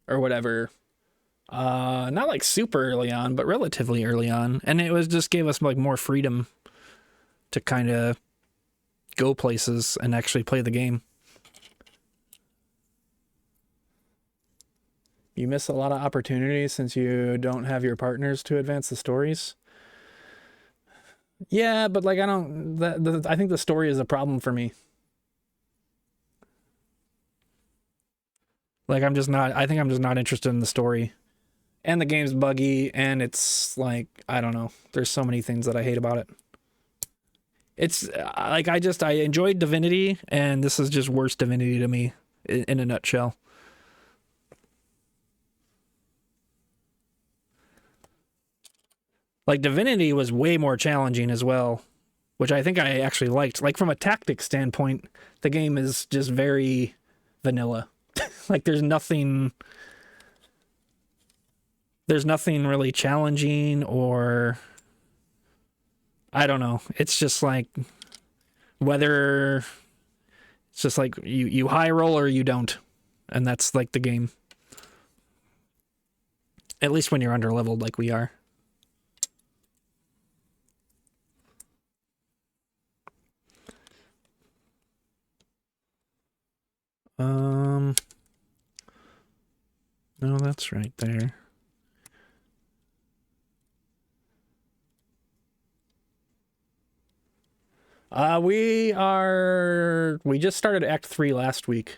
or whatever. Not like super early on, but relatively early on. And it was just gave us like more freedom to kind of go places and actually play the game. You miss a lot of opportunities since you don't have your partners to advance the stories. Yeah, but like I don't. I think the story is a problem for me. Like I'm just not. I think I'm just not interested in the story, and the game's buggy, and it's like I don't know. There's so many things that I hate about it. It's like I enjoyed Divinity, and this is just worse Divinity to me, in a nutshell. Like Divinity was way more challenging as well, which I think I actually liked. Like from a tactics standpoint, the game is just very vanilla. Like there's nothing really challenging, or I don't know. It's just like whether it's just like you high roll or you don't. And that's like the game. At least when you're under leveled like we are. No, that's right there. We just started Act 3 last week.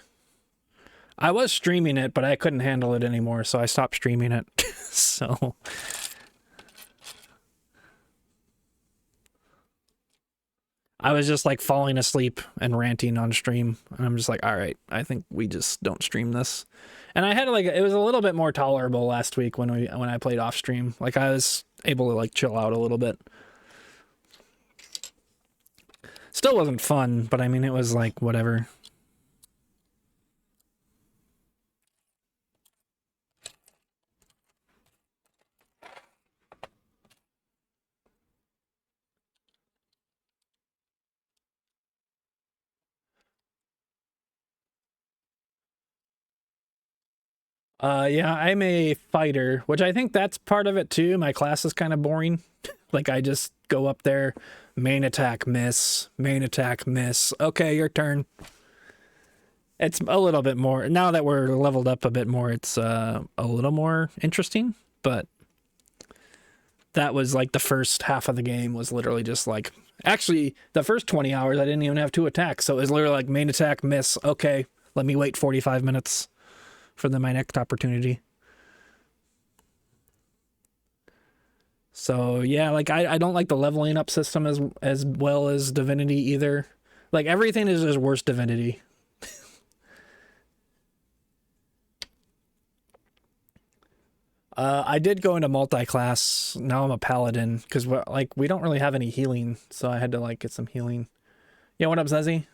I was streaming it, but I couldn't handle it anymore, so I stopped streaming it. So I was just like falling asleep and ranting on stream, and I'm just like, all right, I think we just don't stream this. And I had like, it was a little bit more tolerable last week when I played off stream. Like I was able to like chill out a little bit. Still wasn't fun, but I mean, it was like whatever. Yeah, I'm a fighter, which I think that's part of it too. My class is kind of boring. Like I just go up there, main attack, miss, main attack, miss. Okay, your turn. It's a little bit more, now that we're leveled up a bit more, it's a little more interesting, but that was like the first half of the game was literally just like, actually the first 20 hours I didn't even have 2 attacks, so it was literally like main attack, miss, okay, let me wait 45 minutes for my next opportunity. So yeah, like I don't like the leveling up system as well as Divinity either. Like everything is just worse Divinity. I did go into multi-class. Now I'm a paladin because we don't really have any healing, so I had to like get some healing. Yeah, what up, Zezzy?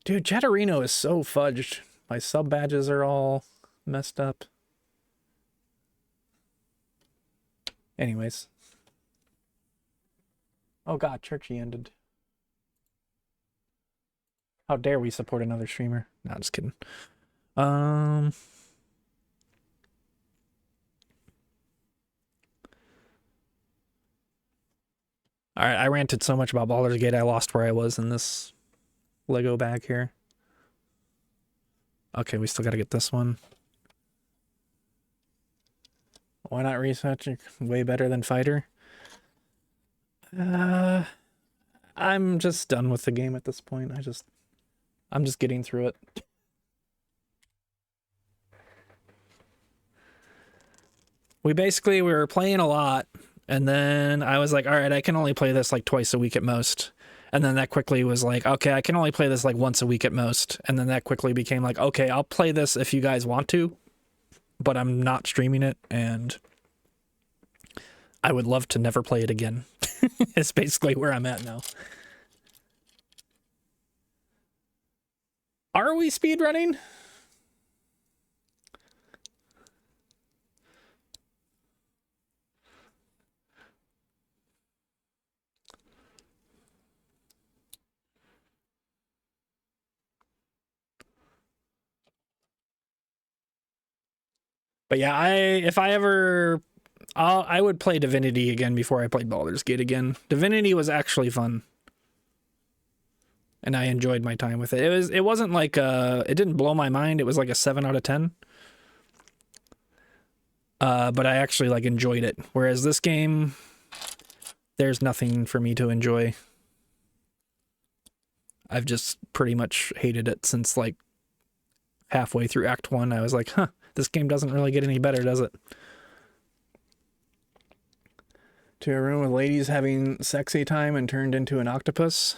Dude, Chatterino is so fudged. My sub badges are all messed up. Anyways. Oh god, Churchy ended. How dare we support another streamer? No, just kidding. Alright, I ranted so much about Baldur's Gate I lost where I was in this Lego bag here. Okay, we still gotta get this one. Why not research? Way better than fighter. I'm just done with the game at this point. I'm just getting through it. We were playing a lot, and then I was like, all right, I can only play this like twice a week at most. And then that quickly was like, okay, I can only play this like once a week at most. And then that quickly became like, okay, I'll play this if you guys want to, but I'm not streaming it, and I would love to never play it again. It's basically where I'm at now. Are we speedrunning? But yeah, I would play Divinity again before I played Baldur's Gate again. Divinity was actually fun, and I enjoyed my time with it. It wasn't like it didn't blow my mind. It was like a 7 out of 10. But I actually like enjoyed it. Whereas this game, there's nothing for me to enjoy. I've just pretty much hated it since like halfway through Act 1. I was like, huh, this game doesn't really get any better, does it? To a room with ladies having sexy time and turned into an octopus.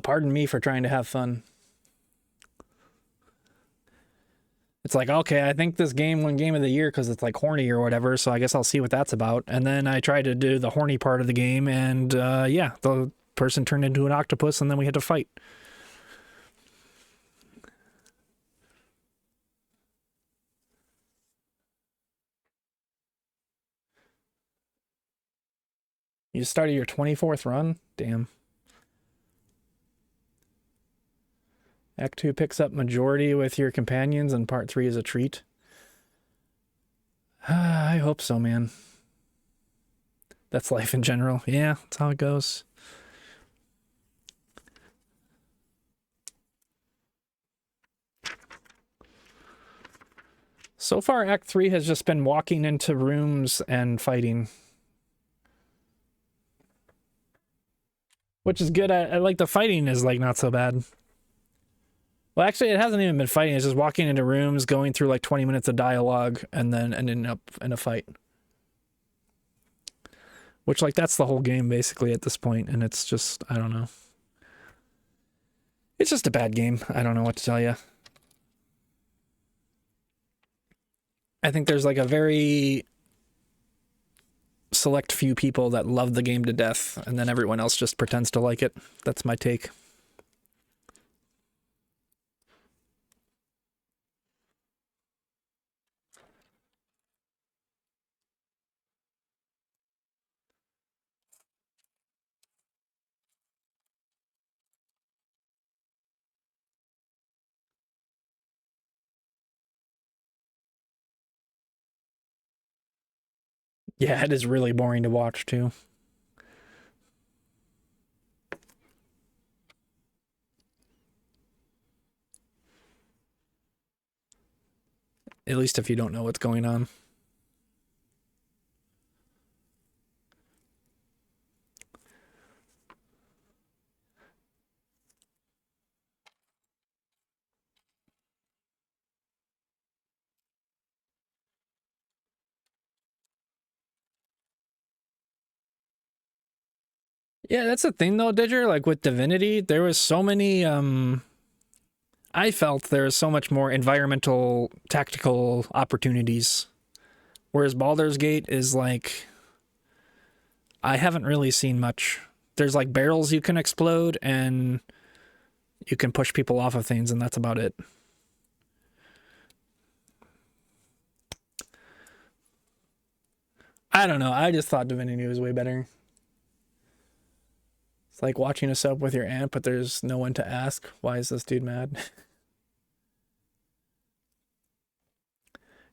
Pardon me for trying to have fun. It's like, okay, I think this game won Game of the Year because it's like horny or whatever, so I guess I'll see what that's about. And then I tried to do the horny part of the game, and yeah, the person turned into an octopus, and then we had to fight. You just started your 24th run? Damn. Act 2 picks up majority with your companions, and Part 3 is a treat. I hope so, man. That's life in general. Yeah, that's how it goes. So far, Act 3 has just been walking into rooms and fighting. which is good. I like the fighting is like not so bad. Well, actually, it hasn't even been fighting. It's just walking into rooms, going through like 20 minutes of dialogue, and then ending up in a fight. Which, like, that's the whole game basically at this point, and it's just, I don't know. It's just a bad game. I don't know what to tell you. I think there's like a very select few people that love the game to death, and then everyone else just pretends to like it. That's my take. Yeah, it is really boring to watch too. At least if you don't know what's going on. Yeah, that's the thing though, Didger. Like with Divinity, there was so many I felt there was so much more environmental tactical opportunities. Whereas Baldur's Gate is like I haven't really seen much. There's like barrels you can explode and you can push people off of things, and that's about it. I don't know. I just thought Divinity was way better. It's like watching a soap with your aunt, but there's no one to ask, why is this dude mad?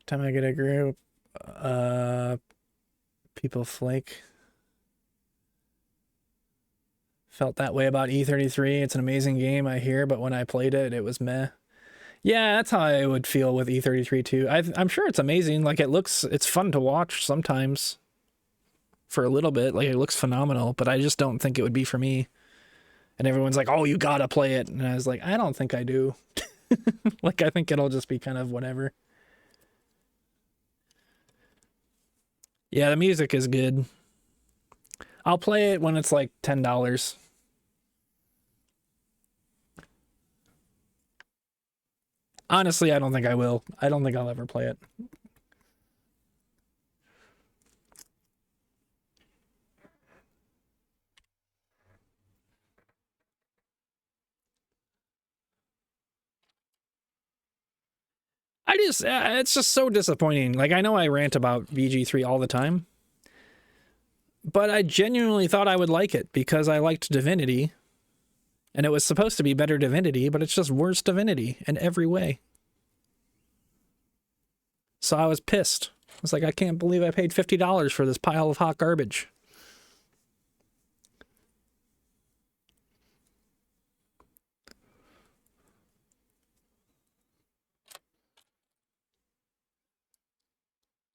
Time I get a group, uh, people flake. Felt that way about E33. It's an amazing game, I hear, but when I played it, it was meh. Yeah, that's how I would feel with E33 too. I'm sure it's amazing. Like it's fun to watch sometimes for a little bit. Like it looks phenomenal, but I just don't think it would be for me. And everyone's like, "Oh, you gotta play it," and I was like, "I don't think I do." Like I think it'll just be kind of whatever. Yeah, the music is good. I'll play it when it's like $10. Honestly, I don't think I will. I don't think I'll ever play it. It's just so disappointing. Like, I know I rant about VG3 all the time, but I genuinely thought I would like it because I liked Divinity, and it was supposed to be better Divinity, but it's just worse Divinity in every way. So I was pissed. I was like, I can't believe I paid $50 for this pile of hot garbage.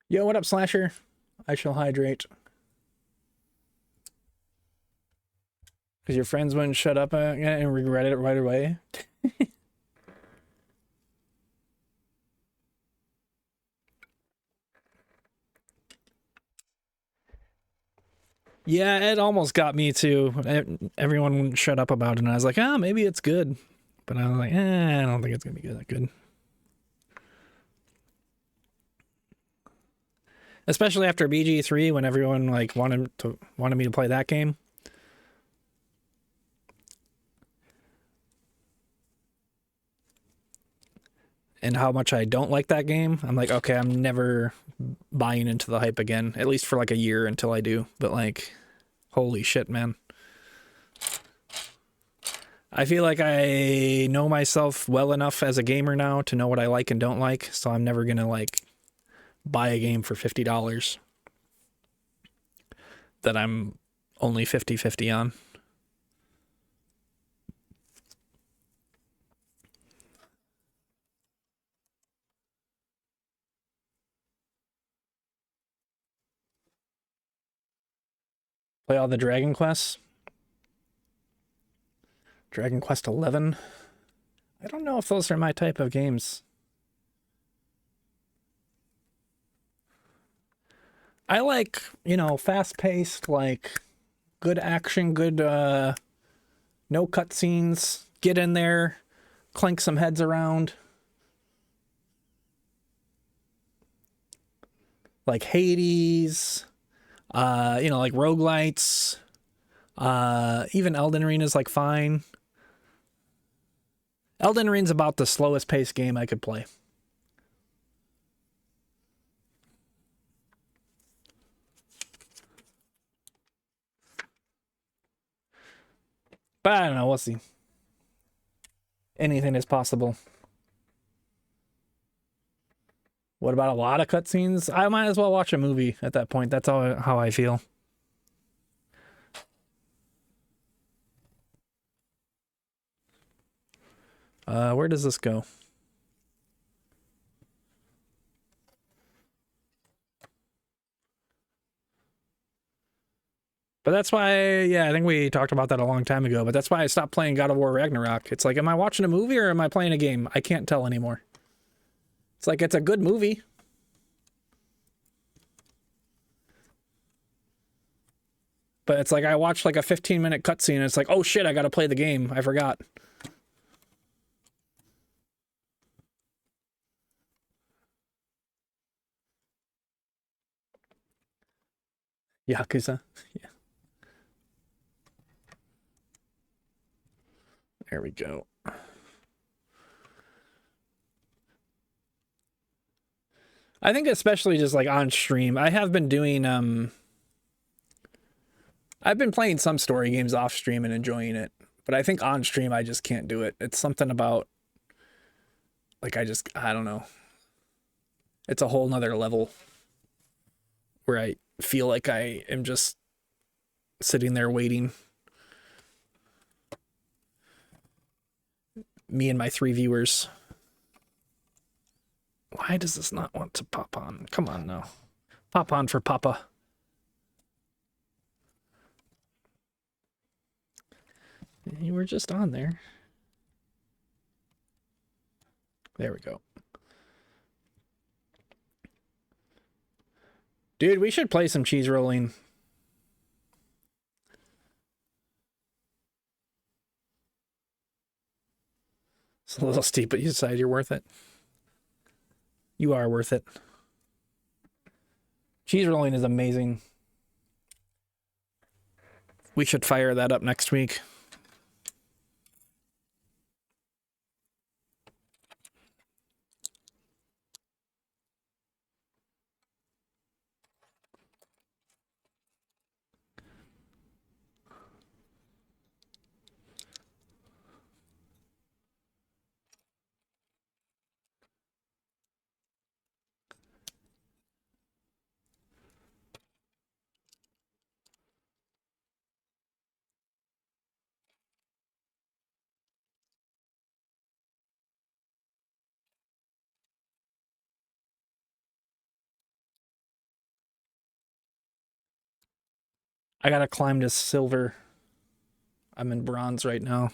Yo, what up, Slasher? I shall hydrate. Because your friends wouldn't shut up and regret it right away. Yeah, it almost got me too. Everyone wouldn't shut up about it, and I was like, maybe it's good. But I was like, I don't think it's gonna be that good. Especially after BG3, when everyone like wanted me to play that game. And how much I don't like that game, I'm like, okay, I'm never buying into the hype again, at least for like a year until I do. But like, holy shit, man. I feel like I know myself well enough as a gamer now to know what I like and don't like, so I'm never gonna like buy a game for $50 that I'm only 50-50 on. Play all the Dragon Quests. Dragon Quest 11. I don't know if those are my type of games. I like, fast-paced, like good action, good no cutscenes. Get in there, clank some heads around. Like Hades, like roguelites. Even Elden Ring is like fine. Elden Ring's about the slowest paced game I could play. But I don't know, we'll see. Anything is possible. What about a lot of cutscenes? I might as well watch a movie at that point. That's how I feel. Where does this go? But that's why, I think we talked about that a long time ago, but that's why I stopped playing God of War Ragnarok. It's like, am I watching a movie or am I playing a game? I can't tell anymore. It's like, it's a good movie. But it's like, I watched like a 15-minute cutscene and it's like, oh shit, I gotta play the game. I forgot. Yakuza. Yeah. There we go. I think especially just like on stream, I have been doing I've been playing some story games off stream and enjoying it, but I think on stream I just can't do it. It's something about like I don't know. It's a whole nother level where I feel like I am just sitting there waiting. Me and my 3 viewers. Why does this not want to pop on? Come on now. Pop on for Papa. You were just on there. There we go. Dude, we should play some cheese rolling. It's a little steep, but you decide you're worth it. You are worth it. Cheese rolling is amazing. We should fire that up next week. I gotta climb to silver. I'm in bronze right now.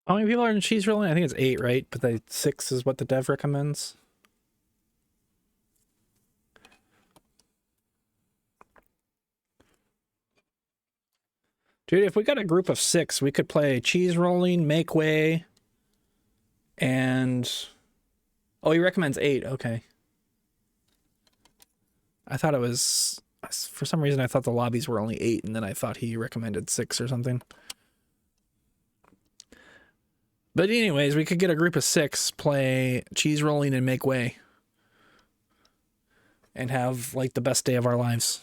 How many people are in cheese rolling? I think it's 8, right? But 6 is what the dev recommends. Dude, if we got a group of 6, we could play cheese rolling, make way, and... Oh, he recommends 8. Okay. I thought it was... For some reason, I thought the lobbies were only 8, and then I thought he recommended 6 or something. But anyways, we could get a group of 6, play cheese rolling and make way. and have like the best day of our lives.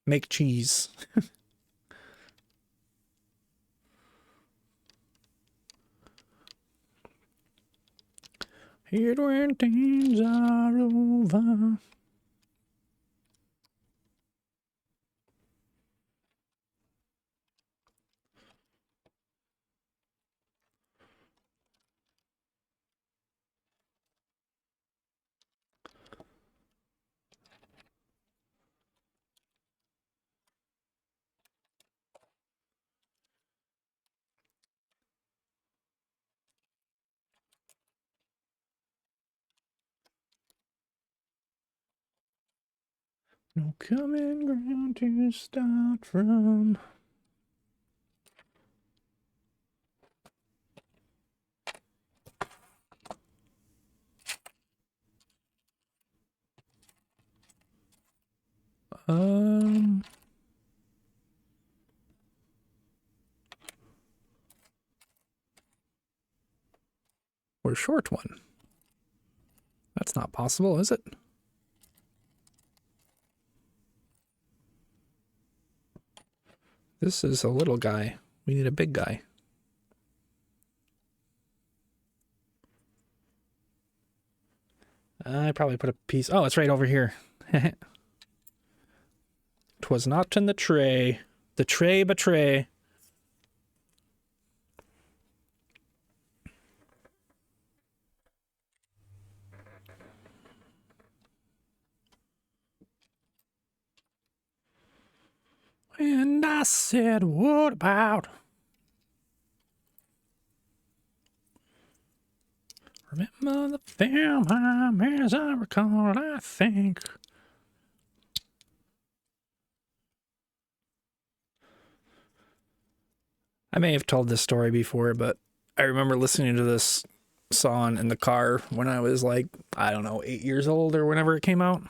Make cheese. Here when things are over. No common ground to start from. Or short one. That's not possible, is it? This is a little guy. We need a big guy. I probably put a piece. Oh, it's right over here. 'Twas not in the tray. The tray betray. And I said, what about? Remember the film, as I recall, I think. I may have told this story before, but I remember listening to this song in the car when I was like, I don't know, 8 years old or whenever it came out.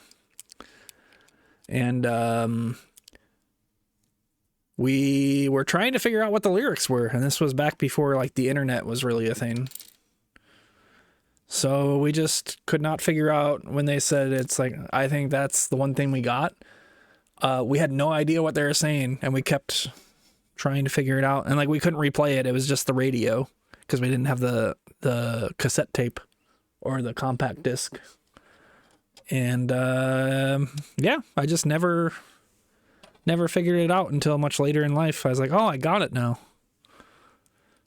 And we were trying to figure out what the lyrics were, and this was back before like the internet was really a thing. So we just could not figure out when they said it's like, I think that's the one thing we got. We had no idea what they were saying, and we kept trying to figure it out. And like we couldn't replay it. It was just the radio because we didn't have the cassette tape or the compact disc. And yeah, I just never figured it out until much later in life. I was like, oh, I got it now.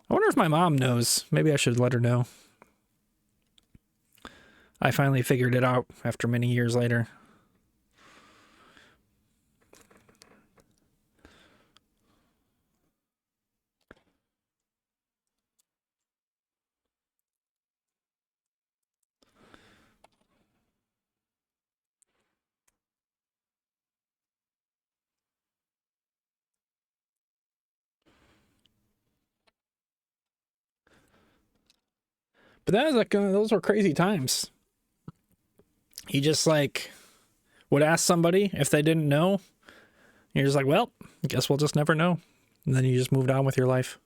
I wonder if my mom knows. Maybe I should let her know. I finally figured it out after many years later. But that was like, those were crazy times. You just like would ask somebody if they didn't know. You're just like, well, I guess we'll just never know. And then you just moved on with your life.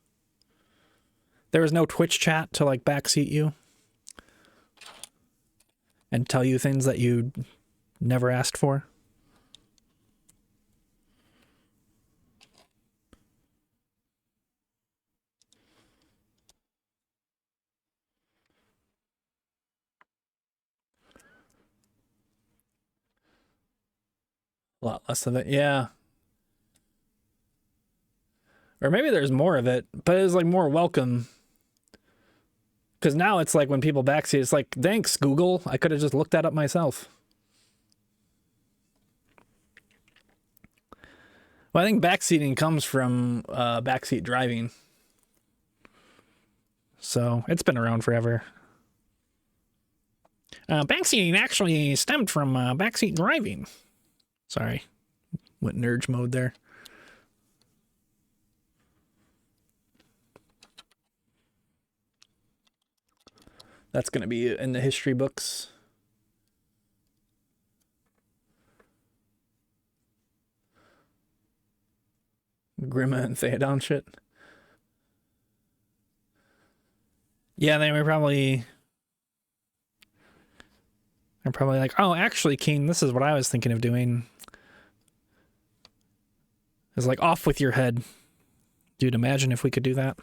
There was no Twitch chat to like backseat you and tell you things that you never asked for. A lot less of it, yeah. Or maybe there's more of it, but it's like more welcome. Because now it's like when people backseat, it's like, thanks, Google. I could have just looked that up myself. Well, I think backseating comes from backseat driving. So it's been around forever. Backseating actually stemmed from backseat driving. Sorry, went nerd mode there. That's going to be in the history books. Grima and Theoden shit. Yeah, they were probably... They're probably like, oh, actually, Keen, this is what I was thinking of doing. It's like, off with your head. Dude, imagine if we could do that.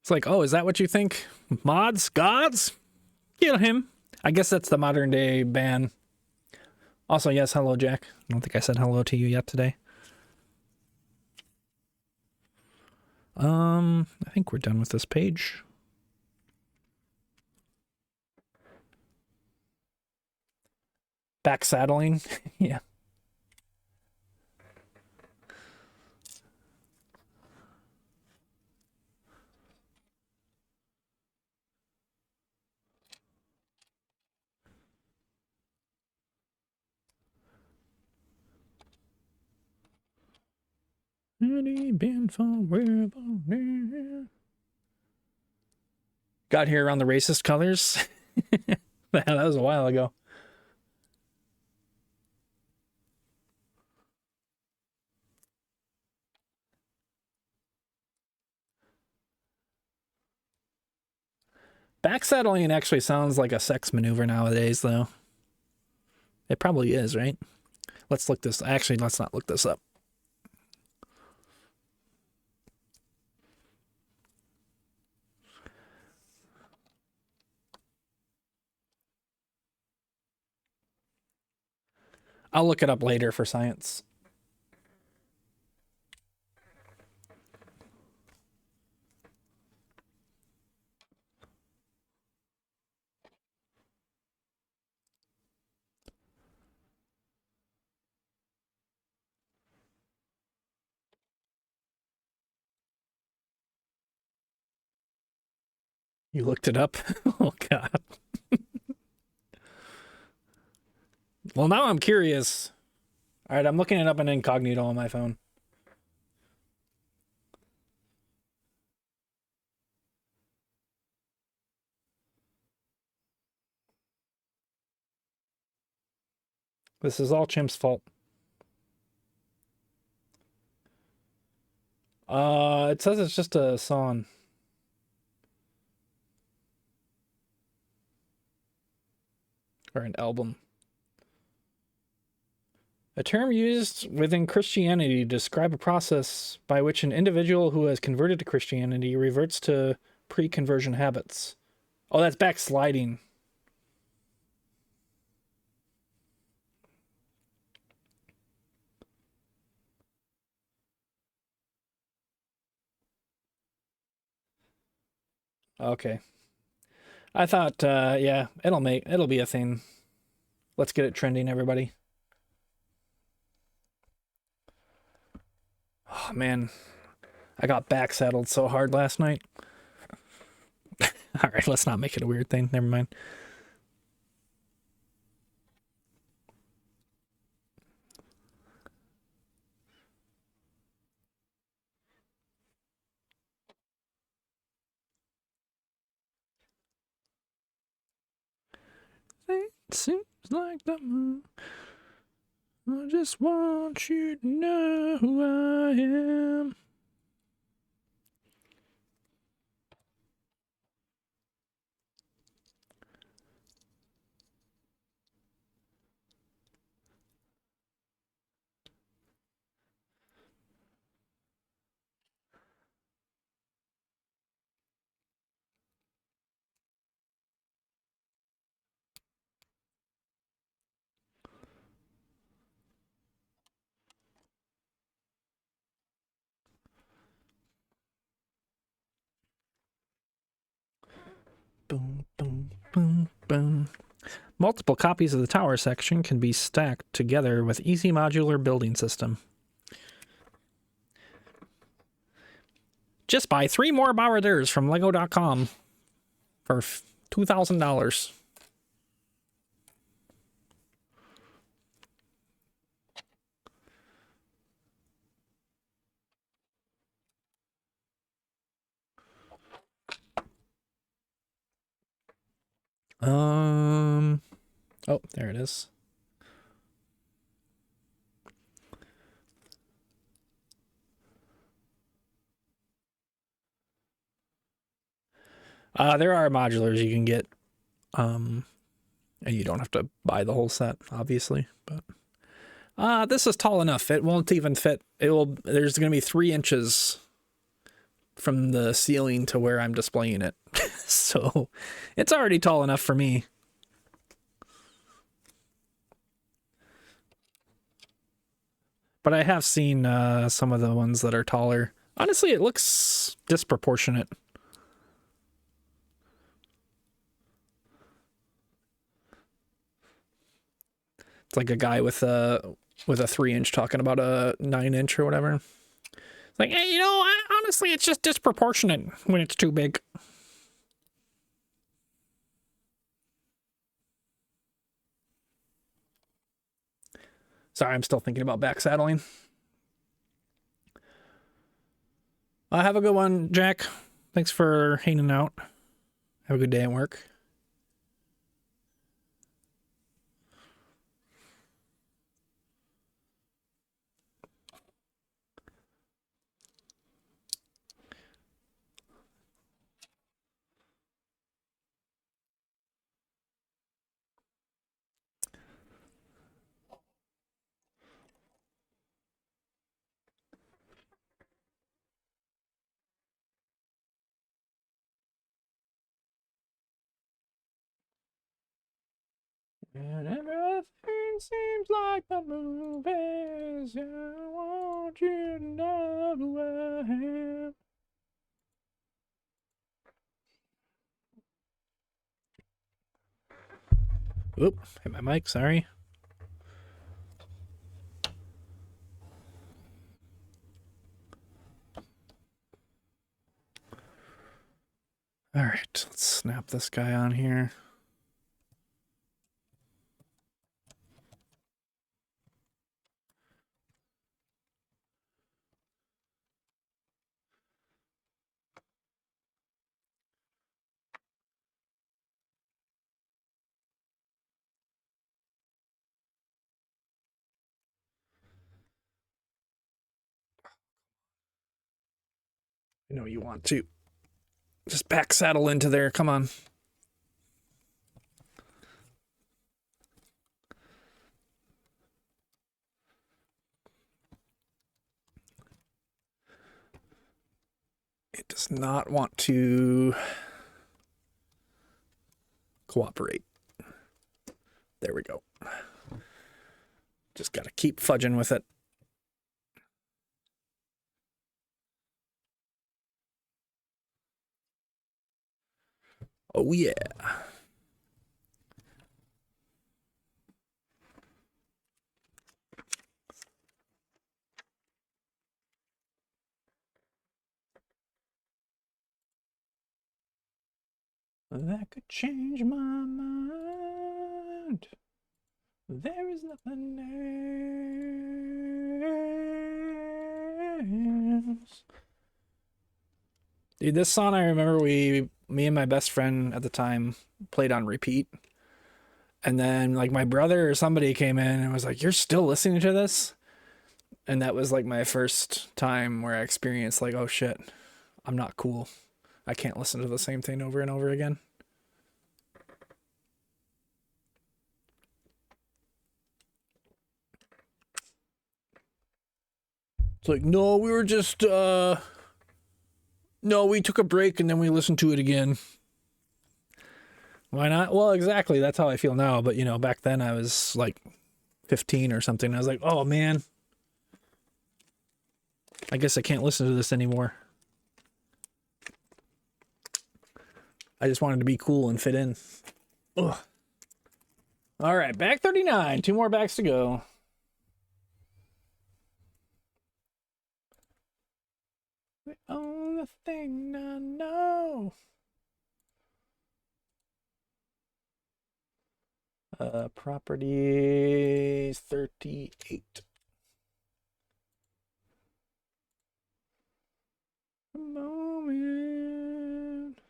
It's like, oh, is that what you think? Mods? Gods? Kill him. I guess that's the modern day ban. Also, yes, hello, Jack. I don't think I said hello to you yet today. I think we're done with this page. Back saddling. Yeah. Got here around the racist colors. That was a while ago. Backsaddling actually sounds like a sex maneuver nowadays, though. It probably is, right? Let's look this. Actually, let's not look this up. I'll look it up later for science. You looked it up? Oh, God. Well, now I'm curious. All right, I'm looking it up in incognito on my phone. This is all Chimp's fault. It says it's just a song. Or an album. A term used within Christianity to describe a process by which an individual who has converted to Christianity reverts to pre-conversion habits. Oh, that's backsliding. Okay. I thought, yeah, it'll be a thing. Let's get it trending, everybody. Oh, man. I got backsaddled so hard last night. All right, let's not make it a weird thing. Never mind. It seems like the moon. I just want you to know who I am. Boom, boom, boom, boom. Multiple copies of the tower section can be stacked together with easy modular building system. Just buy 3 more Barad-durs from Lego.com for $2,000. Oh, there it is. There are modulars you can get, and you don't have to buy the whole set, obviously. But this is tall enough. It won't even fit. There's going to be 3 inches from the ceiling to where I'm displaying it, so it's already tall enough for me. But I have seen some of the ones that are taller. Honestly, it looks disproportionate. It's like a guy with a 3-inch talking about a 9-inch or whatever. It's like, hey, honestly, it's just disproportionate when it's too big. Sorry, I'm still thinking about back saddling. Have a good one, Jack. Thanks for hanging out. Have a good day at work. And everything seems like the movies. I want you to know who I am. Oop, hit my mic, sorry. All right, let's snap this guy on here. I know you want to. Just back saddle into there, come on. It does not want to cooperate. There we go. Just gotta keep fudging with it. Oh yeah. That could change my mind. There is nothing else. Dude, this song I remember me and my best friend at the time played on repeat. And then like my brother or somebody came in and was like, "You're still listening to this?" And that was like my first time where I experienced like, oh shit, I'm not cool. I can't listen to the same thing over and over again. It's like, no, we were just, no, we took a break and then we listened to it again. Why not? Well, exactly. That's how I feel now. But, back then I was like 15 or something. I was like, oh man, I guess I can't listen to this anymore. I just wanted to be cool and fit in. Ugh. All right, back 39. 2 more backs to go. The only thing I know. Properties 38. A moment.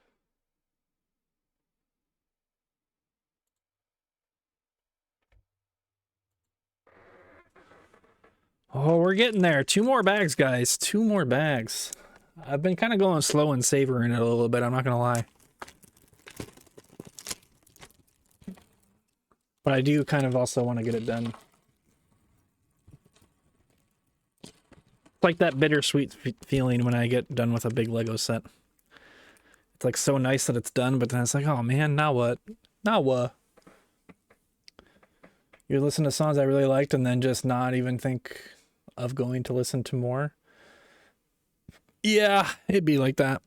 Oh, we're getting there. 2 more bags, guys. 2 more bags. I've been kind of going slow and savoring it a little bit. I'm not going to lie. But I do kind of also want to get it done. It's like that bittersweet feeling when I get done with a big Lego set. It's like so nice that it's done, but then it's like, oh man, now what? Now what? You listen to songs I really liked and then just not even think of going to listen to more. Yeah, it'd be like that.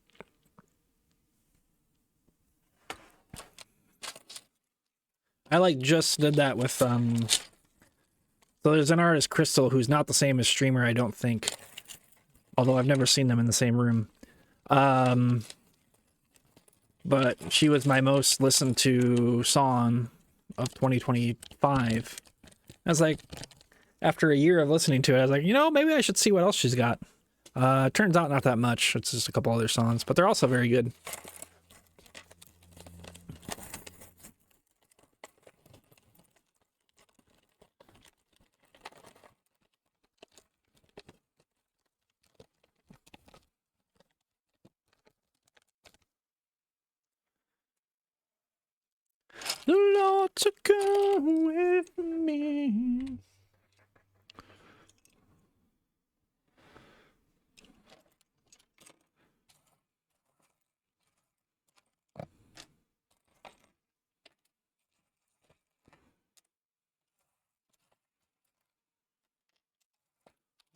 I like just did that with so there's an artist, Crystal, who's not the same as Streamer, I don't think. Although I've never seen them in the same room. But she was my most listened to song of 2025. I was like, after a year of listening to it, I was like, you know, maybe I should see what else she's got. Turns out not that much. It's just a couple other songs, but they're also very good. The Lord to go with me.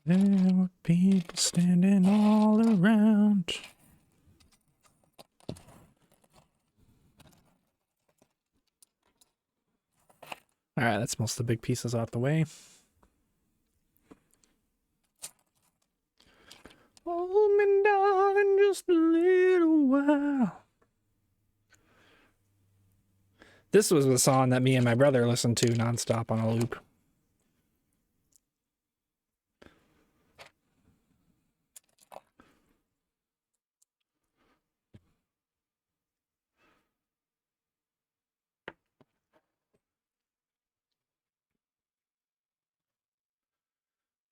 There were people standing all around. All right, that's most of the big pieces out the way. Hold me, darling, just a little while. This was the song that me and my brother listened to nonstop on a loop.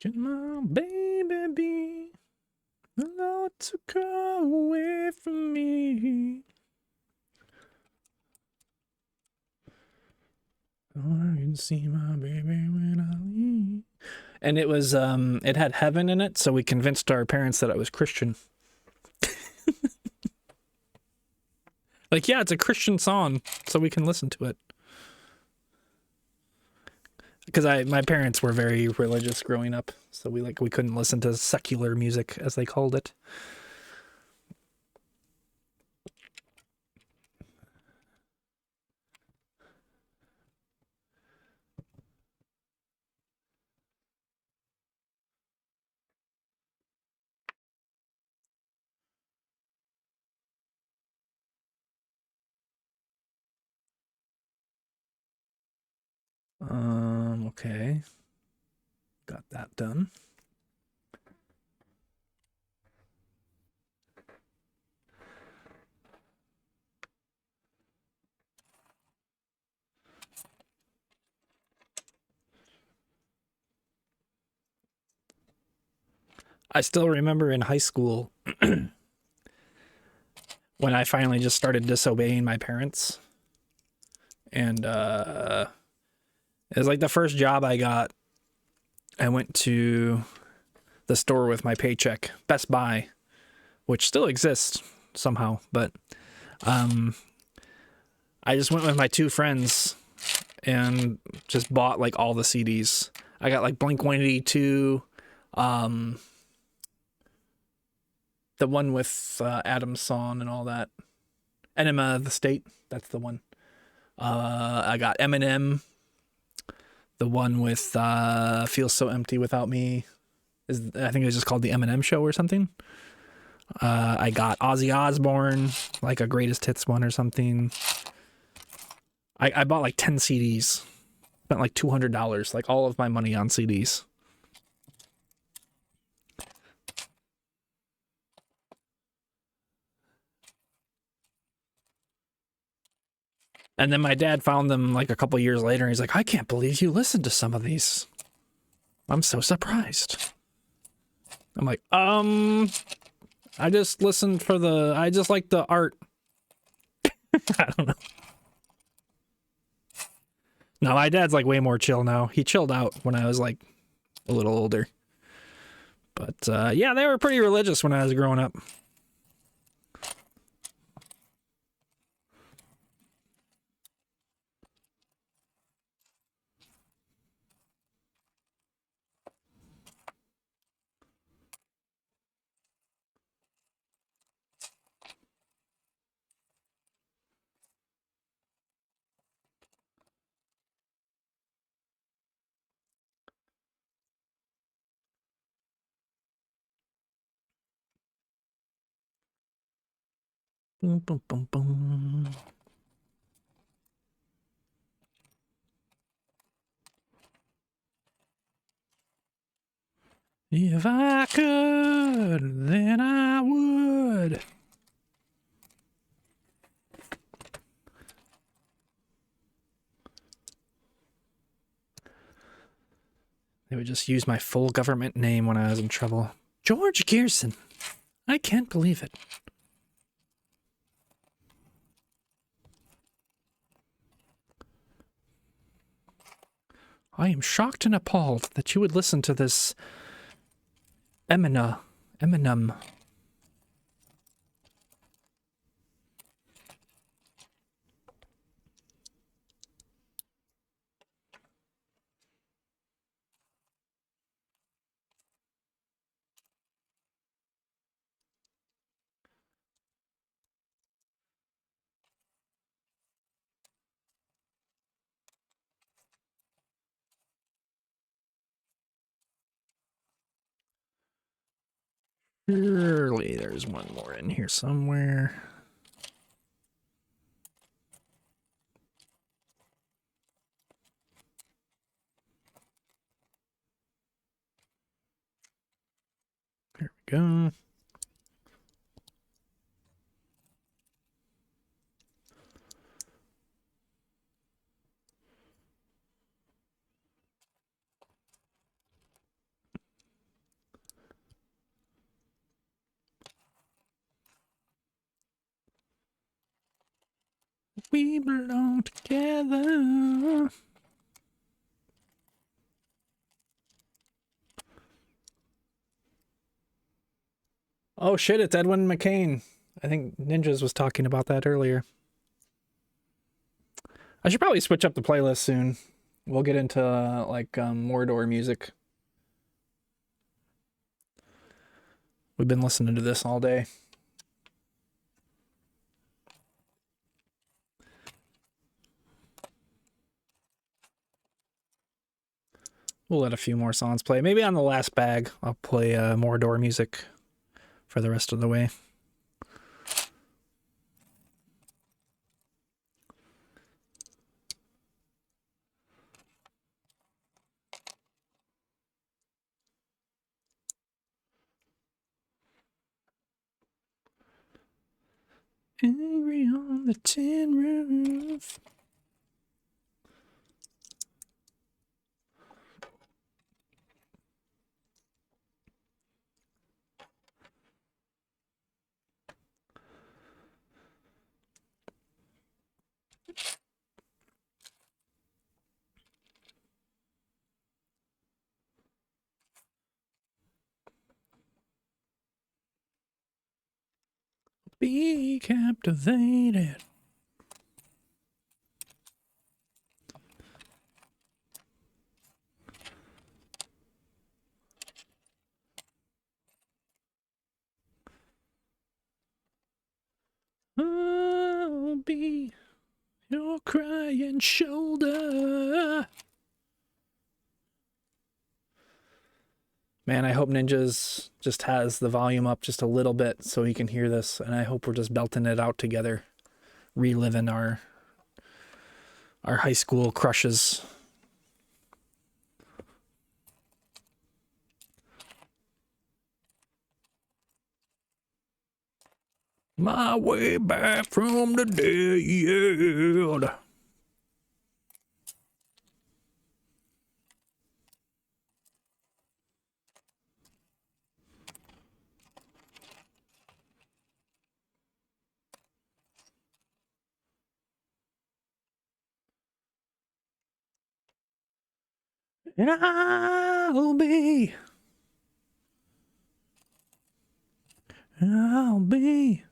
Can my baby be the Lord to go away from me? Oh, I can see my baby when I leave. And it was, it had heaven in it, so we convinced our parents that it was Christian. Like, yeah, it's a Christian song, so we can listen to it. Because my parents were very religious growing up, so we couldn't listen to secular music, as they called it. Okay. Got that done. I still remember in high school when I finally just started disobeying my parents. And it was like the first job I got. I went to the store with my paycheck, Best Buy, which still exists somehow, but I just went with my two friends and just bought like all the CDs. I got like Blink-182, the one with Adam's song and all that. Enema of the State, that's the one. I got Eminem, the one with Feels So Empty Without Me. I think it was just called The Eminem Show or something. I got Ozzy Osbourne, like a greatest hits one or something. I bought like 10 CDs. Spent like $200, like all of my money on CDs. And then my dad found them like a couple years later, and he's like, I can't believe you listened to some of these. I'm so surprised. I'm like, I just listened for I just like the art. I don't know. No, my dad's like way more chill now. He chilled out when I was like a little older. But yeah, they were pretty religious when I was growing up. Boom, boom, boom, boom. If I could, then I would. They would just use my full government name when I was in trouble. George Gearson. I can't believe it. I am shocked and appalled that you would listen to this Eminem. Surely there's one more in here somewhere. There we go. We belong together. Oh shit, it's Edwin McCain. I think Ninjas was talking about that earlier. I should probably switch up the playlist soon. We'll get into like Mordor music. We've been listening to this all day. We'll let a few more songs play. Maybe on the last bag, I'll play Mordor music for the rest of the way. Angry on the tin roof. Be captivated. I'll be your crying shoulder. Man, I hope Ninjas just has the volume up just a little bit so he can hear this, and I hope we're just belting it out together, reliving our high school crushes. My way back from the dead. And I'll be. I'll be.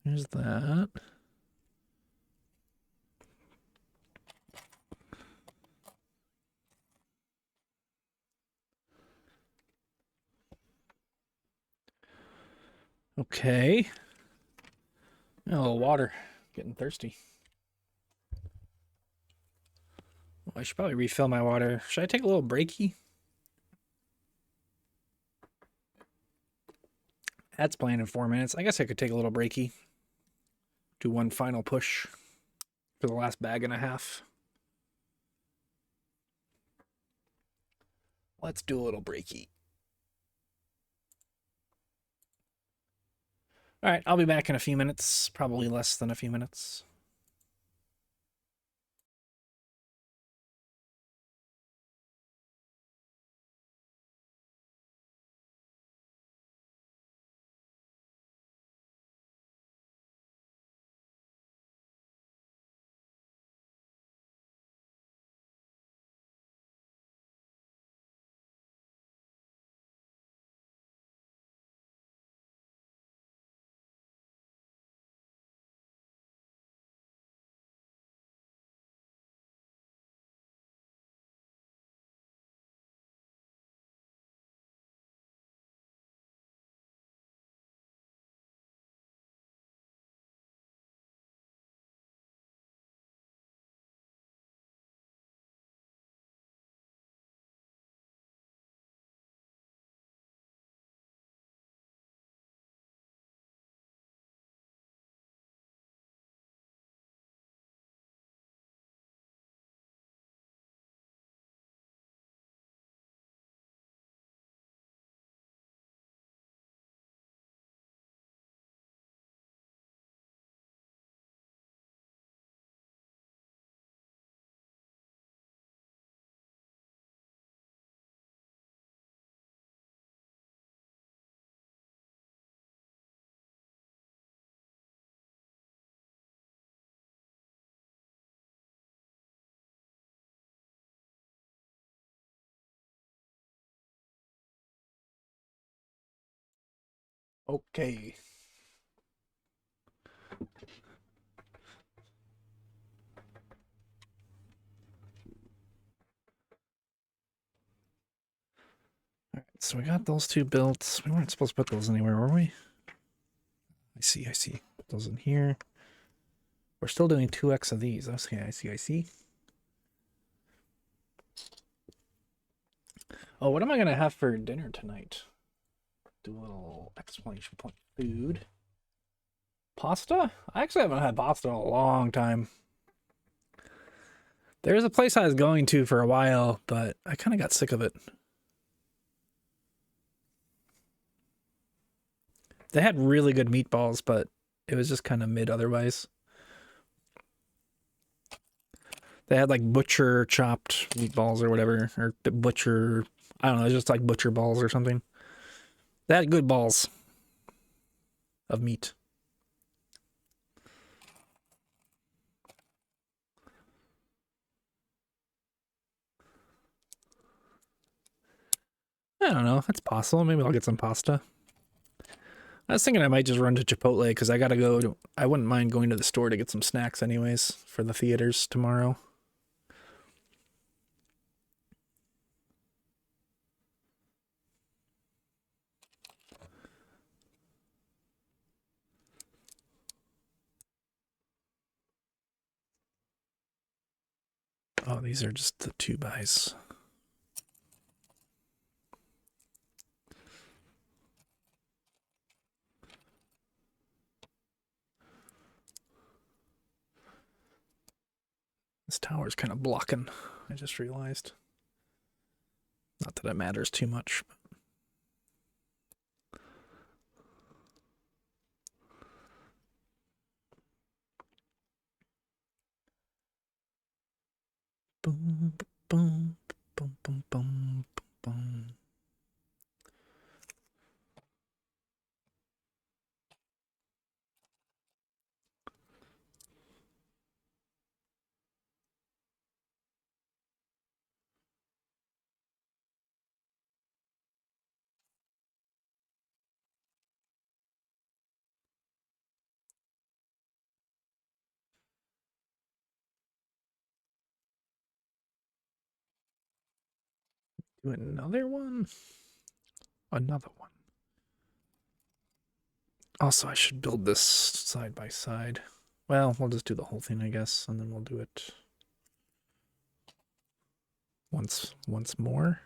There's that. Okay. A little water. Getting thirsty. I should probably refill my water. Should I take a little breaky? That's playing in 4 minutes. I guess I could take a little breaky. Do one final push for the last bag and a half. Let's do a little breaky. All right, I'll be back in a few minutes. Probably less than a few minutes. Okay. All right, so we got those two built. We weren't supposed to put those anywhere, were we? I see. Put those in here. We're still doing 2x of these. Okay, I see. Oh, what am I going to have for dinner tonight? Do a little explanation point. Food. Pasta? I actually haven't had pasta in a long time. There's a place I was going to for a while, but I kind of got sick of it. They had really good meatballs, but it was just kind of mid otherwise. They had like butcher chopped meatballs or whatever, or butcher, I don't know, just like butcher balls or something. They had good balls of meat. I don't know. That's possible. Maybe I'll get some pasta. I was thinking I might just run to Chipotle because I gotta go. I wouldn't mind going to the store to get some snacks anyways for the theaters tomorrow. Oh, these are just the 2x. This tower's kind of blocking. I just realized. Not that it matters too much. Boom, boom, boom, boom, boom, boom. Do another one? Another one. Also, I should build this side by side. Well, we'll just do the whole thing, I guess, and then we'll do it once more.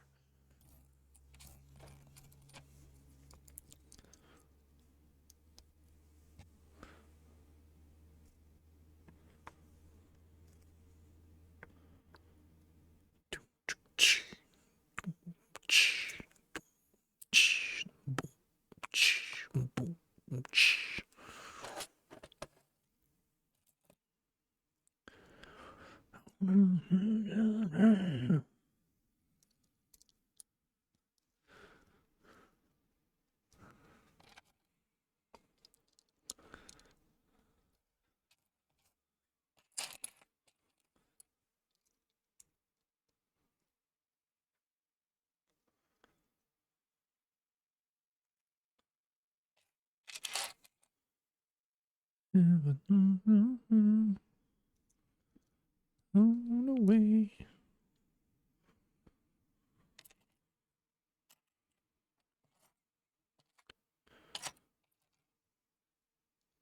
On away.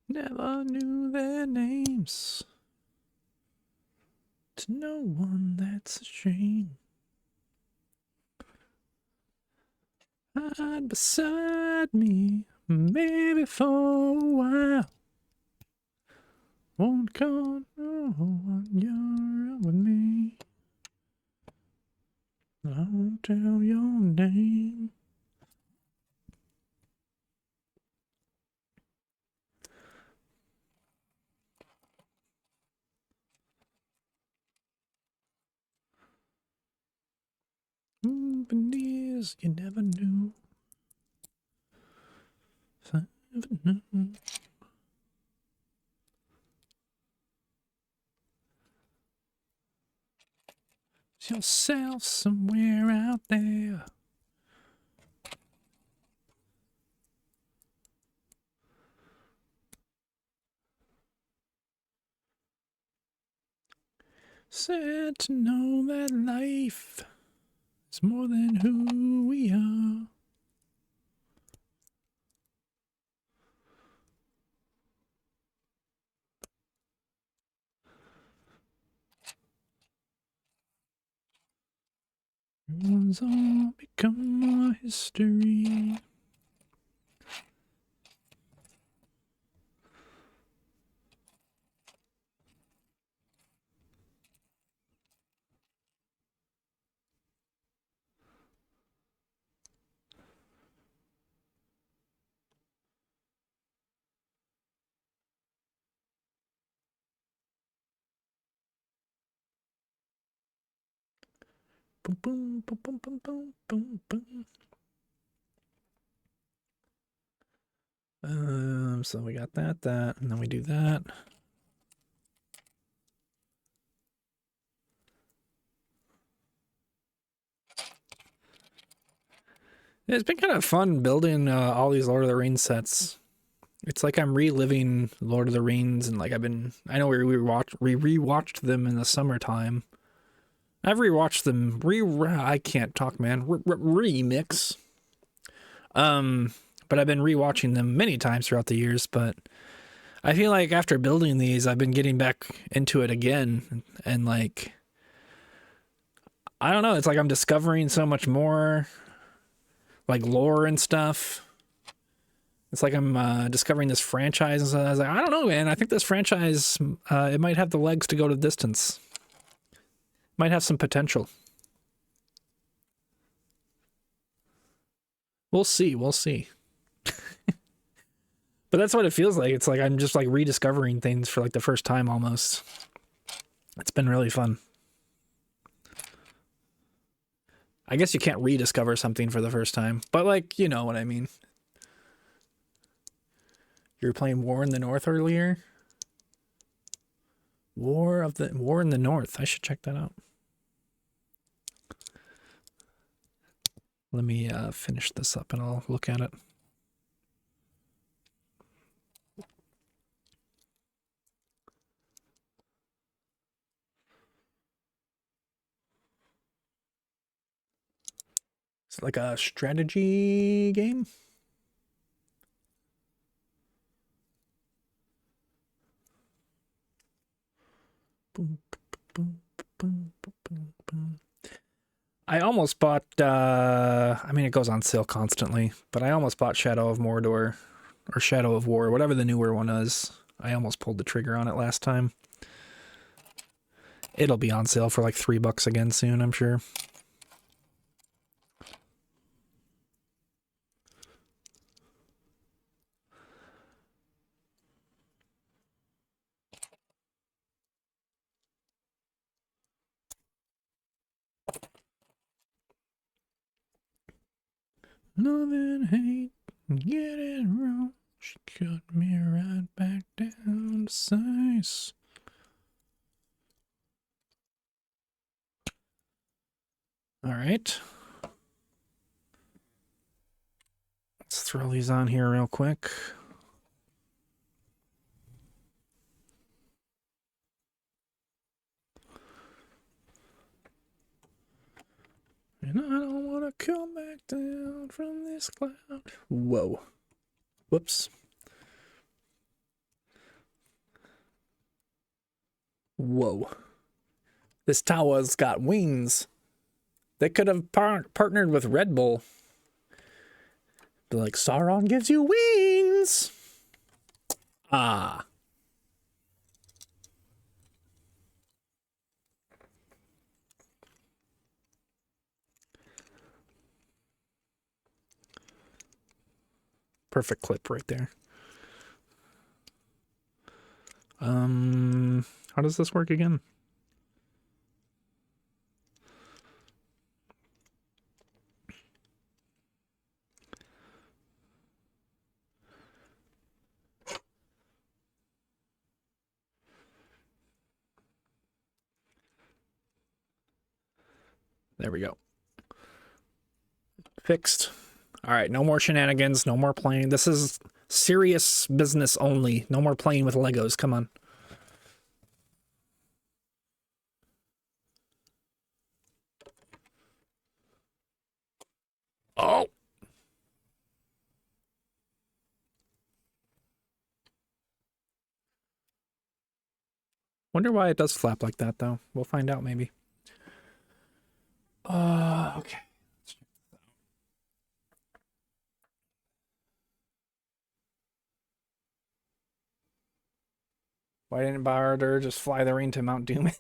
Never knew their names. To no one, that's a shame. Hide beside me, maybe for a while. Won't come when you're out with me. I won't tell your name. Souvenirs you never knew. Yourself somewhere out there. Sad to know that life is more than who we are. Everyone's all become a history. Boom, boom, boom, boom, boom, boom, boom, boom. So we got that, and then we do that. It's been kind of fun building all these Lord of the Rings sets. It's like I'm reliving Lord of the Rings, and like I know we rewatched them in the summertime. I've rewatched them. I can't talk, man. Remix. But I've been rewatching them many times throughout the years. But I feel like after building these, I've been getting back into it again, and like I don't know. It's like I'm discovering so much more, like lore and stuff. It's like I'm discovering this franchise, and so I was like, I don't know, man. I think this franchise, it might have the legs to go to distance. Might have some potential. We'll see. We'll see. But that's what it feels like. It's like I'm just like rediscovering things for like the first time almost. It's been really fun. I guess you can't rediscover something for the first time, but like, you know what I mean. You were playing War in the North earlier? War in the North. I should check that out. Let me finish this up and I'll look at it. It's like a strategy game. Boom, boom, boom, boom, boom. I almost bought, I mean, it goes on sale constantly, but I almost bought Shadow of Mordor or Shadow of War, whatever the newer one is. I almost pulled the trigger on it last time. It'll be on sale for like $3 again soon, I'm sure. Love and hate, get it wrong. She cut me right back down to size. All right. Let's throw these on here real quick. And I don't want to come back down from this cloud. Whoa. Whoops. Whoa. This tower's got wings. They could have partnered with Red Bull. Be like, Sauron gives you wings. Ah. Perfect clip right there. How does this work again? There we go. Fixed. All right, no more shenanigans, no more playing. This is serious business only. No more playing with Legos. Come on. Oh. Wonder why it does flap like that, though. We'll find out, maybe. Okay. Why didn't Barad-dur just fly the ring to Mount Doom?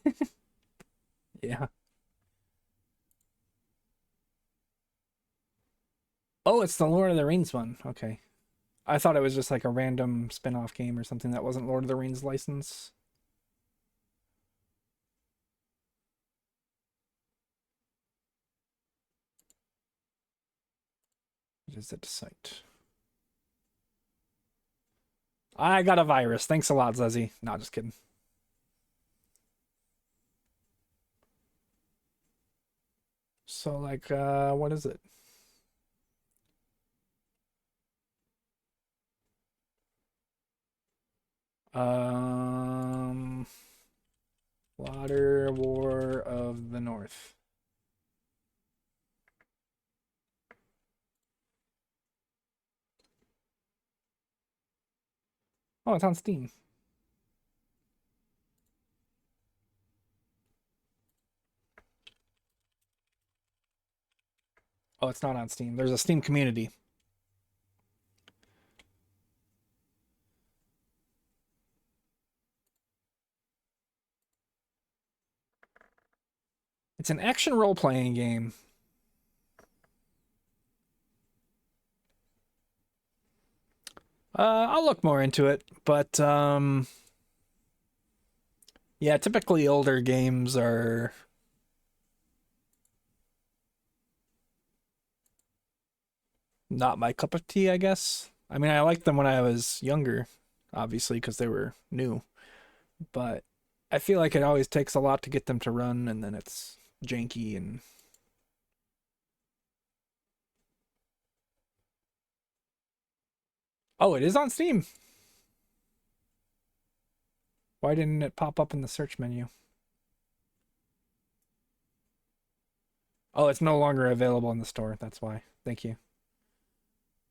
Yeah. Oh, it's the Lord of the Rings one. Okay. I thought it was just like a random spin-off game or something that wasn't Lord of the Rings license. Visit site. I got a virus. Thanks a lot, Zezzy. No, just kidding. So, like, what is it? Water War of the North. Oh, it's on Steam. Oh, it's not on Steam. There's a Steam community. It's an action role-playing game. I'll look more into it, but yeah, typically older games are not my cup of tea, I guess. I mean, I liked them when I was younger, obviously, because they were new, but I feel like it always takes a lot to get them to run, and then it's janky and... Oh, it is on Steam. Why didn't it pop up in the search menu? Oh, it's no longer available in the store. That's why. Thank you.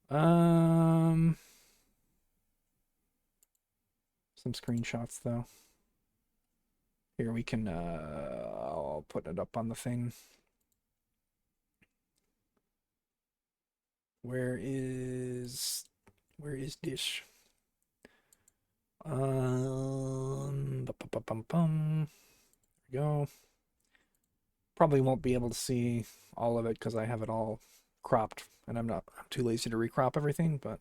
Um, some screenshots though. Here we can I'll put it up on the thing. Where is dish? Bum. There we go. Probably won't be able to see all of it because I have it all cropped and I'm too lazy to recrop everything, but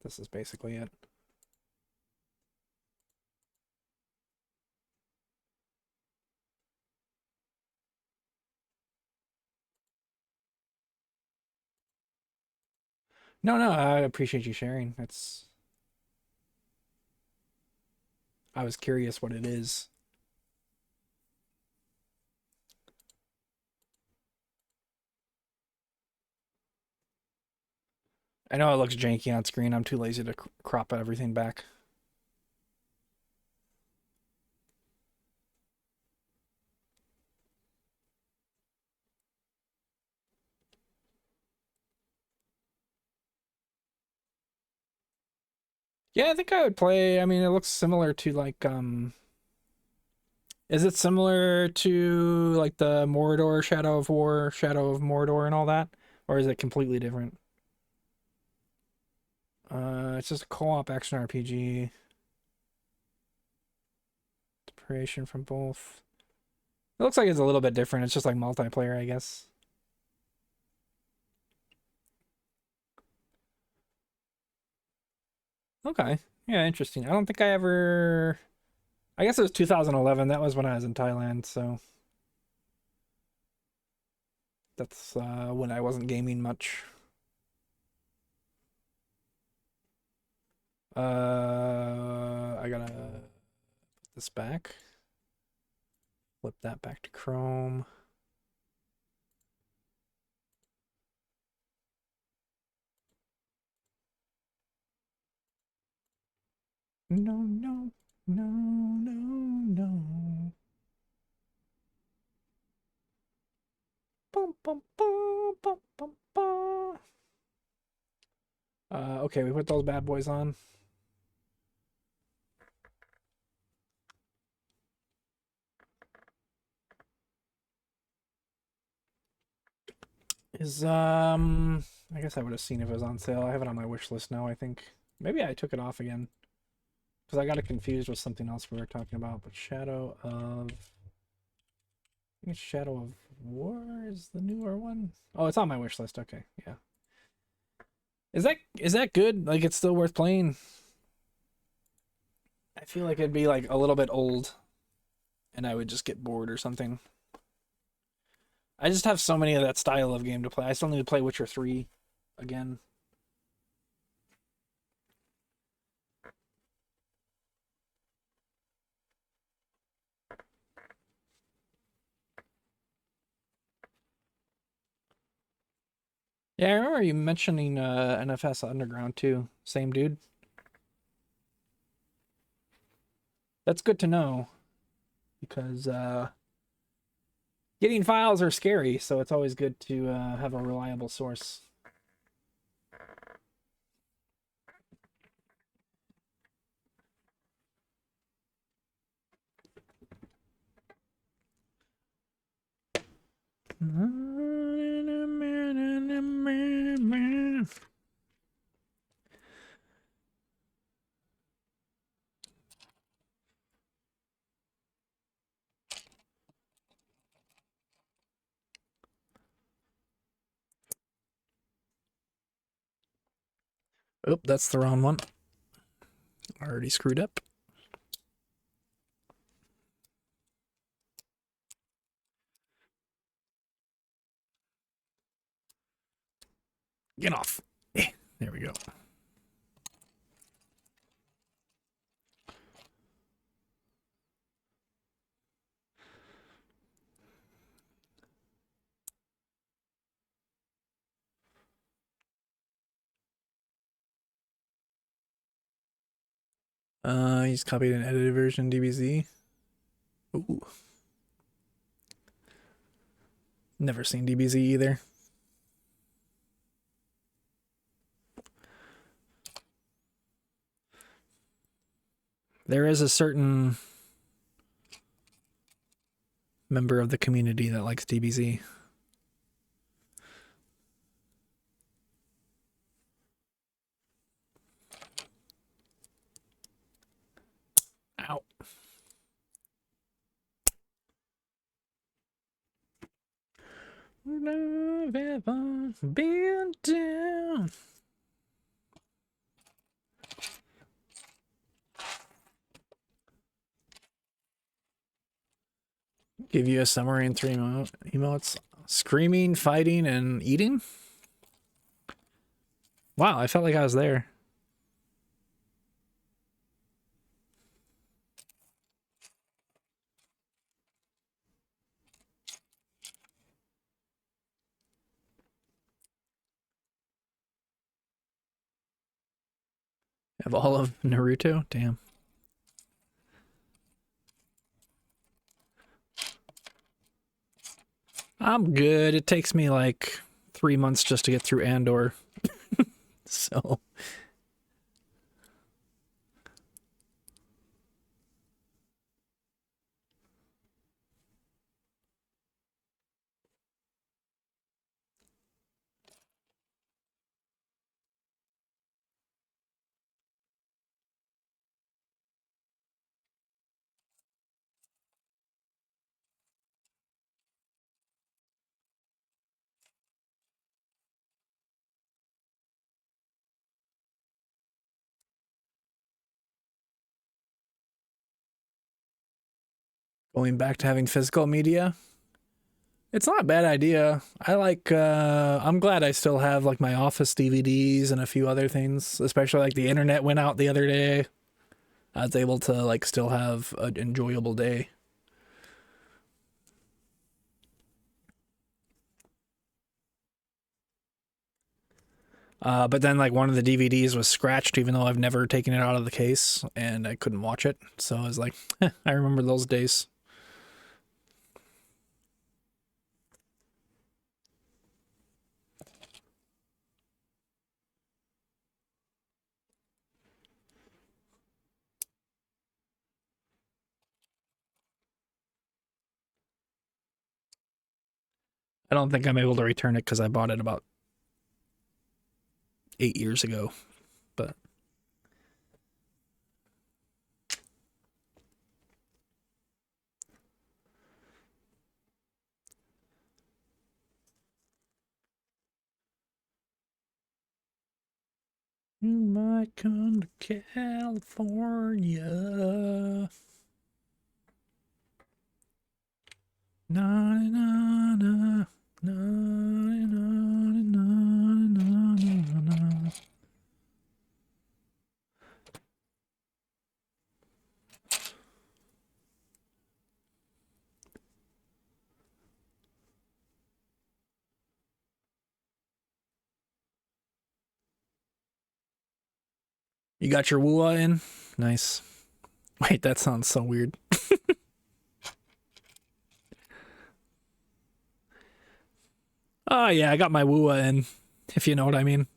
this is basically it. No, no, I appreciate you sharing. I was curious what it is. I know it looks janky on screen. I'm too lazy to crop everything back. Yeah, I think I would play. I mean, it looks similar to like is it similar to like the Mordor Shadow of War, Shadow of Mordor and all that? Or is it completely different? It's just a co-op action RPG. Inspiration from both. It looks like it's a little bit different. It's just like multiplayer, I guess. Okay. Yeah, interesting. I don't think I ever. I guess it was 2011. That was when I was in Thailand, so that's when I wasn't gaming much. I gotta put this back. Flip that back to Chrome. No, no, no, no, no. Bum, bum, bum, bum, bum, bum. Okay, we put those bad boys on. Is I guess I would have seen if it was on sale. I have it on my wish list now, I think. Maybe I took it off again. Because I got it confused with something else we were talking about. But I think it's Shadow of War is the newer one. Oh, it's on my wish list. Okay, yeah. Is that good? Like it's still worth playing? I feel like it'd be like a little bit old and I would just get bored or something. I just have so many of that style of game to play. I still need to play Witcher 3 again. Yeah, I remember you mentioning NFS Underground too. Same dude. That's good to know because getting files are scary, so it's always good to have a reliable source. Oh, that's the wrong one. Already screwed up. Get off. There we go. He's copied an edited version DBZ. Ooh. Never seen DBZ either. There is a certain member of the community that likes DBZ. Ow. Love ever been down. Give you a summary in 3 emotes. Screaming, fighting, and eating? Wow, I felt like I was there. Have all of Naruto? Damn. I'm good. It takes me like 3 months just to get through Andor. So. Going back to having physical media. It's not a bad idea. I like, I'm glad I still have like my office DVDs and a few other things, especially like the internet went out the other day. I was able to like still have an enjoyable day. But then like one of the DVDs was scratched even though I've never taken it out of the case and I couldn't watch it. So I was like, I remember those days. I don't think I'm able to return it because I bought it about 8 years ago, but you might come to California. Na na na na na na na na. You got your woo in? Nice. Wait, that sounds so weird. Oh yeah, I got my woo in, if you know what I mean.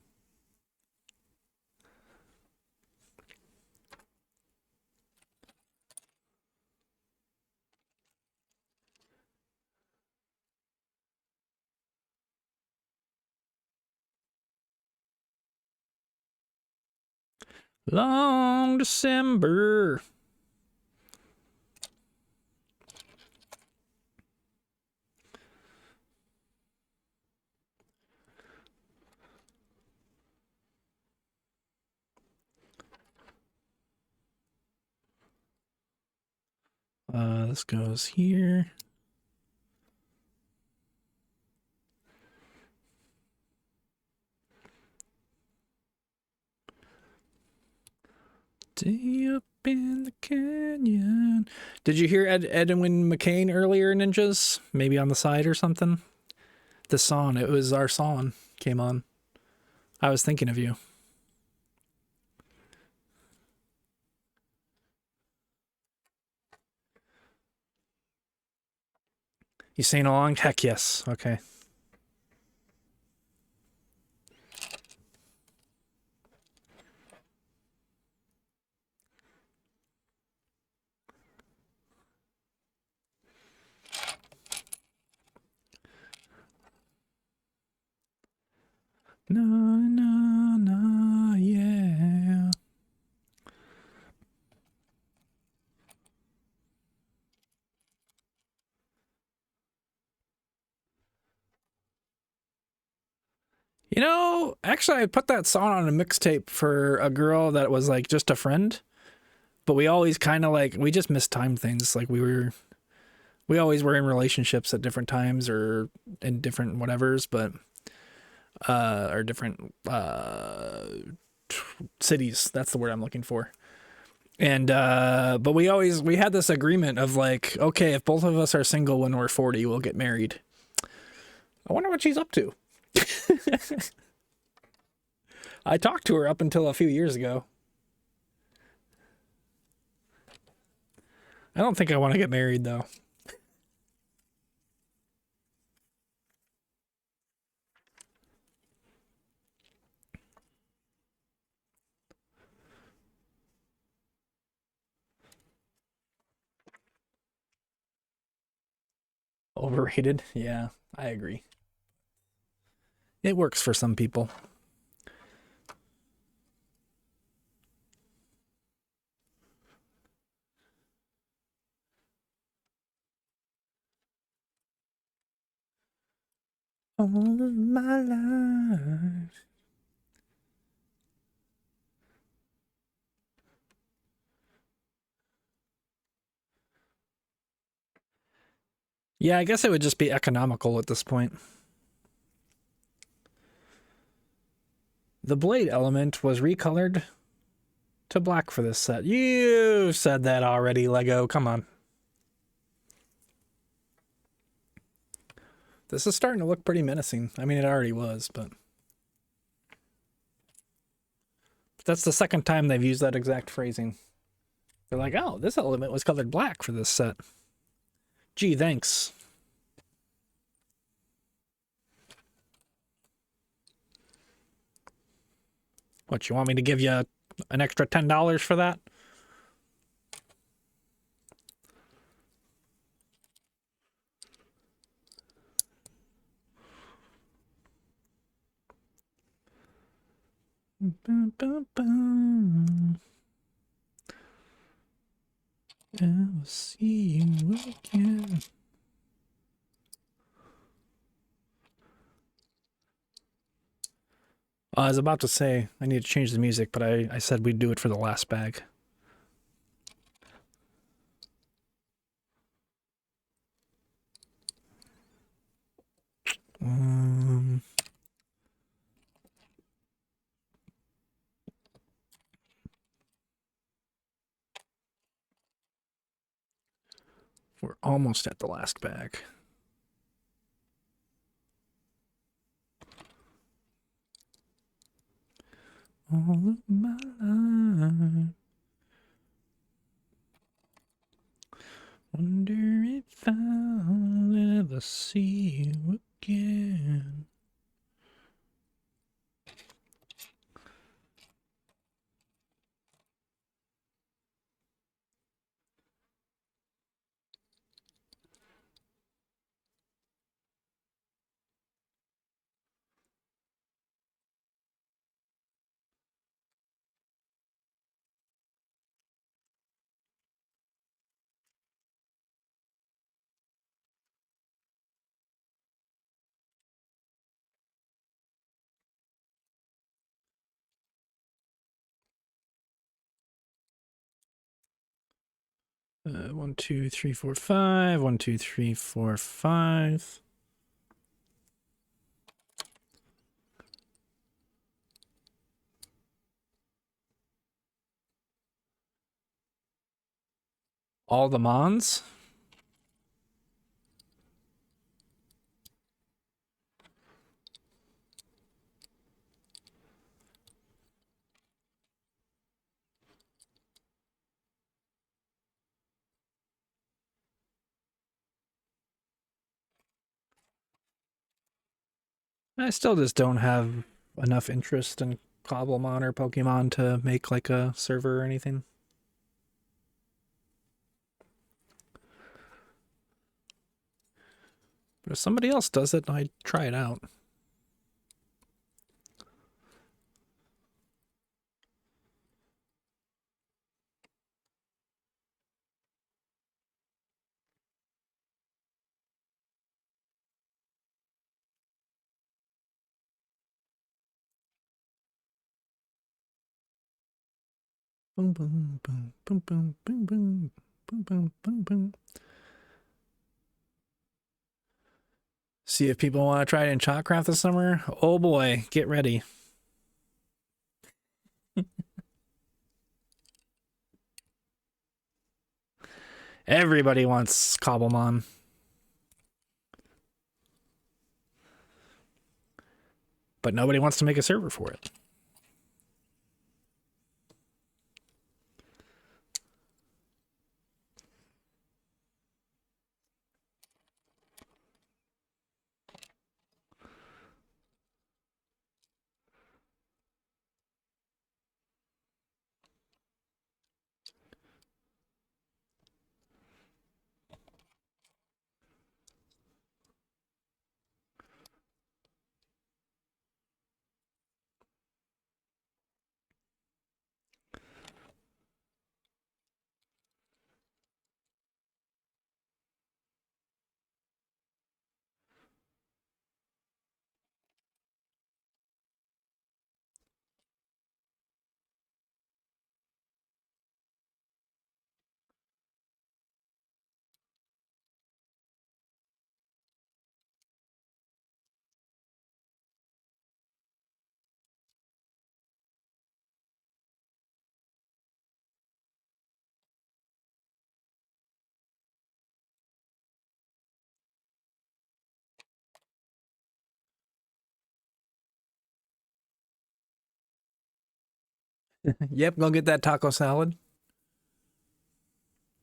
Long December. This goes here. Day up in the canyon. Did you hear Edwin McCain earlier, Ninjas? Maybe on the side or something? The song, it was our song, came on. I was thinking of you. You sing along? Heck yes. Okay. No, no, no, yeah. You know, actually, I put that song on a mixtape for a girl that was like just a friend, but we always kind of like, we just mistimed things. Like we always were in relationships at different times or in different whatevers, but, or different, cities. That's the word I'm looking for. And, but we had this agreement of like, okay, if both of us are single when we're 40, we'll get married. I wonder what she's up to. I talked to her up until a few years ago. I don't think I want to get married though. Overrated? Yeah, I agree. It works for some people. All of my life. Yeah, I guess it would just be economical at this point. The blade element was recolored to black for this set. You said that already, Lego. Come on. This is starting to look pretty menacing. I mean, it already was, but that's the second time they've used that exact phrasing. They're like, oh, this element was colored black for this set. Gee, thanks. What, you want me to give you an extra $10 for that? I'll see you again. I was about to say I need to change the music, but I said we'd do it for the last bag. Um, we're almost at the last bag. All of my life. Wonder if I'll ever see you again. One, two, three, four, five. 1, 2, 3, 4, 5. All the Mons? I still just don't have enough interest in Cobblemon or Pokemon to make like a server or anything. But if somebody else does it, I'd try it out. Boom, boom, boom, boom, boom, boom, boom, boom, boom, boom, boom. See if people want to try it in Shotcraft this summer. Oh boy, get ready. Everybody wants Cobblemon. But nobody wants to make a server for it. Yep, go get that taco salad.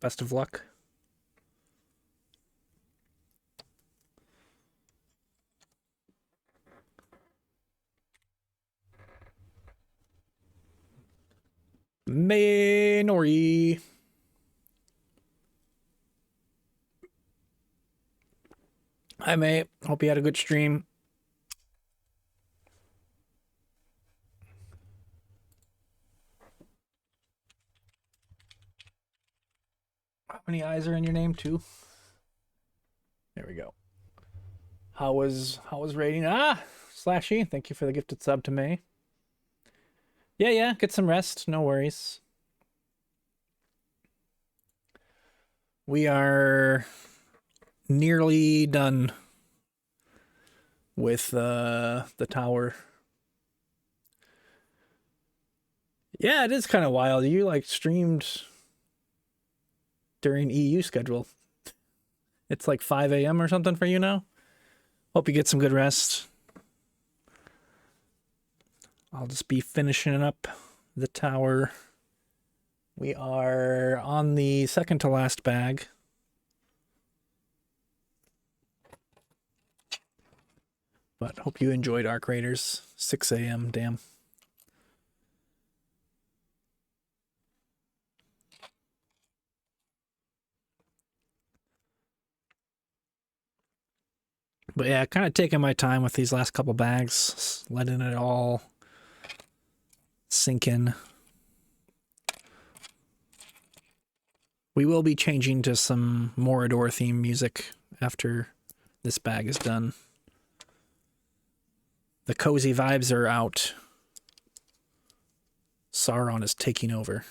Best of luck. Nori. Hi, mate. Hope you had a good stream. How many eyes are in your name, too? There we go. How was rating? Slashy, thank you for the gifted sub to May. Yeah, get some rest. No worries. We are nearly done with the tower. Yeah, it is kind of wild. You like streamed during EU schedule. It's like 5 a.m. or something for you now. Hope you get some good rest. I'll just be finishing up the tower. We are on the second to last bag. But hope you enjoyed Arc Raiders. 6 a.m. Damn. But yeah, kind of taking my time with these last couple bags, letting it all sink in. We will be changing to some Morador theme music after this bag is done. The cozy vibes are out. Sauron is taking over.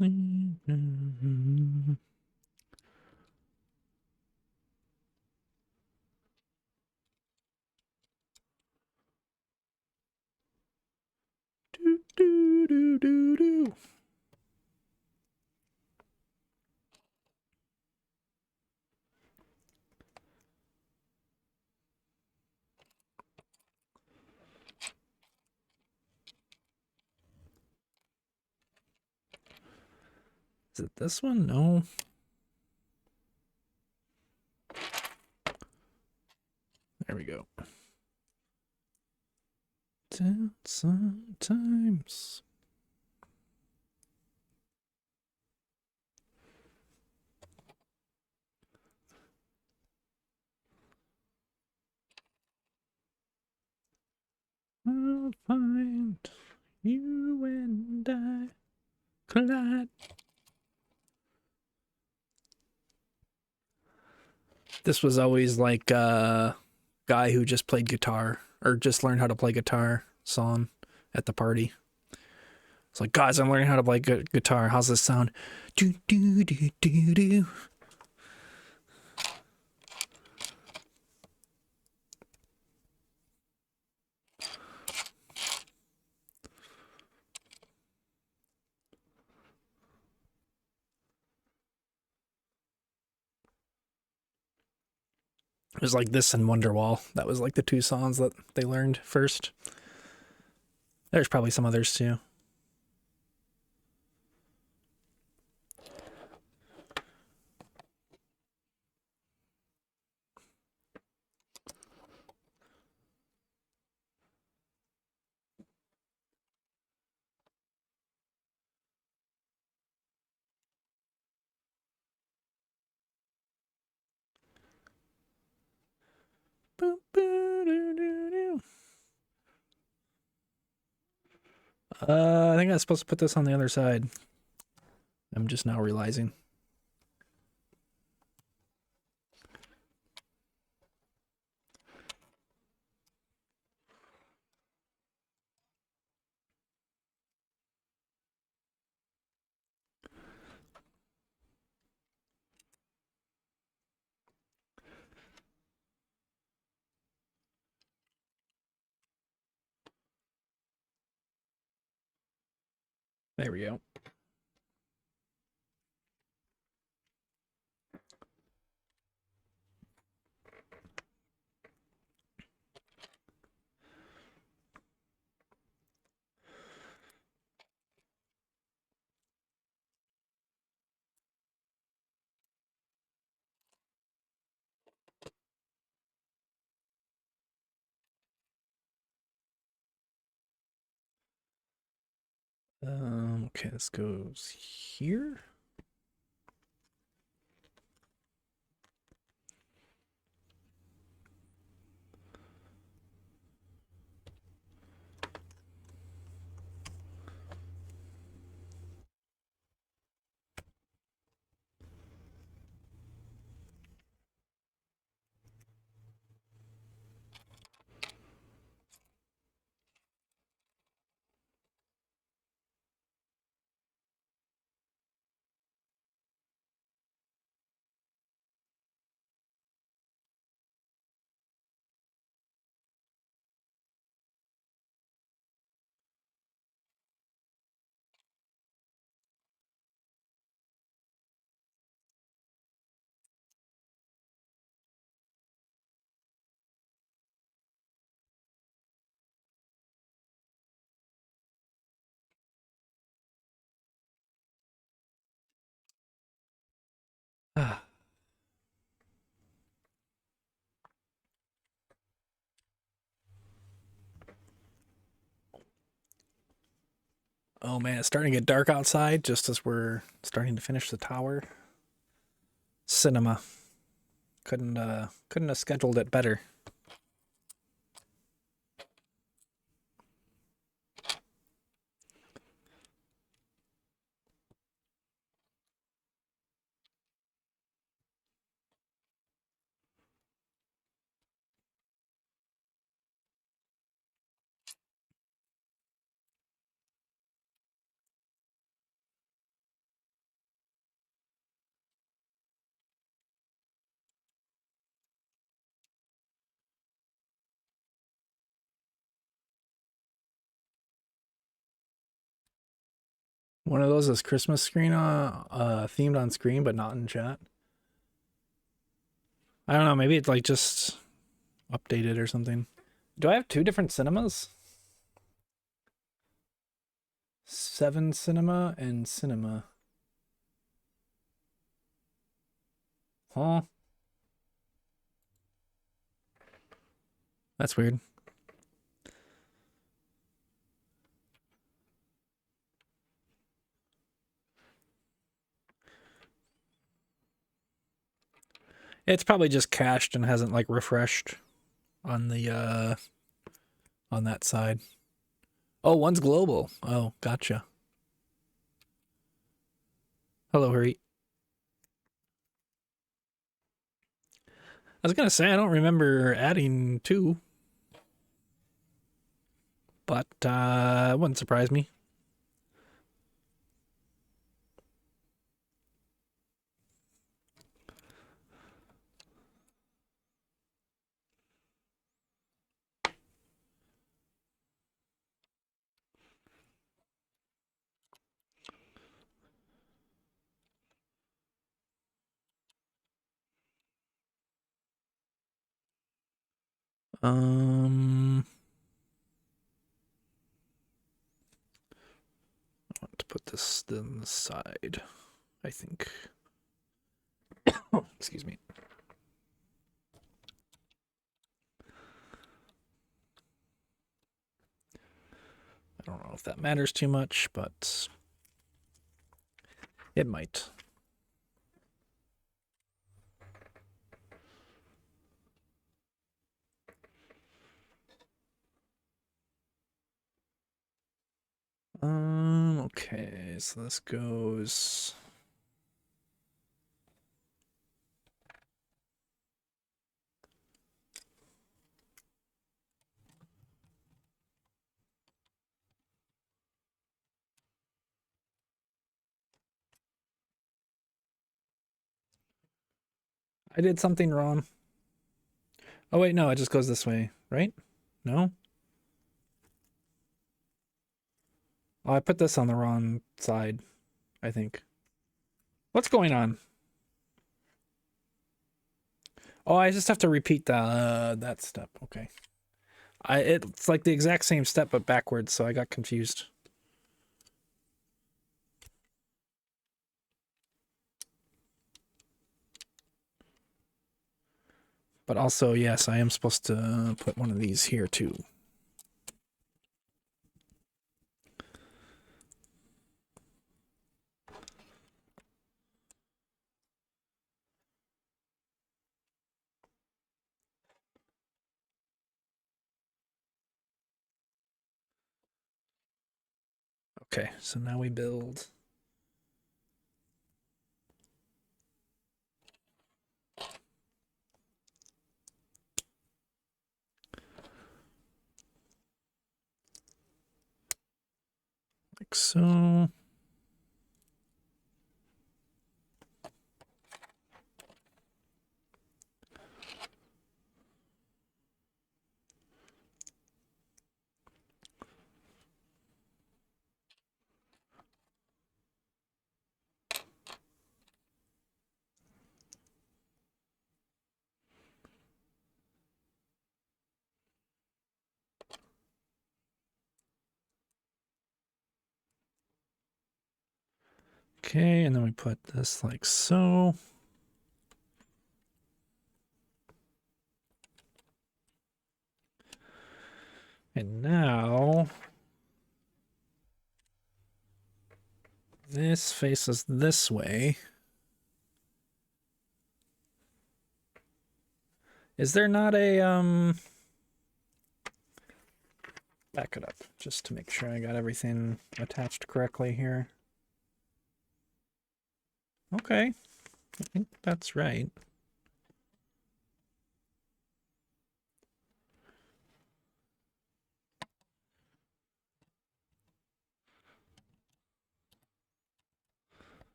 Do, do, do, do. Is it this one? No. There we go. Sometimes. I'll find you and I collide. This was always like a guy who just played guitar or just learned how to play guitar song at the party. It's like, guys, I'm learning how to play guitar. How's this sound? Do do do do do. It was like this and Wonderwall. That was like the two songs that they learned first. There's probably some others too. I think I was supposed to put this on the other side. I'm just now realizing. There we go. Okay, this goes here. Ah. Oh man, it's starting to get dark outside just as we're starting to finish the tower. Cinema. Couldn't have scheduled it better. One of those is Christmas screen themed on screen, but not in chat. I don't know, maybe it's like just updated or something. Do I have two different cinemas? 7 cinema and cinema. Huh? That's weird. It's probably just cached and hasn't like refreshed on the on that side. Oh, one's global. Oh, gotcha. Hello, Hurry. I was gonna say I don't remember adding two, but it wouldn't surprise me. Um, I want to put this on the side, I think. Oh, excuse me. I don't know if that matters too much, but it might. Okay, so this goes. I did something wrong. Oh wait, no, it just goes this way, right? No? Oh, I put this on the wrong side, I think. What's going on? Oh, I just have to repeat that step. Okay. It's like the exact same step but backwards, so I got confused. But also, yes, I am supposed to put one of these here too. Okay, so now we build. Like so. Okay, and then we put this like so. And now this faces this way. Is there not a back it up just to make sure I got everything attached correctly here? Okay. I think that's right.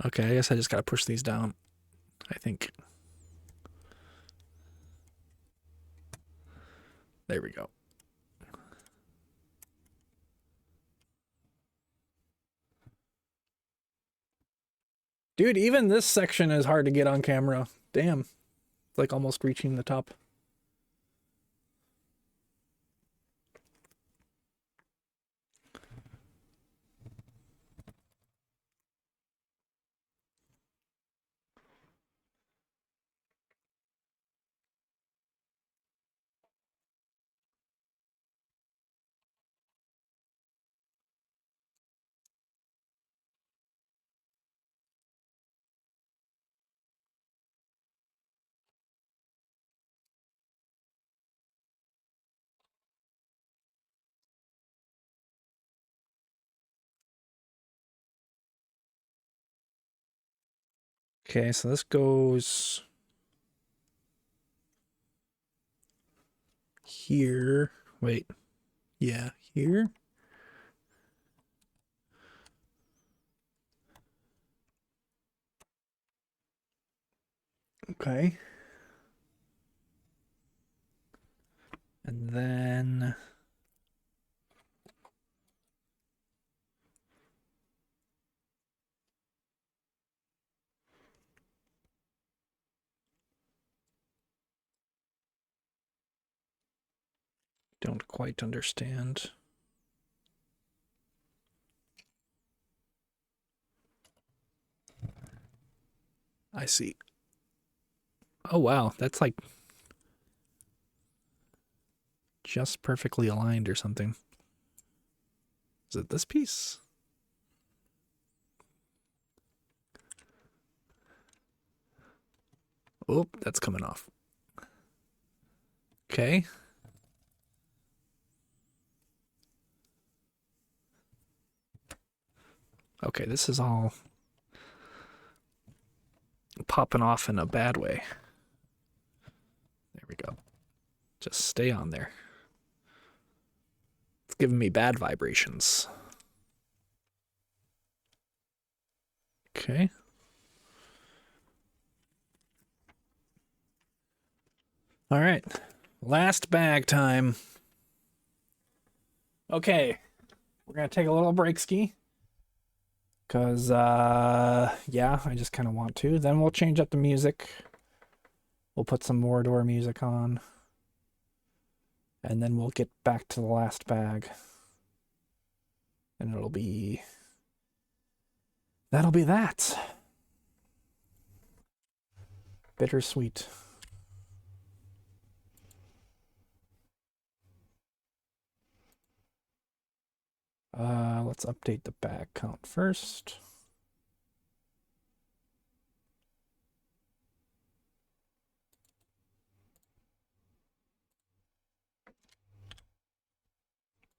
Okay, I guess I just gotta push these down, I think. There we go. Dude, even this section is hard to get on camera. Damn. It's like almost reaching the top. Okay, so this goes here. Wait, yeah, here. Okay. And then don't quite understand. I see. Oh wow, that's like just perfectly aligned or something. Is it this piece? Oh, that's coming off. Okay. Okay, this is all popping off in a bad way. There we go. Just stay on there. It's giving me bad vibrations. Okay. All right. Last bag time. Okay. We're going to take a little break ski. Because, yeah, I just kind of want to. Then we'll change up the music. We'll put some more door music on. And then we'll get back to the last bag. And that'll be that. Bittersweet. Let's update the bag count first.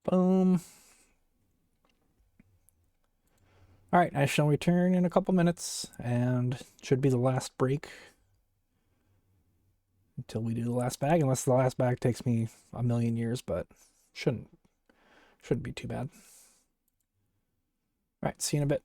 Boom. All right, I shall return in a couple minutes, and should be the last break until we do the last bag, unless the last bag takes me a million years, but shouldn't be too bad. All right, see you in a bit.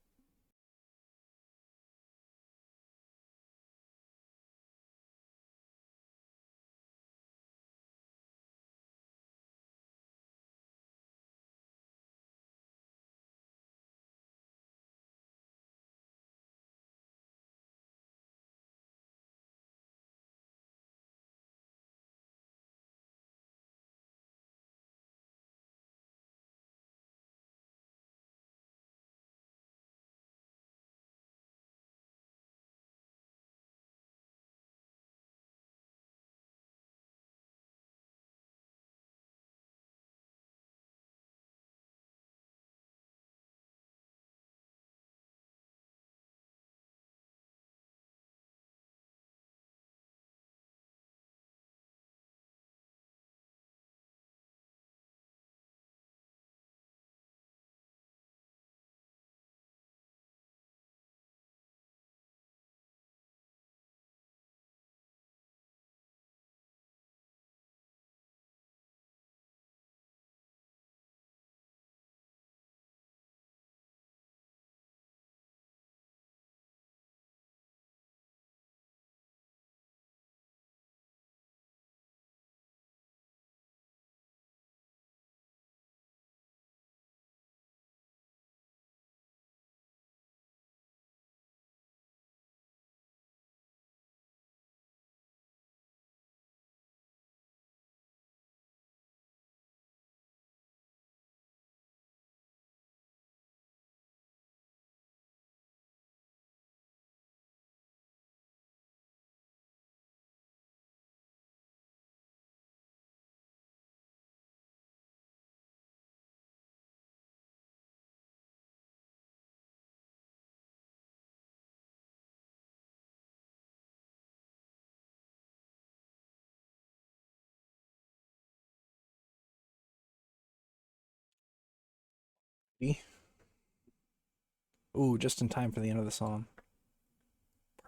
Ooh, just in time for the end of the song.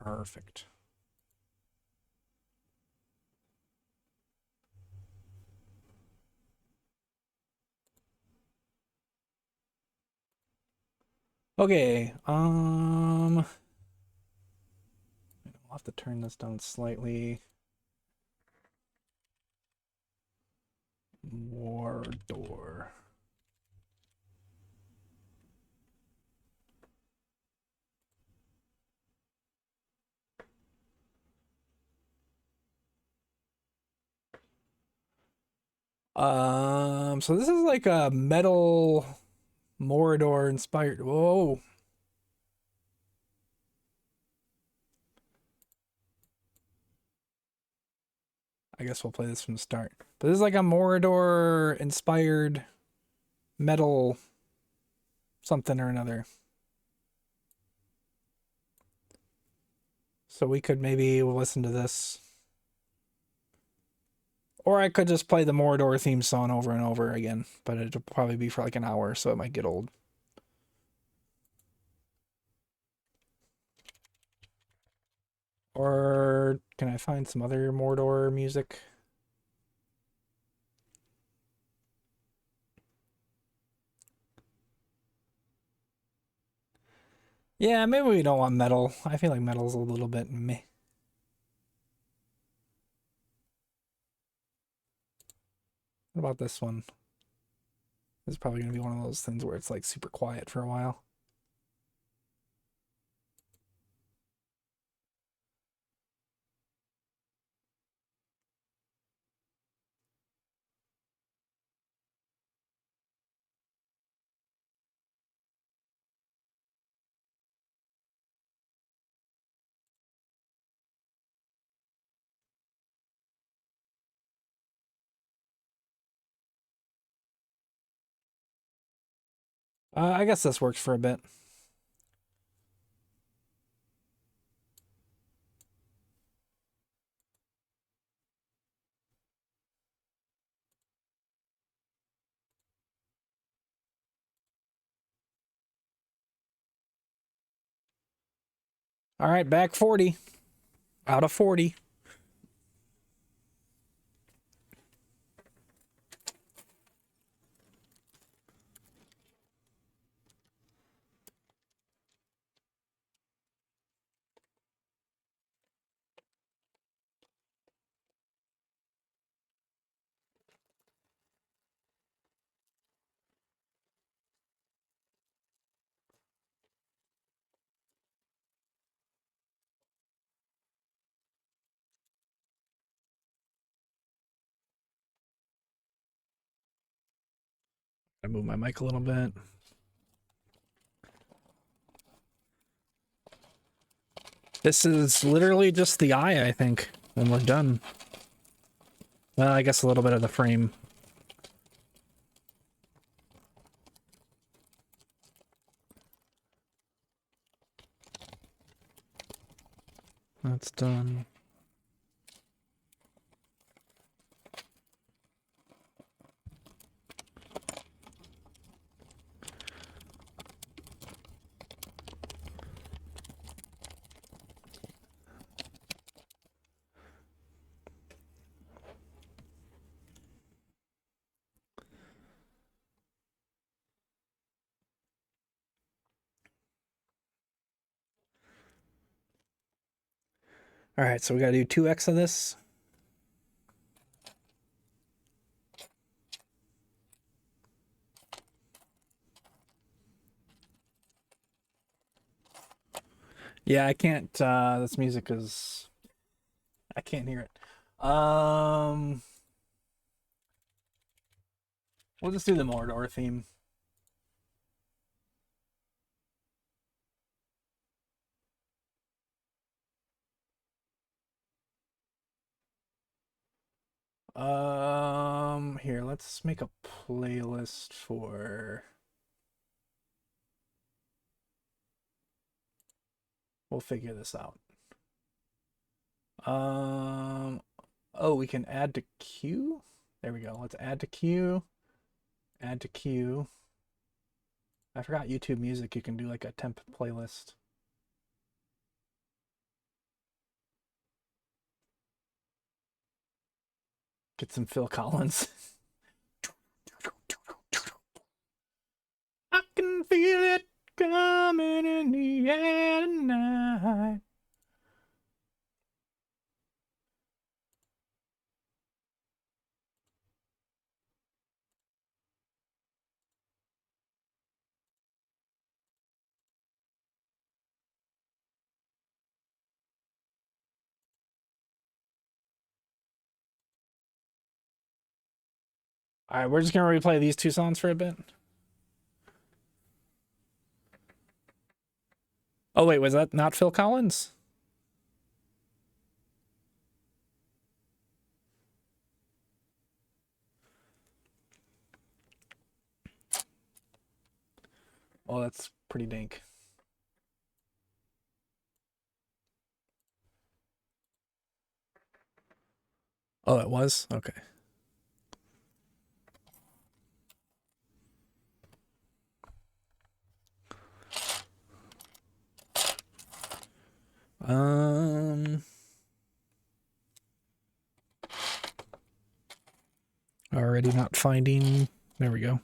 Perfect. Okay, I'll have to turn this down slightly. Mordor. So this is like a metal Mordor inspired. Whoa. I guess we'll play this from the start. But this is like a Mordor inspired metal something or another. So we could maybe listen to this. Or I could just play the Mordor theme song over and over again, but it'll probably be for like an hour, so it might get old. Or can I find some other Mordor music? Yeah, maybe we don't want metal. I feel like metal's a little bit meh. What about this one? This is probably gonna be one of those things where it's like super quiet for a while. I guess this works for a bit. All right, back 40 out of 40. I move my mic a little bit. This is literally just the eye, I think, and we're done. Well, I guess a little bit of the frame. That's done. All right, so we gotta do 2x of this. Yeah, I can't, this music is, I can't hear it. We'll just do the Mordor theme. Here, let's make a playlist for, we'll figure this out. Um, oh, we can add to queue. There we go. Let's add to queue. Add to queue. I forgot YouTube Music. You can do like a temp playlist. Get some Phil Collins. I can feel it coming in the air tonight. All right, we're just gonna replay these two songs for a bit. Oh wait, was that not Phil Collins? Oh, that's pretty dank. Oh, it was? Okay. Already not finding. There we go.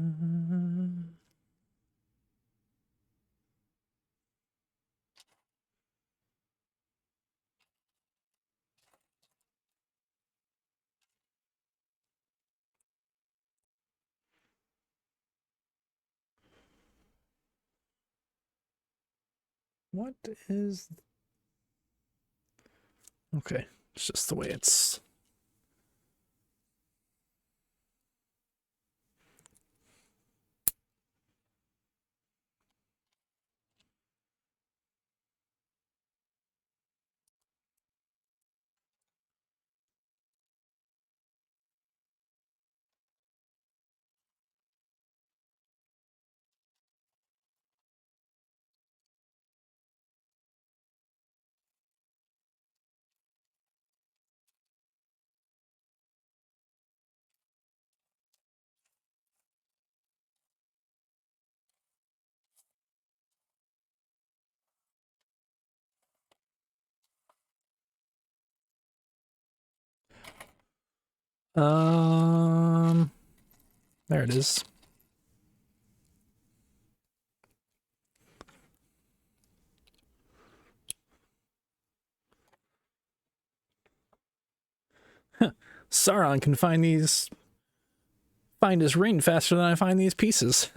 What is... Okay, it's just the way it's... There it is. Sauron can find his ring faster than I find these pieces.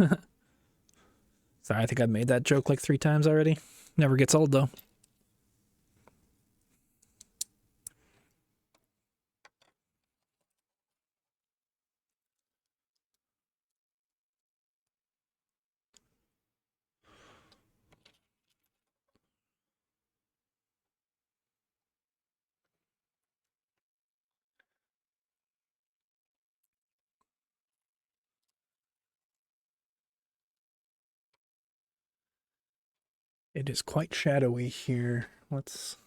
Sorry, I think I've made that joke like 3 times already. Never gets old though. It is quite shadowy here. Let's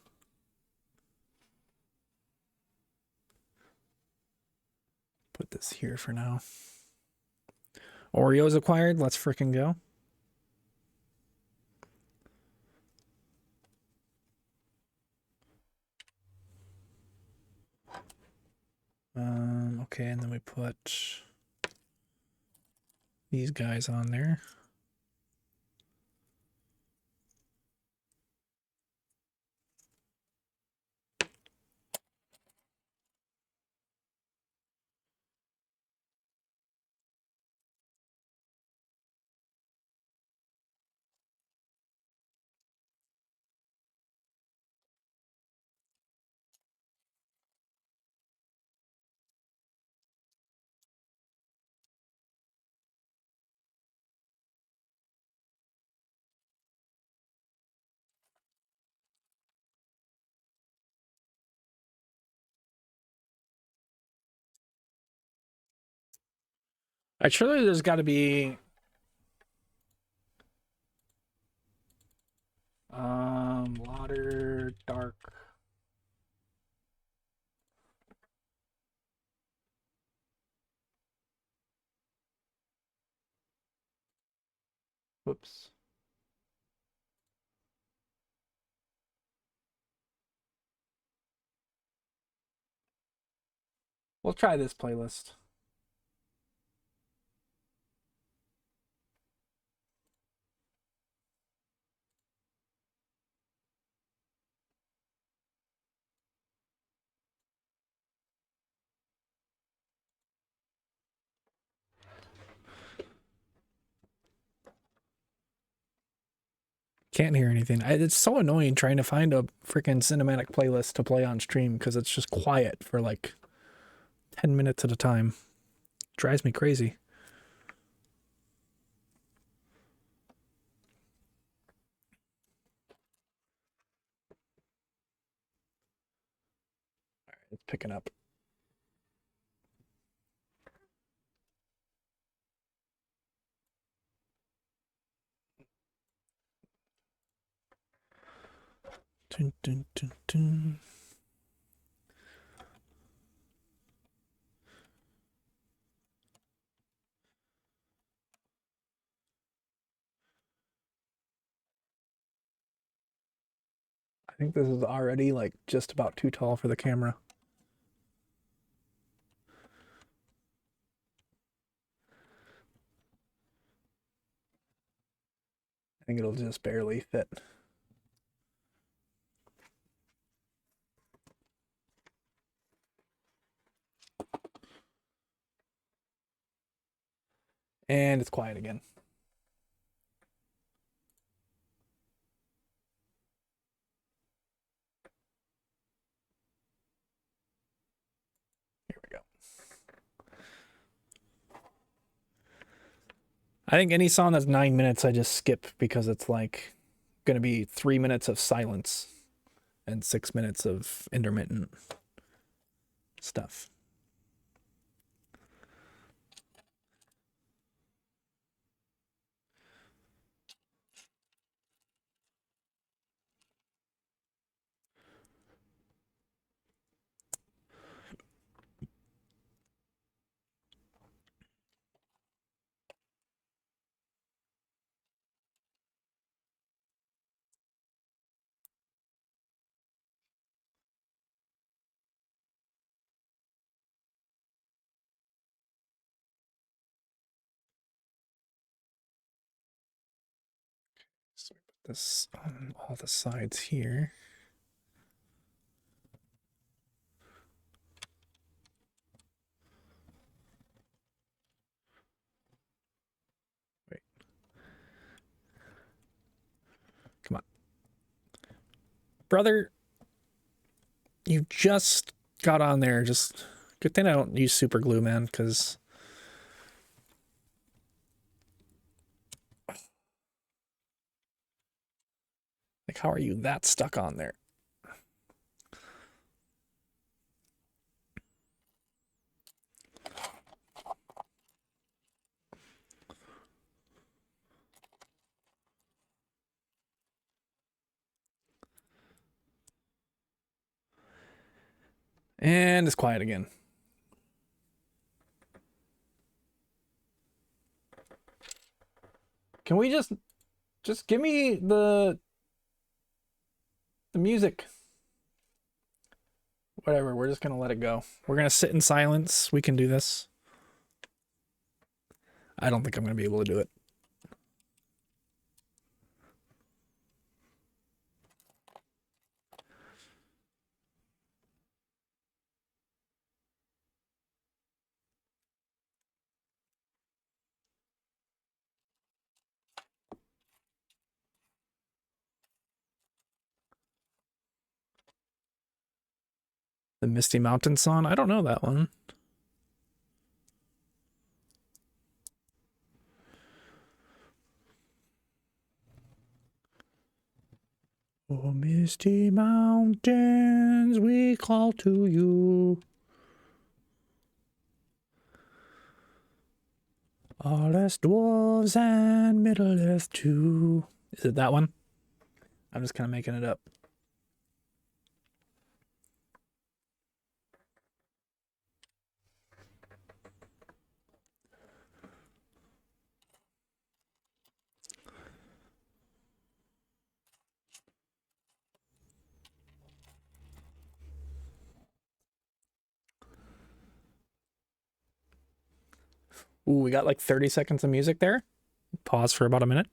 put this here for now. Oreos acquired. Let's frickin' go. Okay, and then we put these guys on there. Surely there's got to be water dark. Whoops. We'll try this playlist. Can't hear anything. It's so annoying trying to find a freaking cinematic playlist to play on stream because it's just quiet for like 10 minutes at a time. Drives me crazy. All right, it's picking up. Dun, dun, dun, dun. I think this is already like just about too tall for the camera. I think it'll just barely fit. And it's quiet again. Here we go. I think any song that's 9 minutes, I just skip because it's like going to be 3 minutes of silence and 6 minutes of intermittent stuff. So we put this on all the sides here. Wait. Come on. Brother, you just got on there. Just good thing I don't use super glue, man, because like, how are you that stuck on there? And it's quiet again. Can we just give me the music? Whatever, we're just gonna let it go. We're gonna sit in silence. We can do this. I don't think I'm gonna be able to do it. The Misty Mountain song? I don't know that one. Oh, misty mountains, we call to you. All us dwarves and Middle Earth too. Is it that one? I'm just kind of making it up. Ooh, we got like 30 seconds of music there. Pause for about a minute.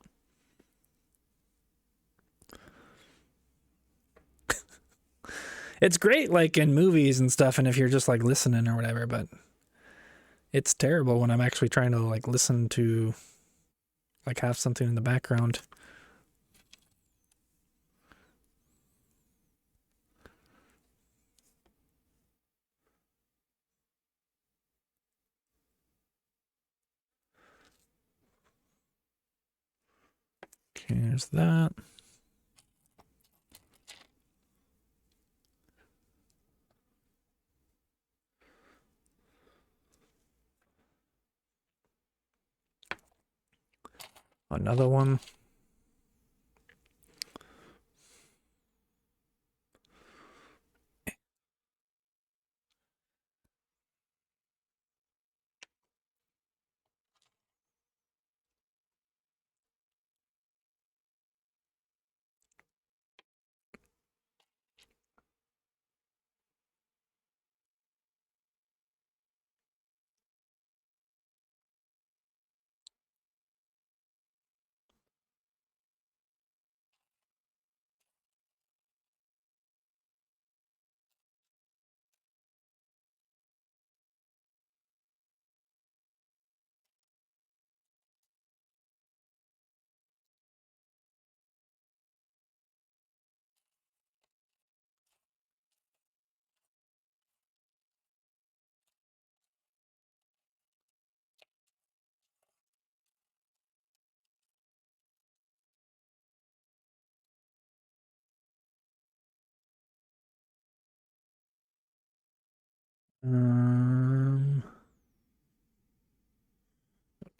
It's great like in movies and stuff, and if you're just like listening or whatever, but it's terrible when I'm actually trying to like listen to like have something in the background. Okay, here's that. Another one.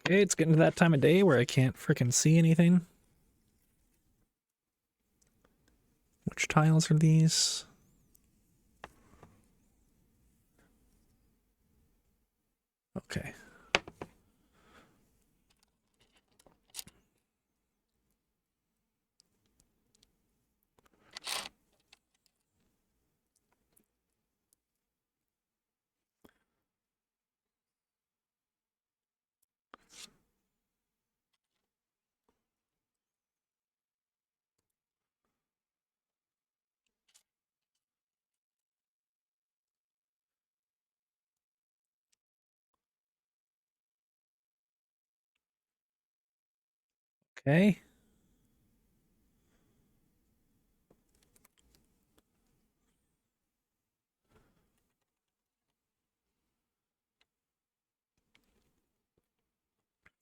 Okay, it's getting to that time of day where I can't freaking see anything. Which tiles are these? Okay. Okay.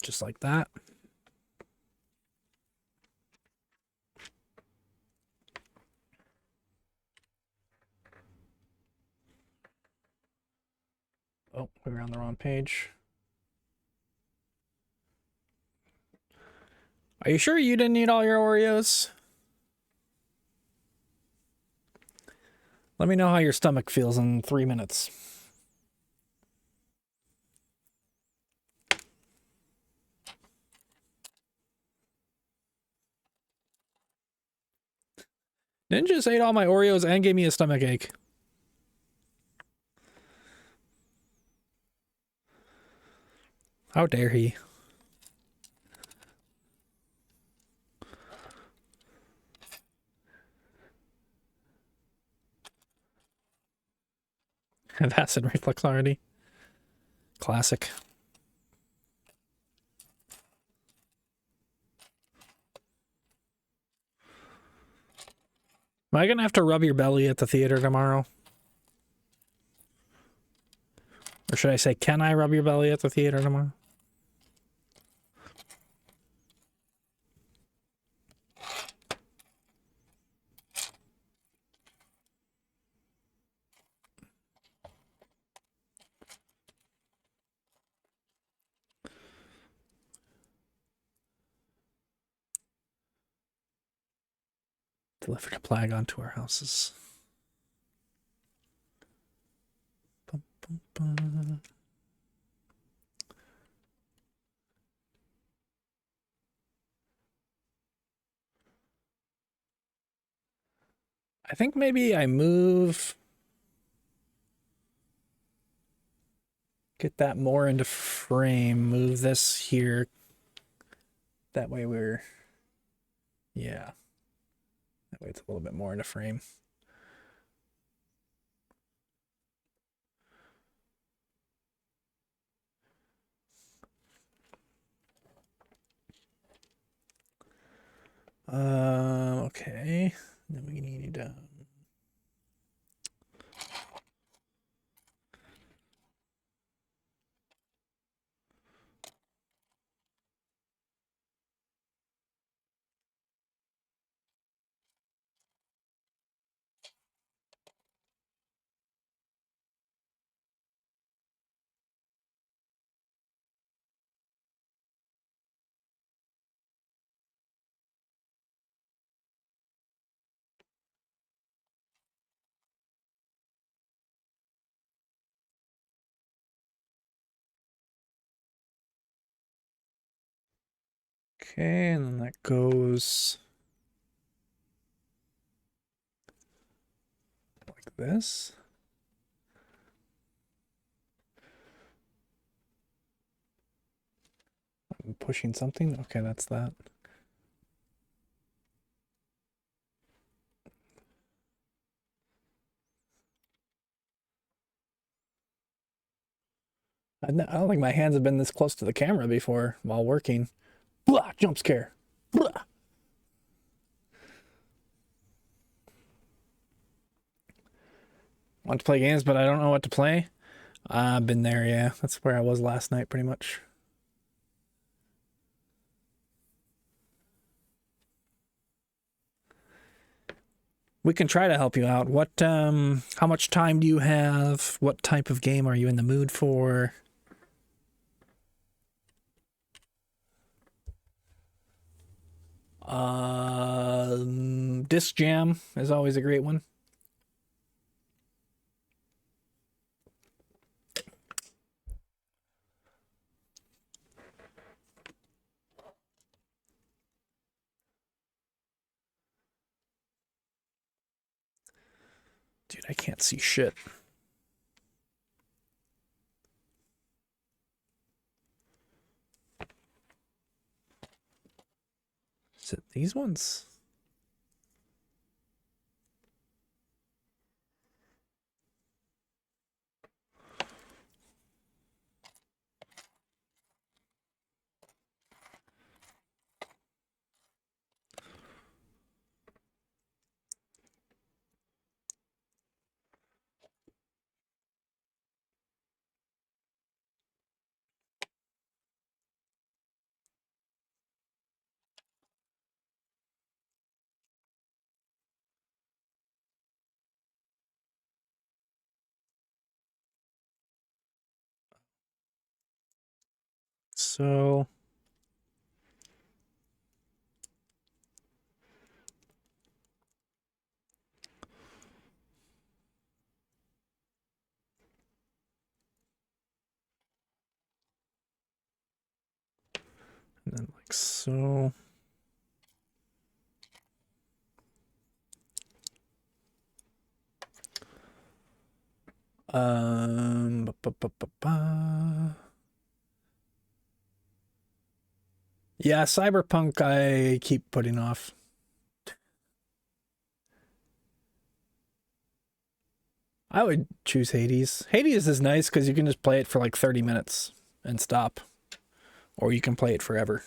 Just like that. Oh, we were on the wrong page. Are you sure you didn't eat all your Oreos? Let me know how your stomach feels in 3 minutes. Ninja just ate all my Oreos and gave me a stomach ache. How dare he? Have acid reflux already. Classic. Am I gonna have to rub your belly at the theater tomorrow? Or should I say, can I rub your belly at the theater tomorrow? Delivered a plague onto our houses. Bum, bum, bum. I think maybe I move... Get that more into frame. Move this here. That way we're... Yeah. That way it's a little bit more into frame. Okay. Then we need okay, and then that goes like this. I'm pushing something. Okay, that's that. I don't think my hands have been this close to the camera before while working. Blah, jump scare. Blah. Want to play games, but I don't know what to play. I've been there, yeah. That's where I was last night, pretty much. We can try to help you out. What, how much time do you have? What type of game are you in the mood for? Disc Jam is always a great one. Dude, I can't see shit. Is it these ones? So and then like so. Ba, ba, ba, ba, ba. Yeah, Cyberpunk I keep putting off. I would choose Hades. Hades is nice because you can just play it for like 30 minutes and stop. Or you can play it forever.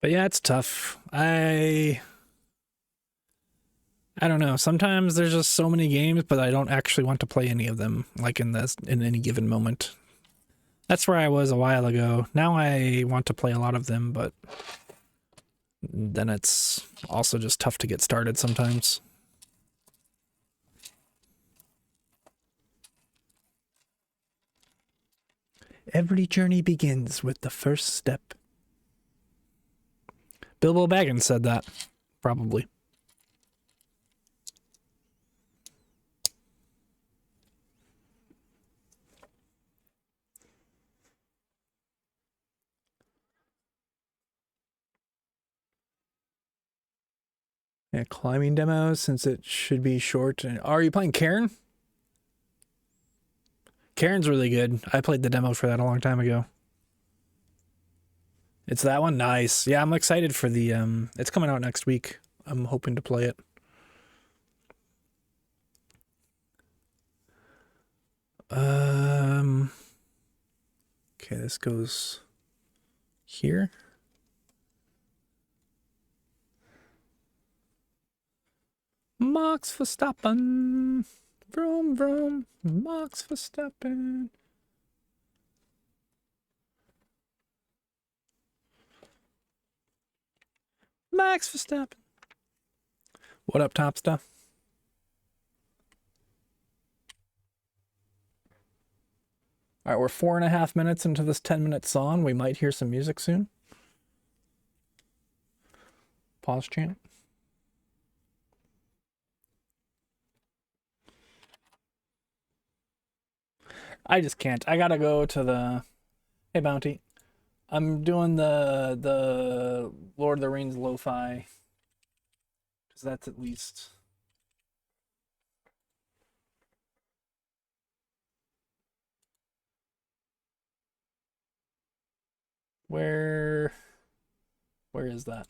But yeah, it's tough. I don't know. Sometimes there's just so many games, but I don't actually want to play any of them, like in any given moment. That's where I was a while ago. Now I want to play a lot of them, but then it's also just tough to get started sometimes. Every journey begins with the first step. Bilbo Baggins said that, probably. Yeah, climbing demos, since it should be short. Are you playing Cairn? Cairn's really good. I played the demo for that a long time ago. It's that one? Nice. Yeah, I'm excited for the, it's coming out next week. I'm hoping to play it. Okay, this goes here. Max Verstappen. Vroom, vroom. Max Verstappen. Max Verstappen. What up, Top Stuff? All right, we're 4.5 minutes into this 10-minute song. We might hear some music soon. Pause chant. I just can't. I gotta go to the... Hey, Bounty. I'm doing the Lord of the Rings lo-fi. Because that's at least... Where is that?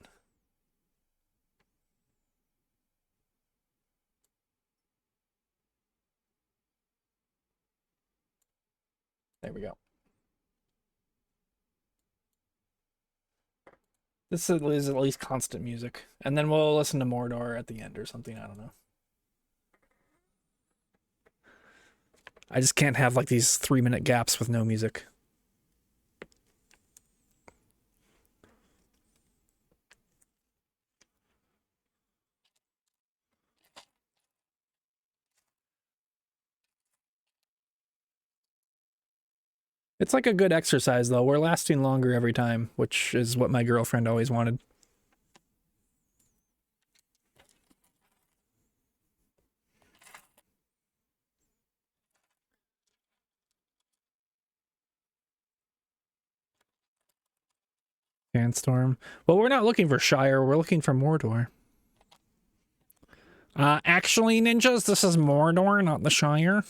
There we go. This is at least constant music. And then we'll listen to Mordor at the end or something. I don't know. I just can't have like these 3-minute gaps with no music. It's like a good exercise, though. We're lasting longer every time, which is what my girlfriend always wanted. Sandstorm. Well, we're not looking for Shire. We're looking for Mordor. Actually, ninjas, this is Mordor, not the Shire.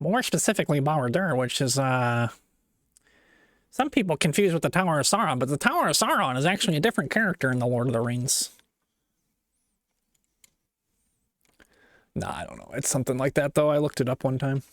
More specifically, Barad-dur, which is, some people confuse with the Tower of Sauron, but the Tower of Sauron is actually a different character in the Lord of the Rings. Nah, I don't know. It's something like that, though. I looked it up one time.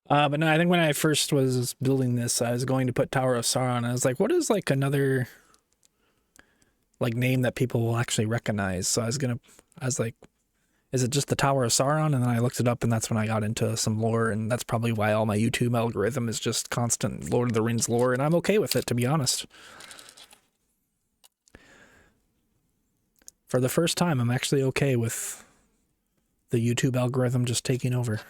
But no, I think when I first was building this, I was going to put Tower of Sauron. I was like, what is like another like name that people will actually recognize? So I was like, is it just the Tower of Sauron? And then I looked it up, and that's when I got into some lore, and that's probably why all my YouTube algorithm is just constant Lord of the Rings lore, and I'm okay with it, to be honest. For the first time, I'm actually okay with the YouTube algorithm just taking over.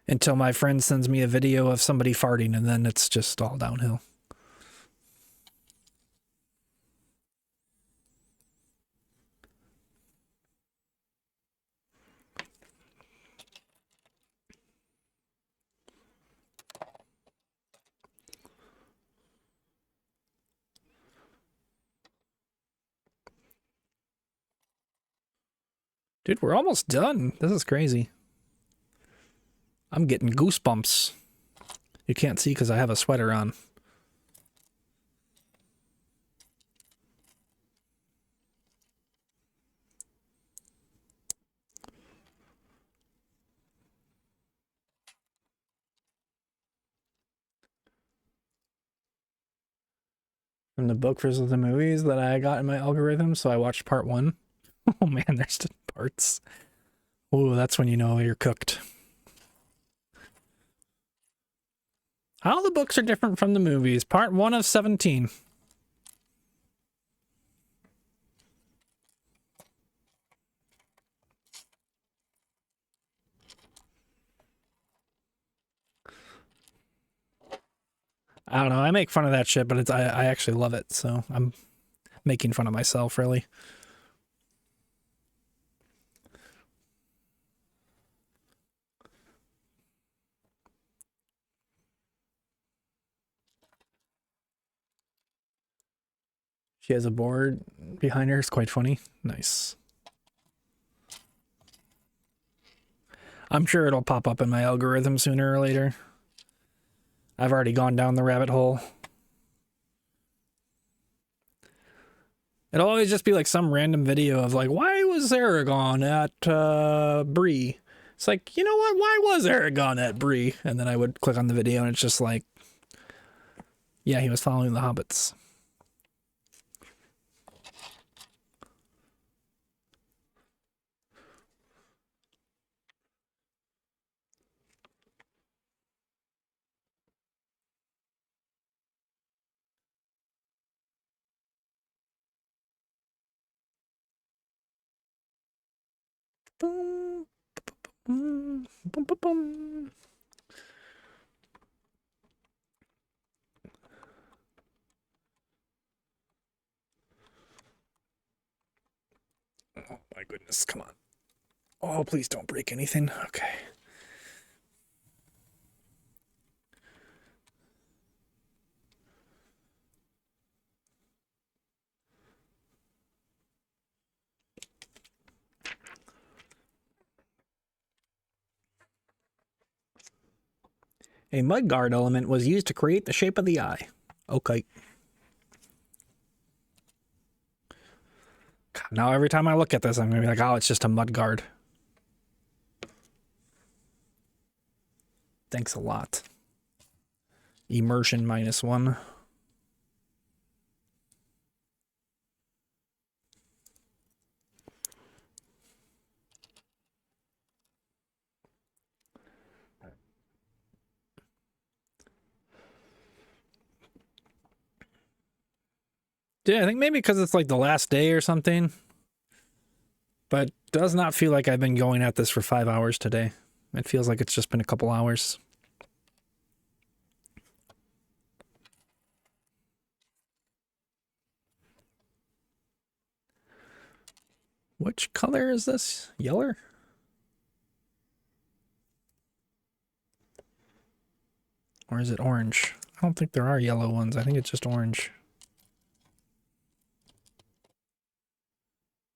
Until my friend sends me a video of somebody farting, and then it's just all downhill. Dude, we're almost done. This is crazy. I'm getting goosebumps. You can't see because I have a sweater on. From the book versus the movies that I got in my algorithm, so I watched part 1. Oh man, there's still parts. Oh, that's when you know you're cooked. How the books are different from the movies. Part 1 of 17. I don't know. I make fun of that shit, but I actually love it. So I'm making fun of myself, really. She has a board behind her. It's quite funny. Nice. I'm sure it'll pop up in my algorithm sooner or later. I've already gone down the rabbit hole. It'll always just be like some random video of like, why was Aragon at Bree? It's like, you know what? Why was Aragon at Bree? And then I would click on the video and it's just like, yeah, he was following the hobbits. Boom, boom, boom, boom, boom. Oh my goodness, come on. Oh, please don't break anything. Okay. A mudguard element was used to create the shape of the eye. Okay. God, now every time I look at this, I'm going to be like, oh, it's just a mudguard. Thanks a lot. Immersion -1. Yeah, I think maybe because it's like the last day or something. But does not feel like I've been going at this for 5 hours today. It feels like it's just been a couple hours. Which color is this? Yeller? Or is it orange? I don't think there are yellow ones. I think it's just orange.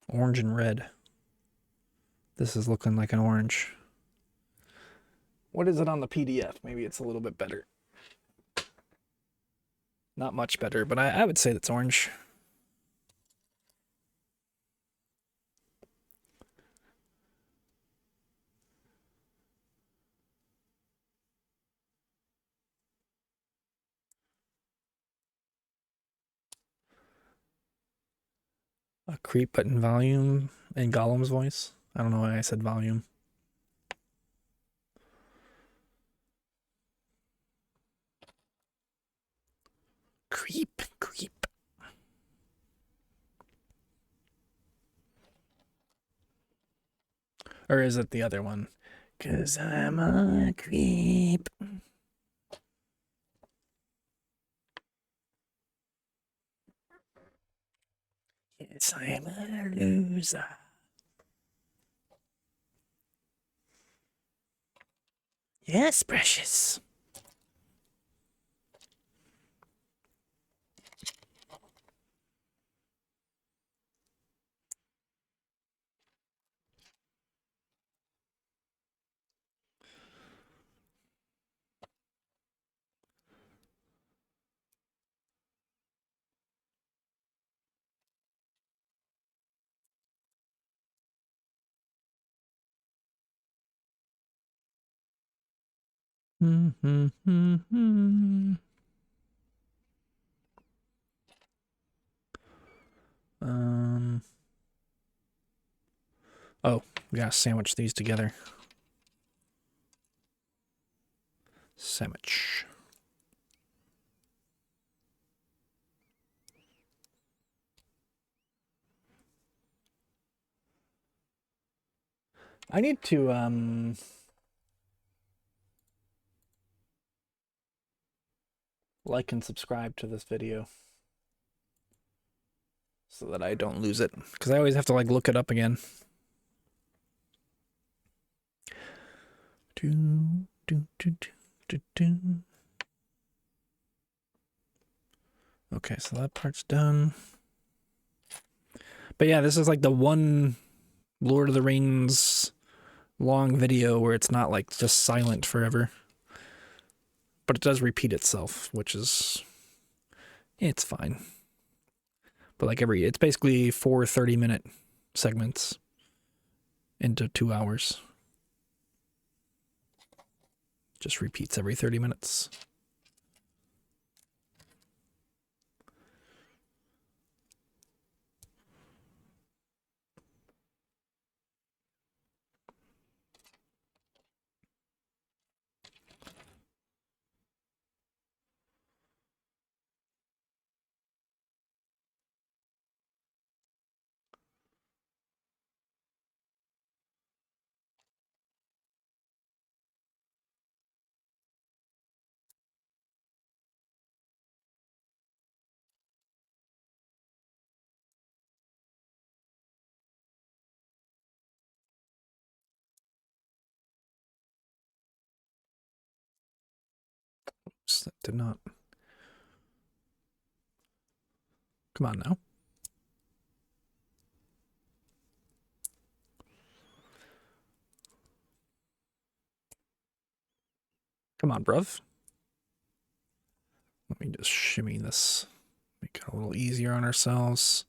Orange and red. This is looking like an orange. What is it on the PDF? Maybe it's a little bit better. Not much better, but I would say that's orange. A creep button volume in Gollum's voice. I don't know why I said volume. Creep, creep. Or is it the other one? 'Cause I'm a creep. Yes, I'm a loser. Yes, precious. Oh, we gotta sandwich these together. Sandwich. I need to like and subscribe to this video so that I don't lose it, because I always have to like look it up again. Okay, so that part's done. But yeah, this is like the one Lord of the Rings long video where it's not like just silent forever. But it does repeat itself, which is, it's fine. But like it's basically 4 30-minute segments into 2 hours. Just repeats every 30 minutes. That did not. Come on now. Come on, bruv. Let me just shimmy this. Make it a little easier on ourselves.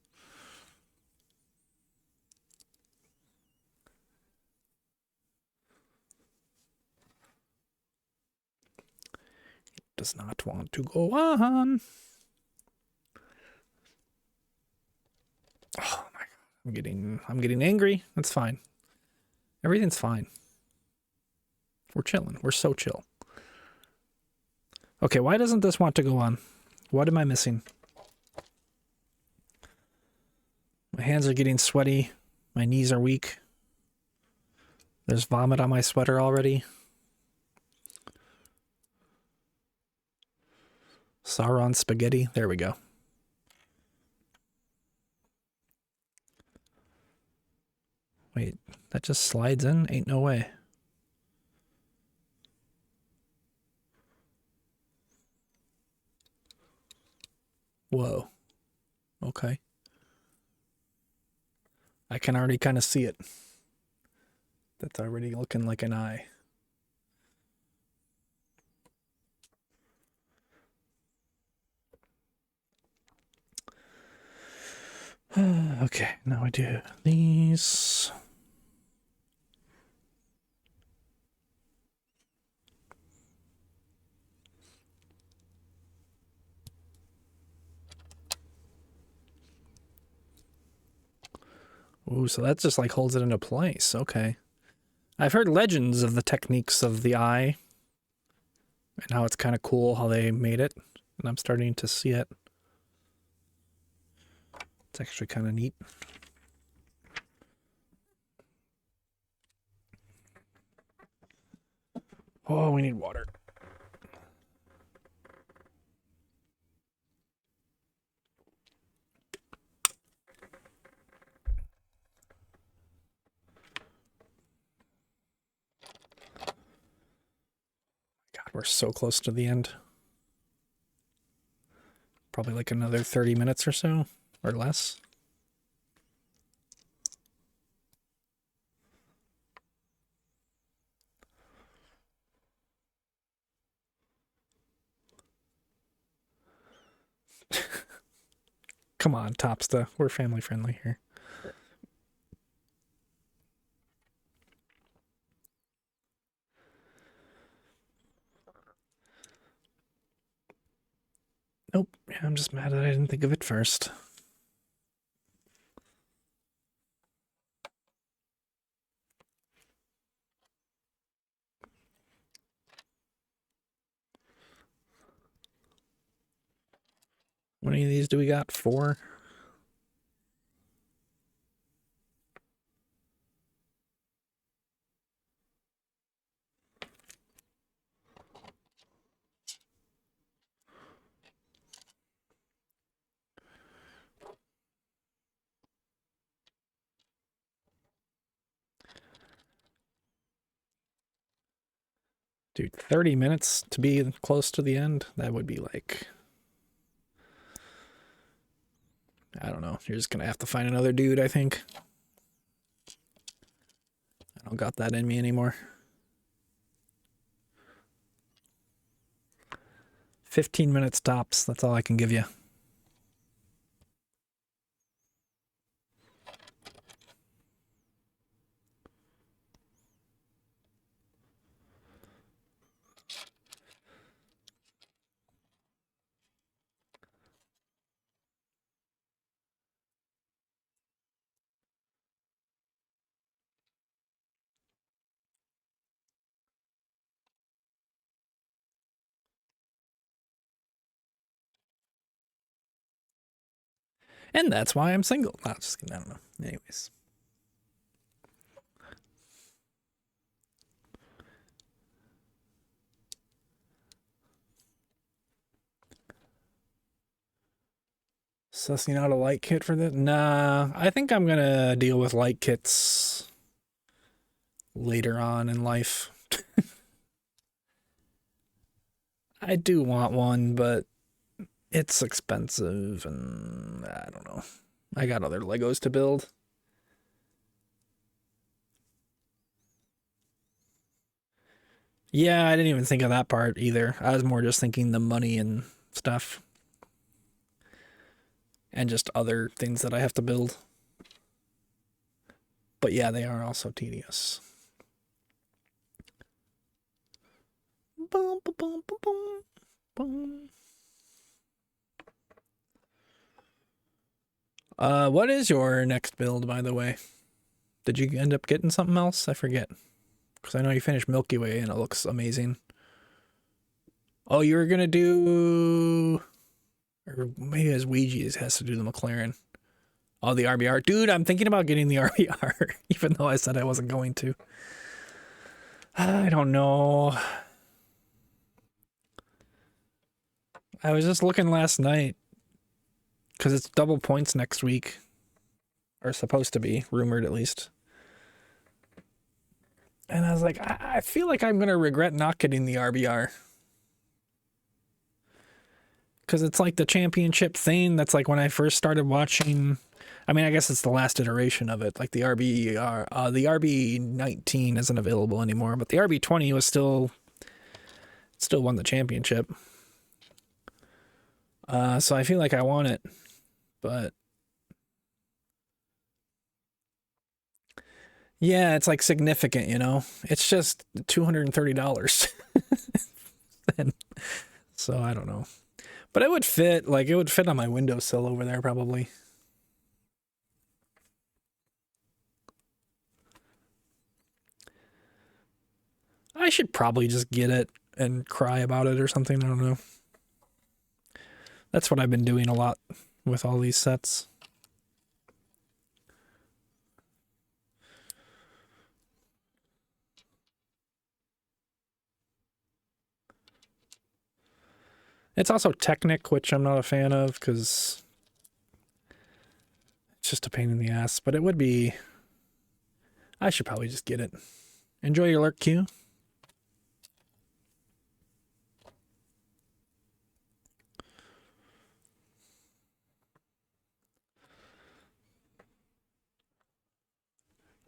It does not want to go on. Oh my god. I'm getting angry. That's fine. Everything's fine. We're chilling. We're so chill. Okay, why doesn't this want to go on? What am I missing? My hands are getting sweaty. My knees are weak. There's vomit on my sweater already. Sauron spaghetti. There we go. Wait, that just slides in? Ain't no way. Whoa. Okay. I can already kind of see it. That's already looking like an eye. Okay, now I do these. Ooh, so that just like holds it into place. Okay. I've heard legends of the techniques of the eye and how it's kind of cool how they made it. And I'm starting to see it. It's actually kind of neat. Oh, we need water. God, we're so close to the end. Probably like another 30 minutes or so, or less. Come on, Topsta. We're family friendly here. Nope. Yeah, I'm just mad that I didn't think of it first. How many of these do we got? 4? Dude, 30 minutes to be close to the end? That would be like... I don't know. You're just gonna have to find another dude, I think. I don't got that in me anymore. 15 minutes tops. That's all I can give you. And that's why I'm single. No, just kidding. I don't know. Anyways. Sussing out a light kit for this? Nah, I think I'm gonna deal with light kits later on in life. I do want one, but it's expensive and I don't know. I got other Legos to build. Yeah, I didn't even think of that part either. I was more just thinking the money and stuff. And just other things that I have to build. But yeah, they are also tedious. Boom, boom, boom, boom, boom. What is your next build, by the way? Did you end up getting something else? I forget. Because I know you finished Milky Way and it looks amazing. Oh, you were gonna do... Or maybe as Ouija's has to do the McLaren. Oh, the RBR. Dude, I'm thinking about getting the RBR, even though I said I wasn't going to. I don't know. I was just looking last night. Because it's double points next week. Or supposed to be, rumored at least. And I was like, I feel like I'm going to regret not getting the RBR. Because it's like the championship thing. That's like when I first started watching. I mean, I guess it's the last iteration of it. Like the RBR, the RB19 isn't available anymore, but the RB20 was still won the championship. So I feel like I want it, but yeah, it's like significant, you know. It's just $230. And so I don't know. But it would fit, like it would fit on my windowsill over there probably. I should probably just get it and cry about it or something. I don't know. That's what I've been doing a lot with all these sets. It's also Technic, which I'm not a fan of because it's just a pain in the ass. But it would be... I should probably just get it. Enjoy your lurk, Q.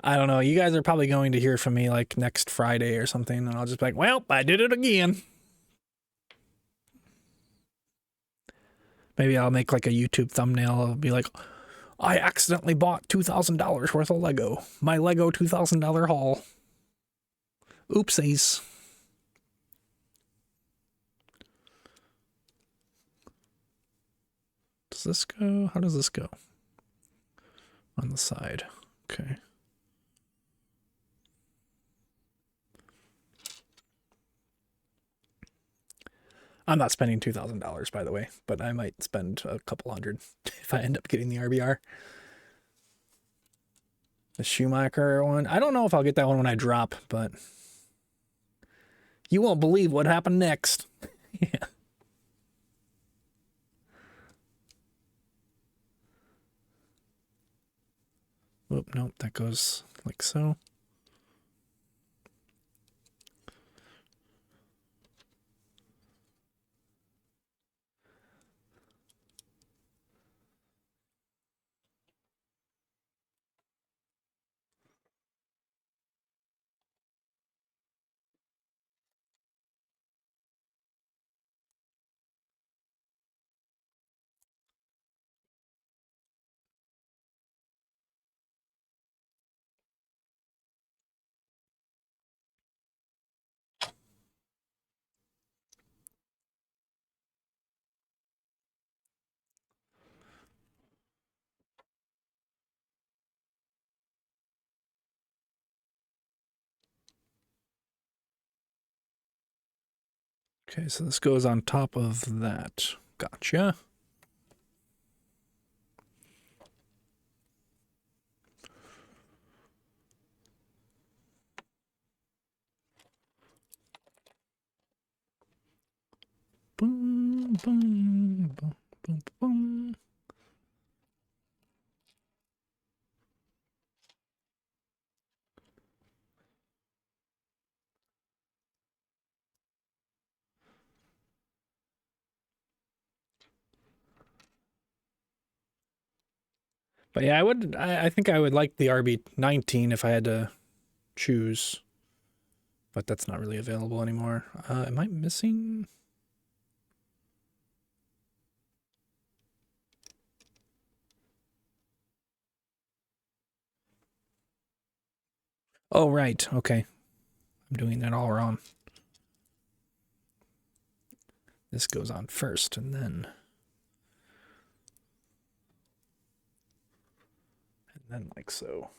I don't know. You guys are probably going to hear from me like next Friday or something, and I'll just be like, well, I did it again. Maybe I'll make like a YouTube thumbnail. I'll be like, I accidentally bought $2,000 worth of Lego. My Lego $2,000 haul. Oopsies. this go? How does this go? On the side. Okay. I'm not spending $2,000, by the way, but I might spend a couple hundred if I end up getting the RBR. The Schumacher one. I don't know if I'll get that one when I drop, but you won't believe what happened next. Yeah. Whoop, nope, that goes like so. Okay, so this goes on top of that. Gotcha. Boom, boom, boom, boom, boom. But yeah, I think I would like the RB19 if I had to choose. But that's not really available anymore. Am I missing? Oh, right. Okay. I'm doing that all wrong. This goes on first and then like so.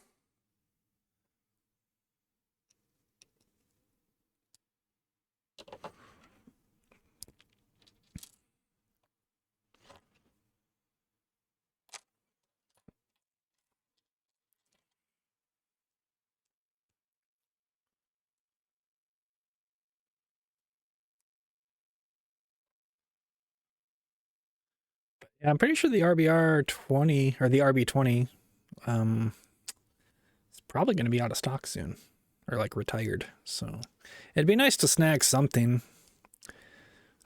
Yeah, I'm pretty sure the RBR20 or the RB20 is probably going to be out of stock soon or like retired. So it'd be nice to snag something.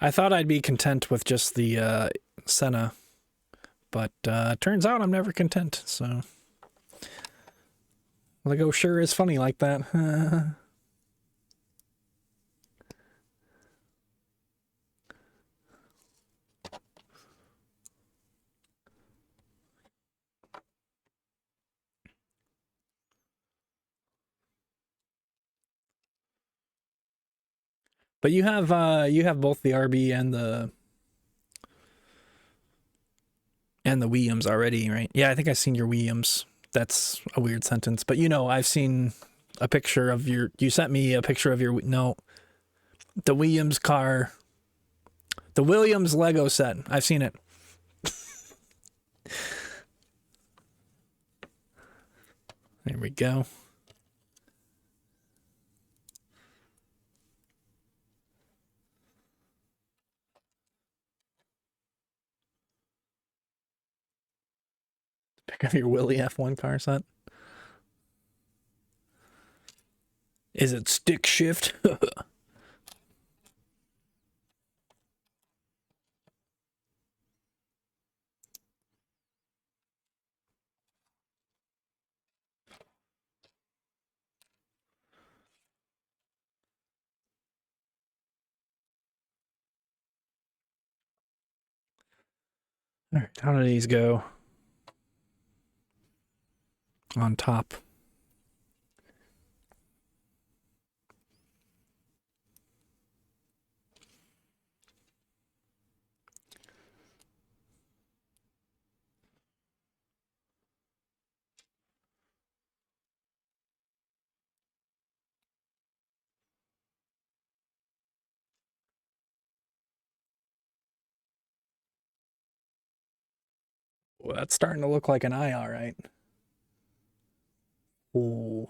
I thought I'd be content with just the Senna, but turns out I'm never content. So Lego sure is funny like that. But you have both the RB and the Williams already, right? Yeah, I think I've seen your Williams. That's a weird sentence, but you know, I've seen a picture of your. You sent me a picture of your. No, the Williams car. The Williams Lego set. I've seen it. There we go. Pick up your Willie F1 car set. Is it stick shift? All right, how do these go? On top. Well, that's starting to look like an eye, all right. Ooh.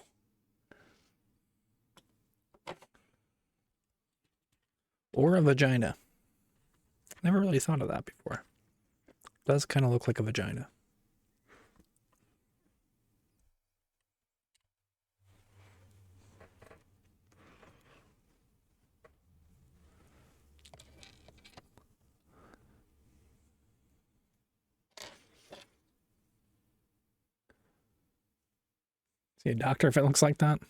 Or a vagina. Never really thought of that before. Does kind of look like a vagina. See a doctor if it looks like that.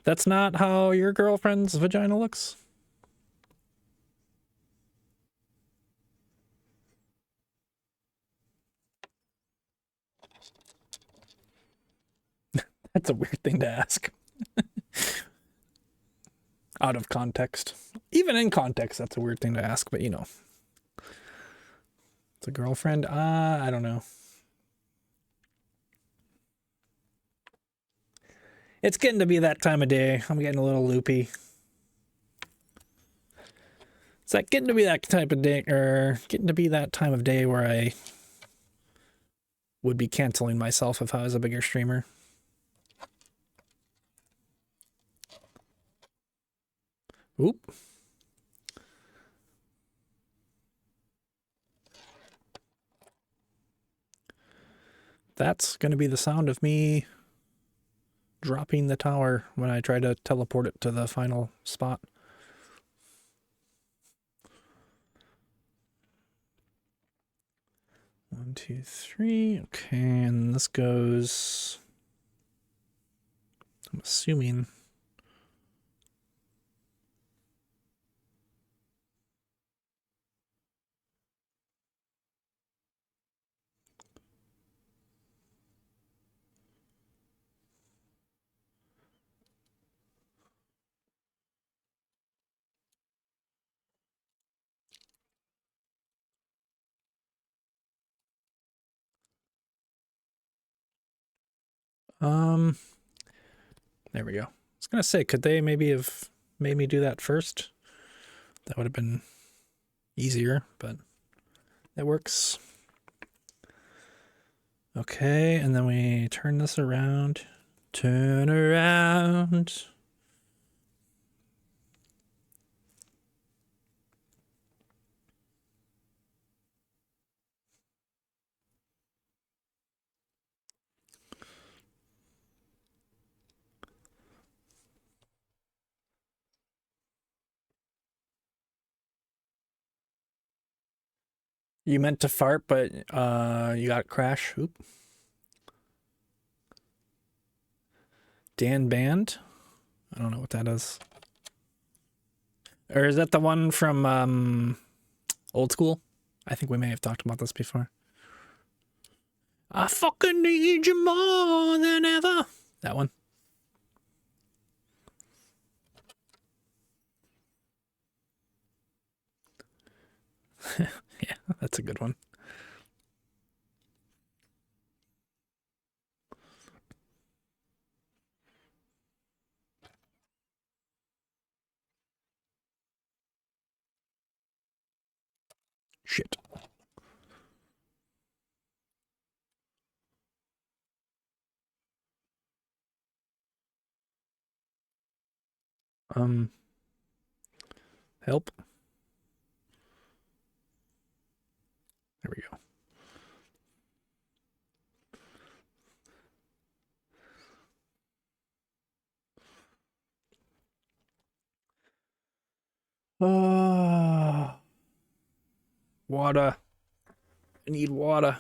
That's not how your girlfriend's vagina looks. That's a weird thing to ask. Out of context. Even in context, that's a weird thing to ask, but you know. It's a girlfriend? I don't know. It's getting to be that time of day. I'm getting a little loopy. It's like getting to be that type of day, or getting to be that time of day where I would be canceling myself if I was a bigger streamer. Oop. That's going to be the sound of me dropping the tower when I try to teleport it to the final spot. One, two, three. Okay, and this goes... I'm assuming... There we go. I was gonna say, could they maybe have made me do that first? That would have been easier, but it works. Okay, and then we turn this around. Turn around. You meant to fart, but you got crash. Oop. Dan Band? I don't know what that is. Or is that the one from Old School? I think we may have talked about this before. I fucking need you more than ever. That one. Yeah, that's a good one. Shit. Help. There we go. Water. I need water.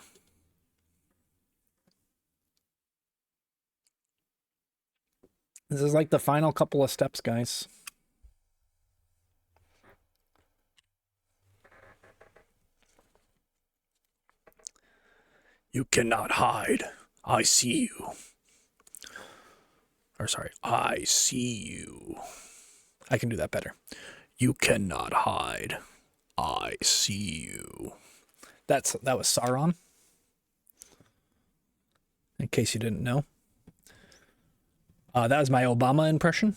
This is like the final couple of steps, guys. You cannot hide. I see you. Or sorry, I see you. I can do that better. You cannot hide. I see you. That was Sauron. In case you didn't know. That was my Obama impression.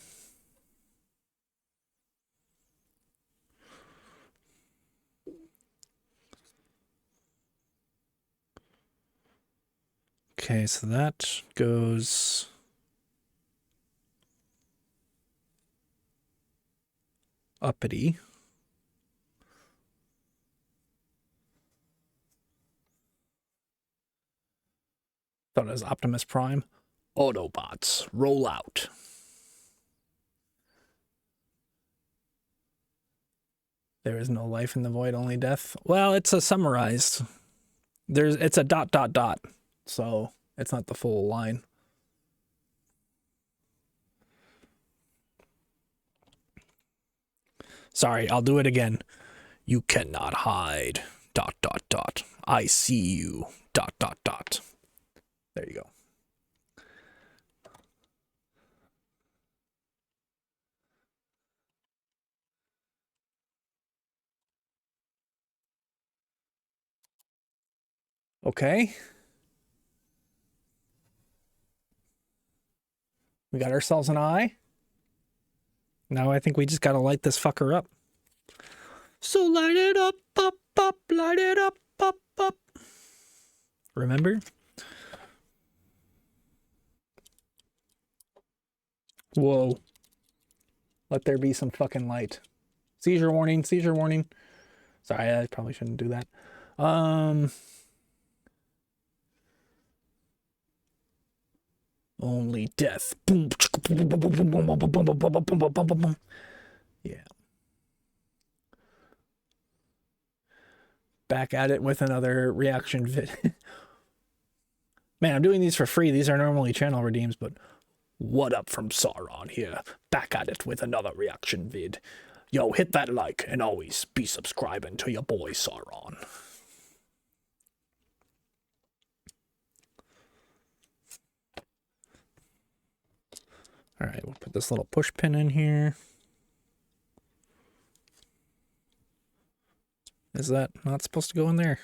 Okay, so that goes uppity. Thought it was Optimus Prime. Autobots, roll out. There is no life in the void, only death. Well, it's a summarized. It's a ... So it's not the full line. Sorry, I'll do it again. You cannot hide ... I see you ... There you go. Okay. We got ourselves an eye. Now I think we just gotta light this fucker up. So light it up, light it up, up. Remember? Whoa. Let there be some fucking light. Seizure warning, seizure warning. Sorry, I probably shouldn't do that. Only death. Yeah. Back at it with another reaction vid. Man, I'm doing these for free. These are normally channel redeems, but what up from Sauron here? Back at it with another reaction vid. Yo, hit that like and always be subscribing to your boy Sauron. All right, we'll put this little push pin in here. Is that not supposed to go in there?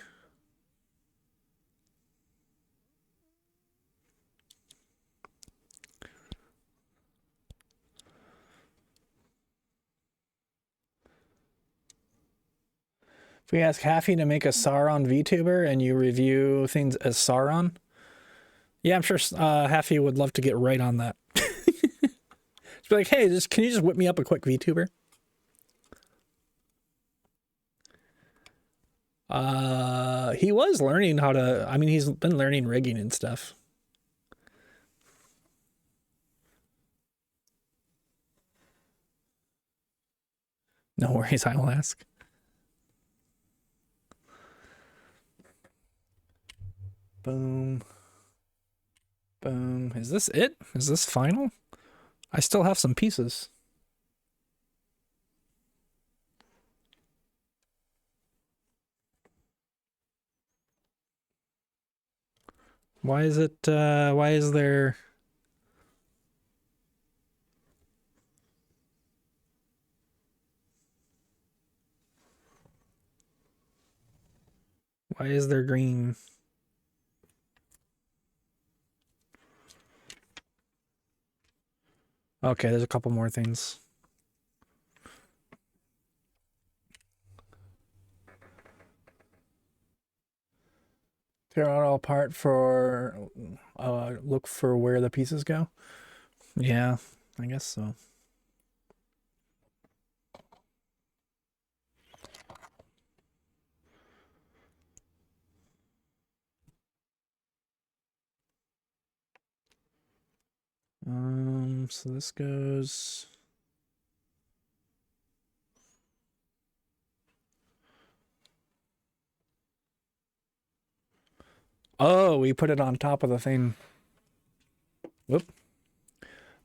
If we ask Haffy to make a Sauron VTuber and you review things as Sauron, yeah, I'm sure Haffy would love to get right on that. Just be like, hey, can you just whip me up a quick VTuber? He was learning how to, I mean, he's been learning rigging and stuff. No worries, I will ask. Boom. Boom. Is this it? Is this final? I still have some pieces. Why is it, why is there... Why is there green? Okay, there's a couple more things. Tear it all apart for look for where the pieces go. Yeah, I guess so. So this goes. Oh, we put it on top of the thing. Whoop.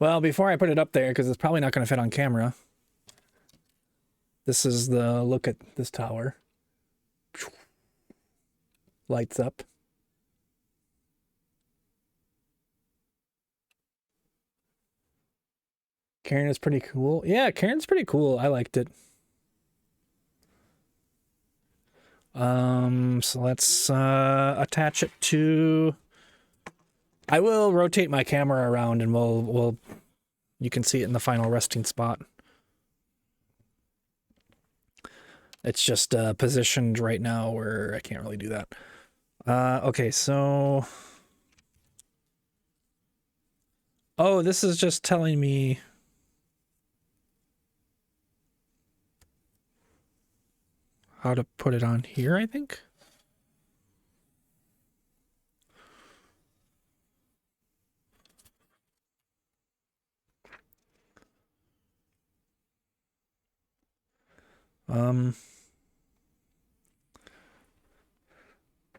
Well, before I put it up there, because it's probably not going to fit on camera. This is the look at this tower. Lights up. Karen is pretty cool. Yeah, Karen's pretty cool. I liked it. So let's attach it to... I will rotate my camera around and we'll you can see it in the final resting spot. It's just positioned right now where I can't really do that. Okay, so Oh, this is just telling me how to put it on here, I think. Um,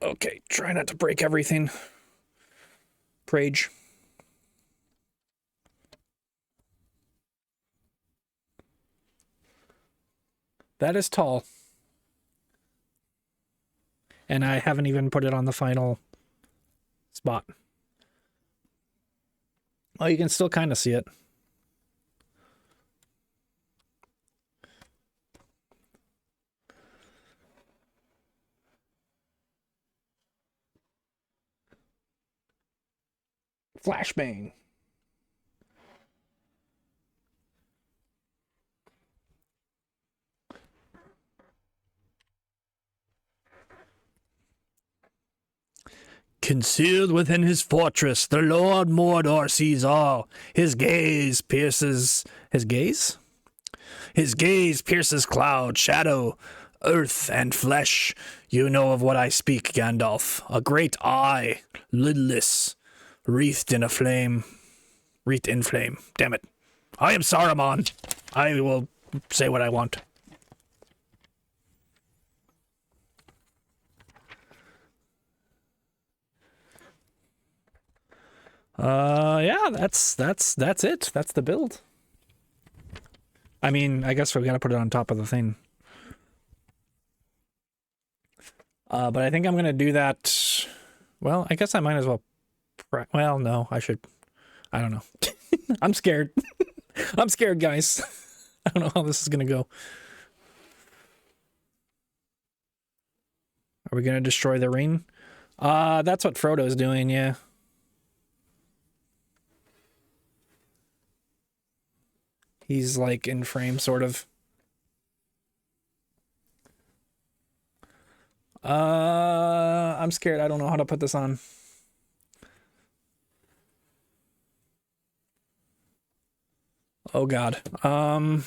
okay, try not to break everything. Prage. That is tall. And I haven't even put it on the final spot. Oh, you can still kind of see it. Flashbang. Concealed within his fortress, the Lord Mordor sees all. His gaze pierces... His gaze? His gaze pierces cloud, shadow, earth, and flesh. You know of what I speak, Gandalf. A great eye, lidless, wreathed in a flame. Wreathed in flame. Damn it. I am Saruman. I will say what I want. Yeah, that's it. That's the build. I mean, I guess we gotta put it on top of the thing. But I think I'm gonna do that. Well, I guess I might as well. Well, no, I should. I don't know. I'm scared. I'm scared, guys. I don't know how this is gonna go. Are we gonna destroy the ring? That's what Frodo's doing, yeah. He's like in frame, sort of. I'm scared. I don't know how to put this on. Oh God. All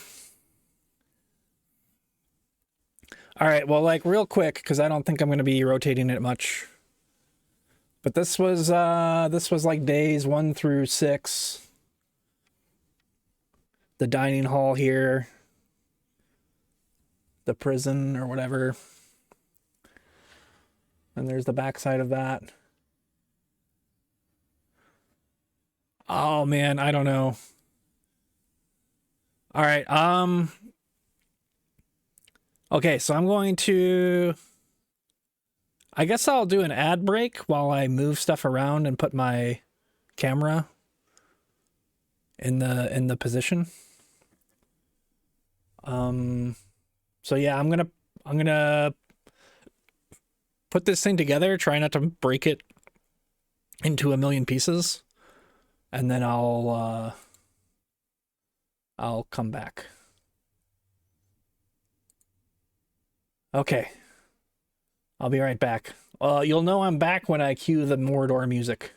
right. Well, like real quick, because I don't think I'm going to be rotating it much. But this was like days 1 through 6. The dining hall here. The prison or whatever. And there's the backside of that. Oh man, I don't know. All right. Okay, so I'm going to I guess I'll do an ad break while I move stuff around and put my camera in the position. So yeah, I'm gonna put this thing together, try not to break it into a million pieces, and then I'll come back. Okay. I'll be right back. You'll know I'm back when I cue the Mordor music.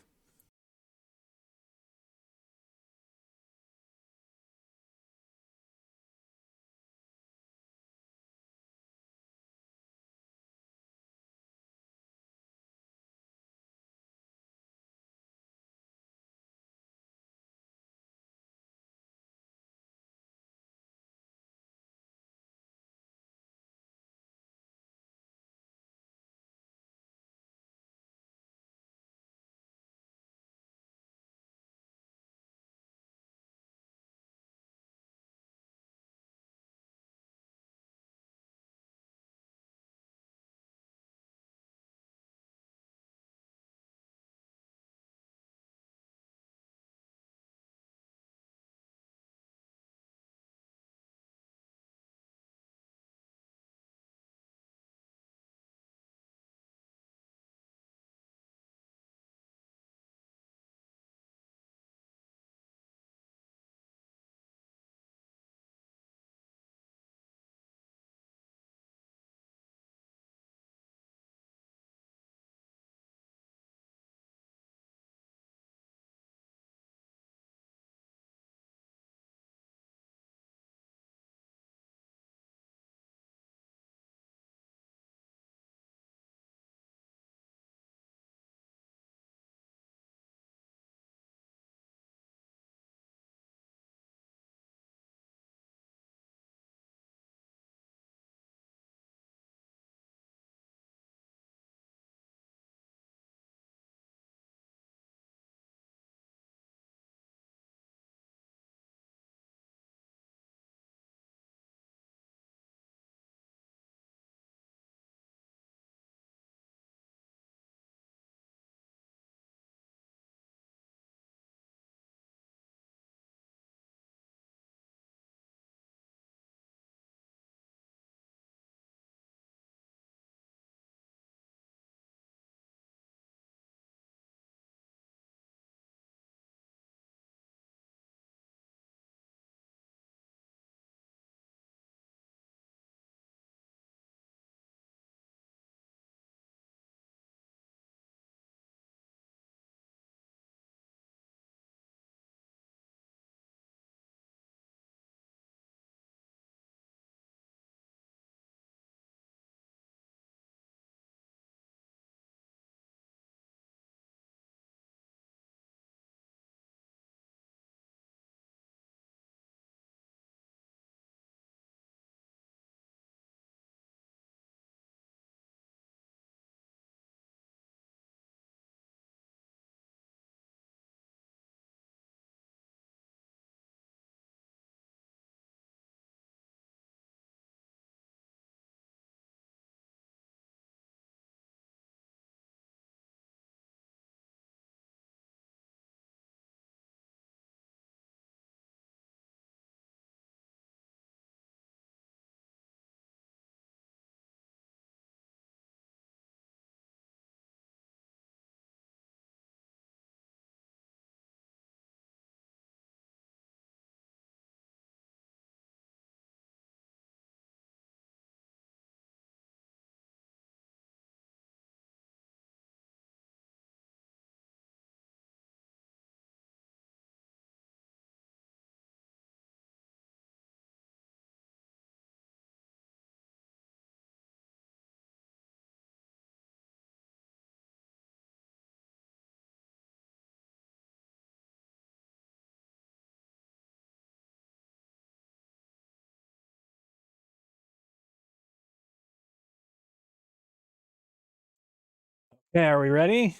Yeah, are we ready?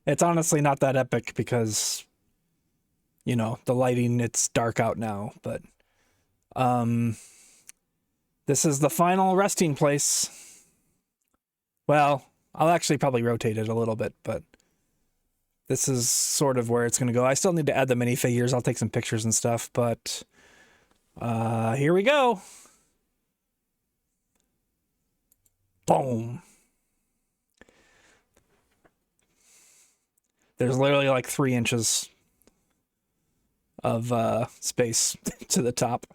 It's honestly not that epic because, the lighting, it's dark out now, but um this is the final resting place. Well, I'll actually probably rotate it a little bit, but this is sort of where it's going to go. I still need to add the minifigures. I'll take some pictures and stuff, but here we go. Boom. There's literally like 3 inches of space to the top.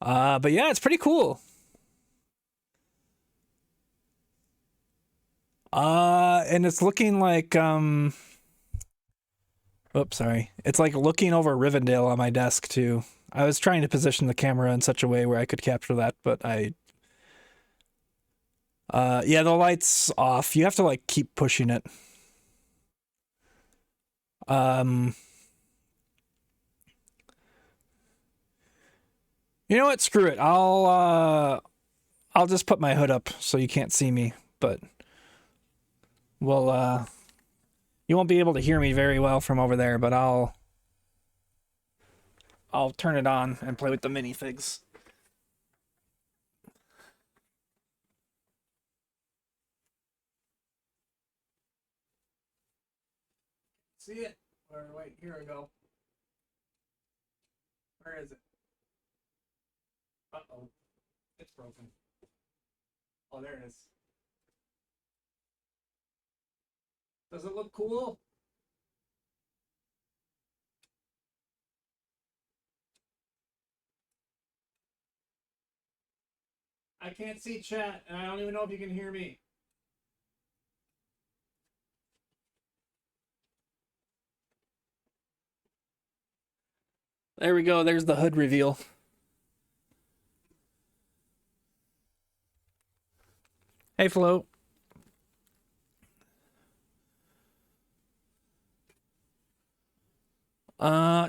But yeah, it's pretty cool. And it's looking like oops, sorry. It's like looking over Rivendell on my desk too. I was trying to position the camera in such a way where I could capture that, but yeah, the light's off. You have to like keep pushing it. You know what? Screw it. I'll just put my hood up so you can't see me, but well, you won't be able to hear me very well from over there, but I'll turn it on and play with the minifigs. See it? Or wait, here we go. Where is it? Uh-oh. It's broken. Oh, there it is. Does it look cool? I can't see chat, and I don't even know if you can hear me. There we go. There's the hood reveal. Hey, Flo.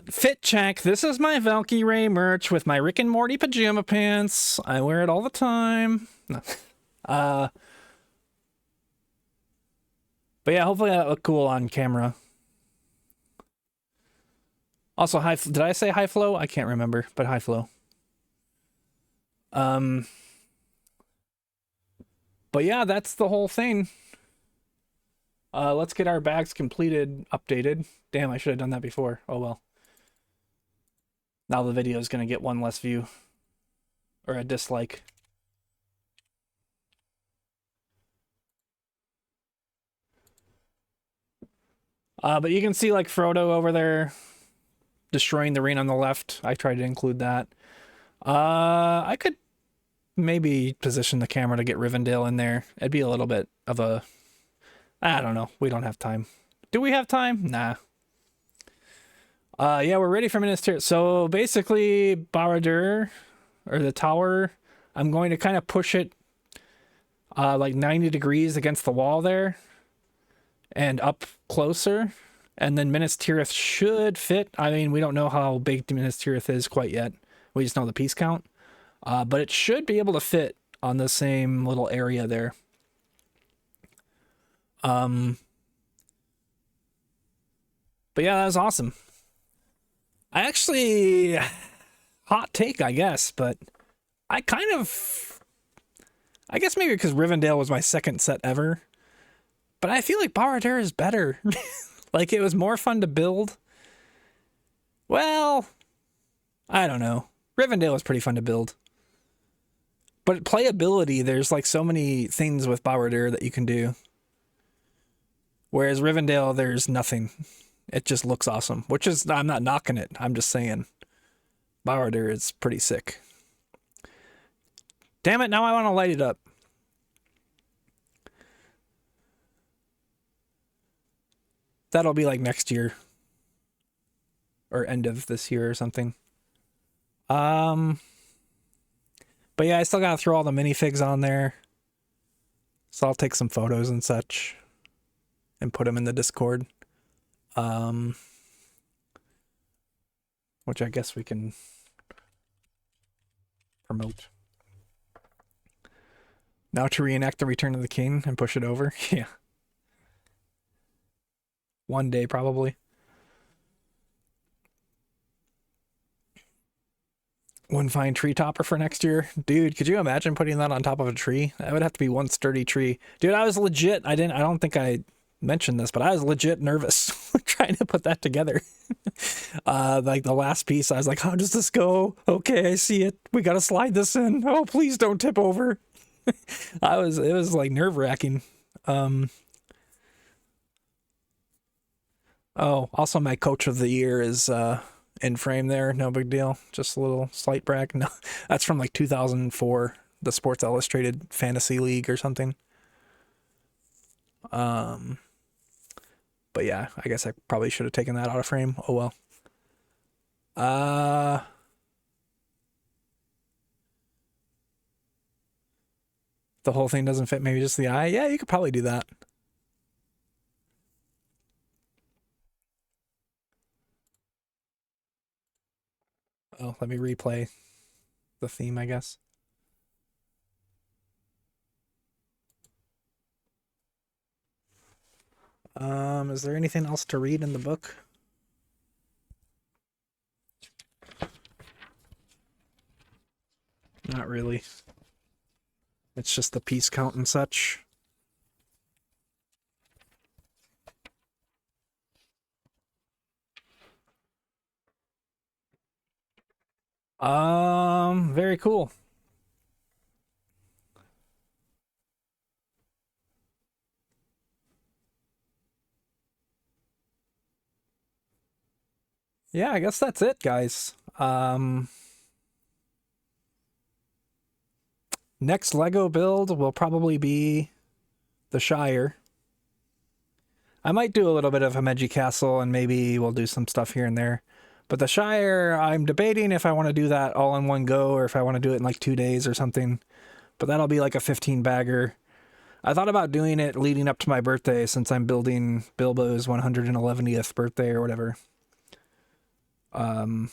Fit check. This is my Valkyrie merch with my Rick and Morty pajama pants. I wear it all the time. No. But yeah, hopefully that look cool on camera. Also, did I say hi, Flo? I can't remember, but hi, Flo. But yeah, that's the whole thing. Let's get our bags completed, updated. Damn, I should have done that before. Oh well. Now the video is going to get one less view. Or a dislike. But you can see like Frodo over there destroying the ring on the left. I tried to include that. I could maybe position the camera to get Rivendell in there. It'd be a little bit of a... I don't know. We don't have time. Do we have time? Nah. Yeah, we're ready for Minas Tirith. So basically, Barad-dur, or the tower, I'm going to kind of push it like 90 degrees against the wall there and up closer. And then Minas Tirith should fit. I mean, we don't know how big Minas Tirith is quite yet. We just know the piece count. But it should be able to fit on the same little area there. But yeah, that was awesome. I actually... Hot take, I guess, but I kind of... I guess maybe because Rivendell was my second set ever. But I feel like Barad-dur is better. Like, it was more fun to build. Well, I don't know. Rivendell was pretty fun to build. But playability, there's like so many things with Barad-dur that you can do. Whereas Rivendell, there's nothing. It just looks awesome. Which is, I'm not knocking it. I'm just saying. Barad-dur is pretty sick. Damn it, now I want to light it up. That'll be like next year. Or end of this year or something. But yeah, I still gotta throw all the minifigs on there. So I'll take some photos and such. And put them in the Discord. Which I guess we can promote. Now to reenact the Return of the King and push it over. Yeah. One day, probably. One fine tree topper for next year. Dude, could you imagine putting that on top of a tree? That would have to be one sturdy tree. Dude, I was legit. I don't think I mentioned this, but I was legit nervous trying to put that together. Like the last piece, I was like, how does this go? Okay, I see it. We got to slide this in. Oh, please don't tip over. It was like nerve wracking. Oh, also my coach of the year is in frame there. No big deal. Just a little slight brag. No, that's from like 2004, the Sports Illustrated Fantasy League or something. But yeah, I guess I probably should have taken that out of frame. Oh well. The whole thing doesn't fit, maybe just the eye. Yeah, you could probably do that. Oh, let me replay the theme, I guess. Is there anything else to read in the book? Not really. It's just the piece count and such. Very cool. Yeah, I guess that's it, guys. Next Lego build will probably be the Shire. I might do a little bit of Himeji Castle, and maybe we'll do some stuff here and there. But the Shire, I'm debating if I want to do that all in one go, or if I want to do it in like 2 days or something. But that'll be like a 15 bagger. I thought about doing it leading up to my birthday, since I'm building Bilbo's 111th birthday or whatever. And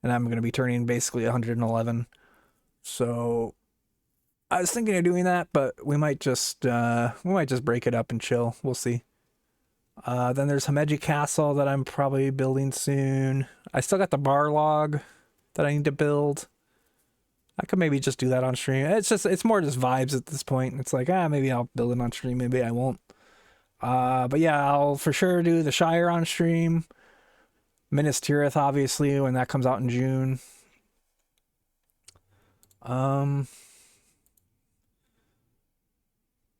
I'm going to be turning basically 111. So I was thinking of doing that, but we might just break it up and chill. We'll see. Then there's Himeji Castle that I'm probably building soon. I still got the bar log that I need to build. I could maybe just do that on stream. It's more just vibes at this point. It's like, maybe I'll build it on stream, maybe I won't. But yeah, I'll for sure do the Shire on stream. Minas Tirith, obviously, when that comes out in June.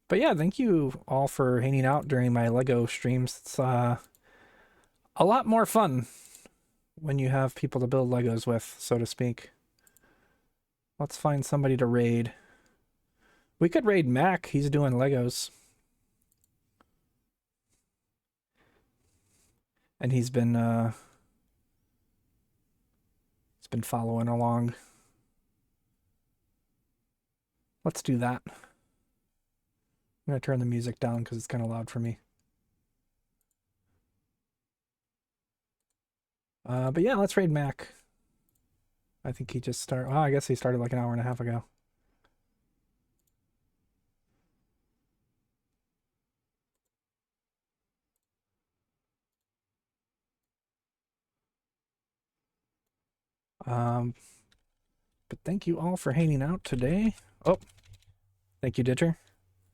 But yeah, thank you all for hanging out during my Lego streams. It's a lot more fun when you have people to build Legos with, so to speak. Let's find somebody to raid. We could raid Mac. He's doing Legos. And he's been following along. Let's do that. I'm going to turn the music down because it's kind of loud for me. But yeah, let's raid Mac. I think he just started. Oh, I guess he started like an hour and a half ago. But thank you all for hanging out today. Oh, thank you, Ditcher.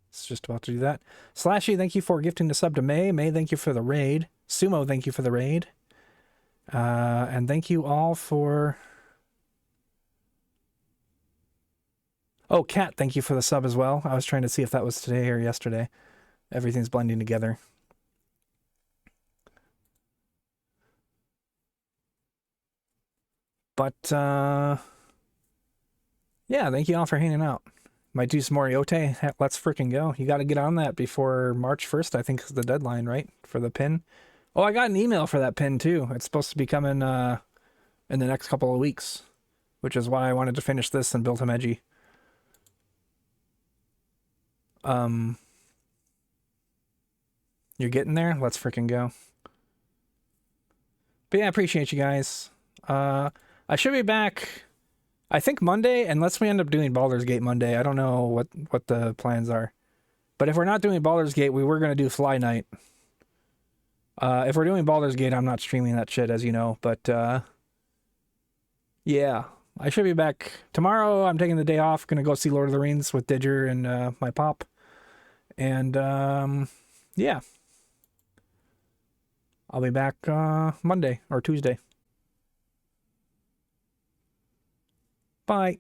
It's just about to do that. Slashy, thank you for gifting the sub to May. May, thank you for the raid. Sumo, thank you for the raid. And thank you all for... Oh, Kat, thank you for the sub as well. I was trying to see if that was today or yesterday. Everything's blending together. But, yeah, thank you all for hanging out. Might do some more Yote. Let's freaking go. You got to get on that before March 1st, I think is the deadline, right? For the pin. Oh, I got an email for that pin, too. It's supposed to be coming in the next couple of weeks, which is why I wanted to finish this and build Himeji. You're getting there? Let's freaking go. But yeah, I appreciate you guys. I should be back I think Monday, unless we end up doing Baldur's Gate Monday. I don't know what the plans are. But if we're not doing Baldur's Gate, we were going to do Fly Night. If we're doing Baldur's Gate, I'm not streaming that shit, as you know. But yeah, I should be back tomorrow. I'm taking the day off. Going to go see Lord of the Rings with Didger and my pop. And yeah, I'll be back Monday or Tuesday. Bye.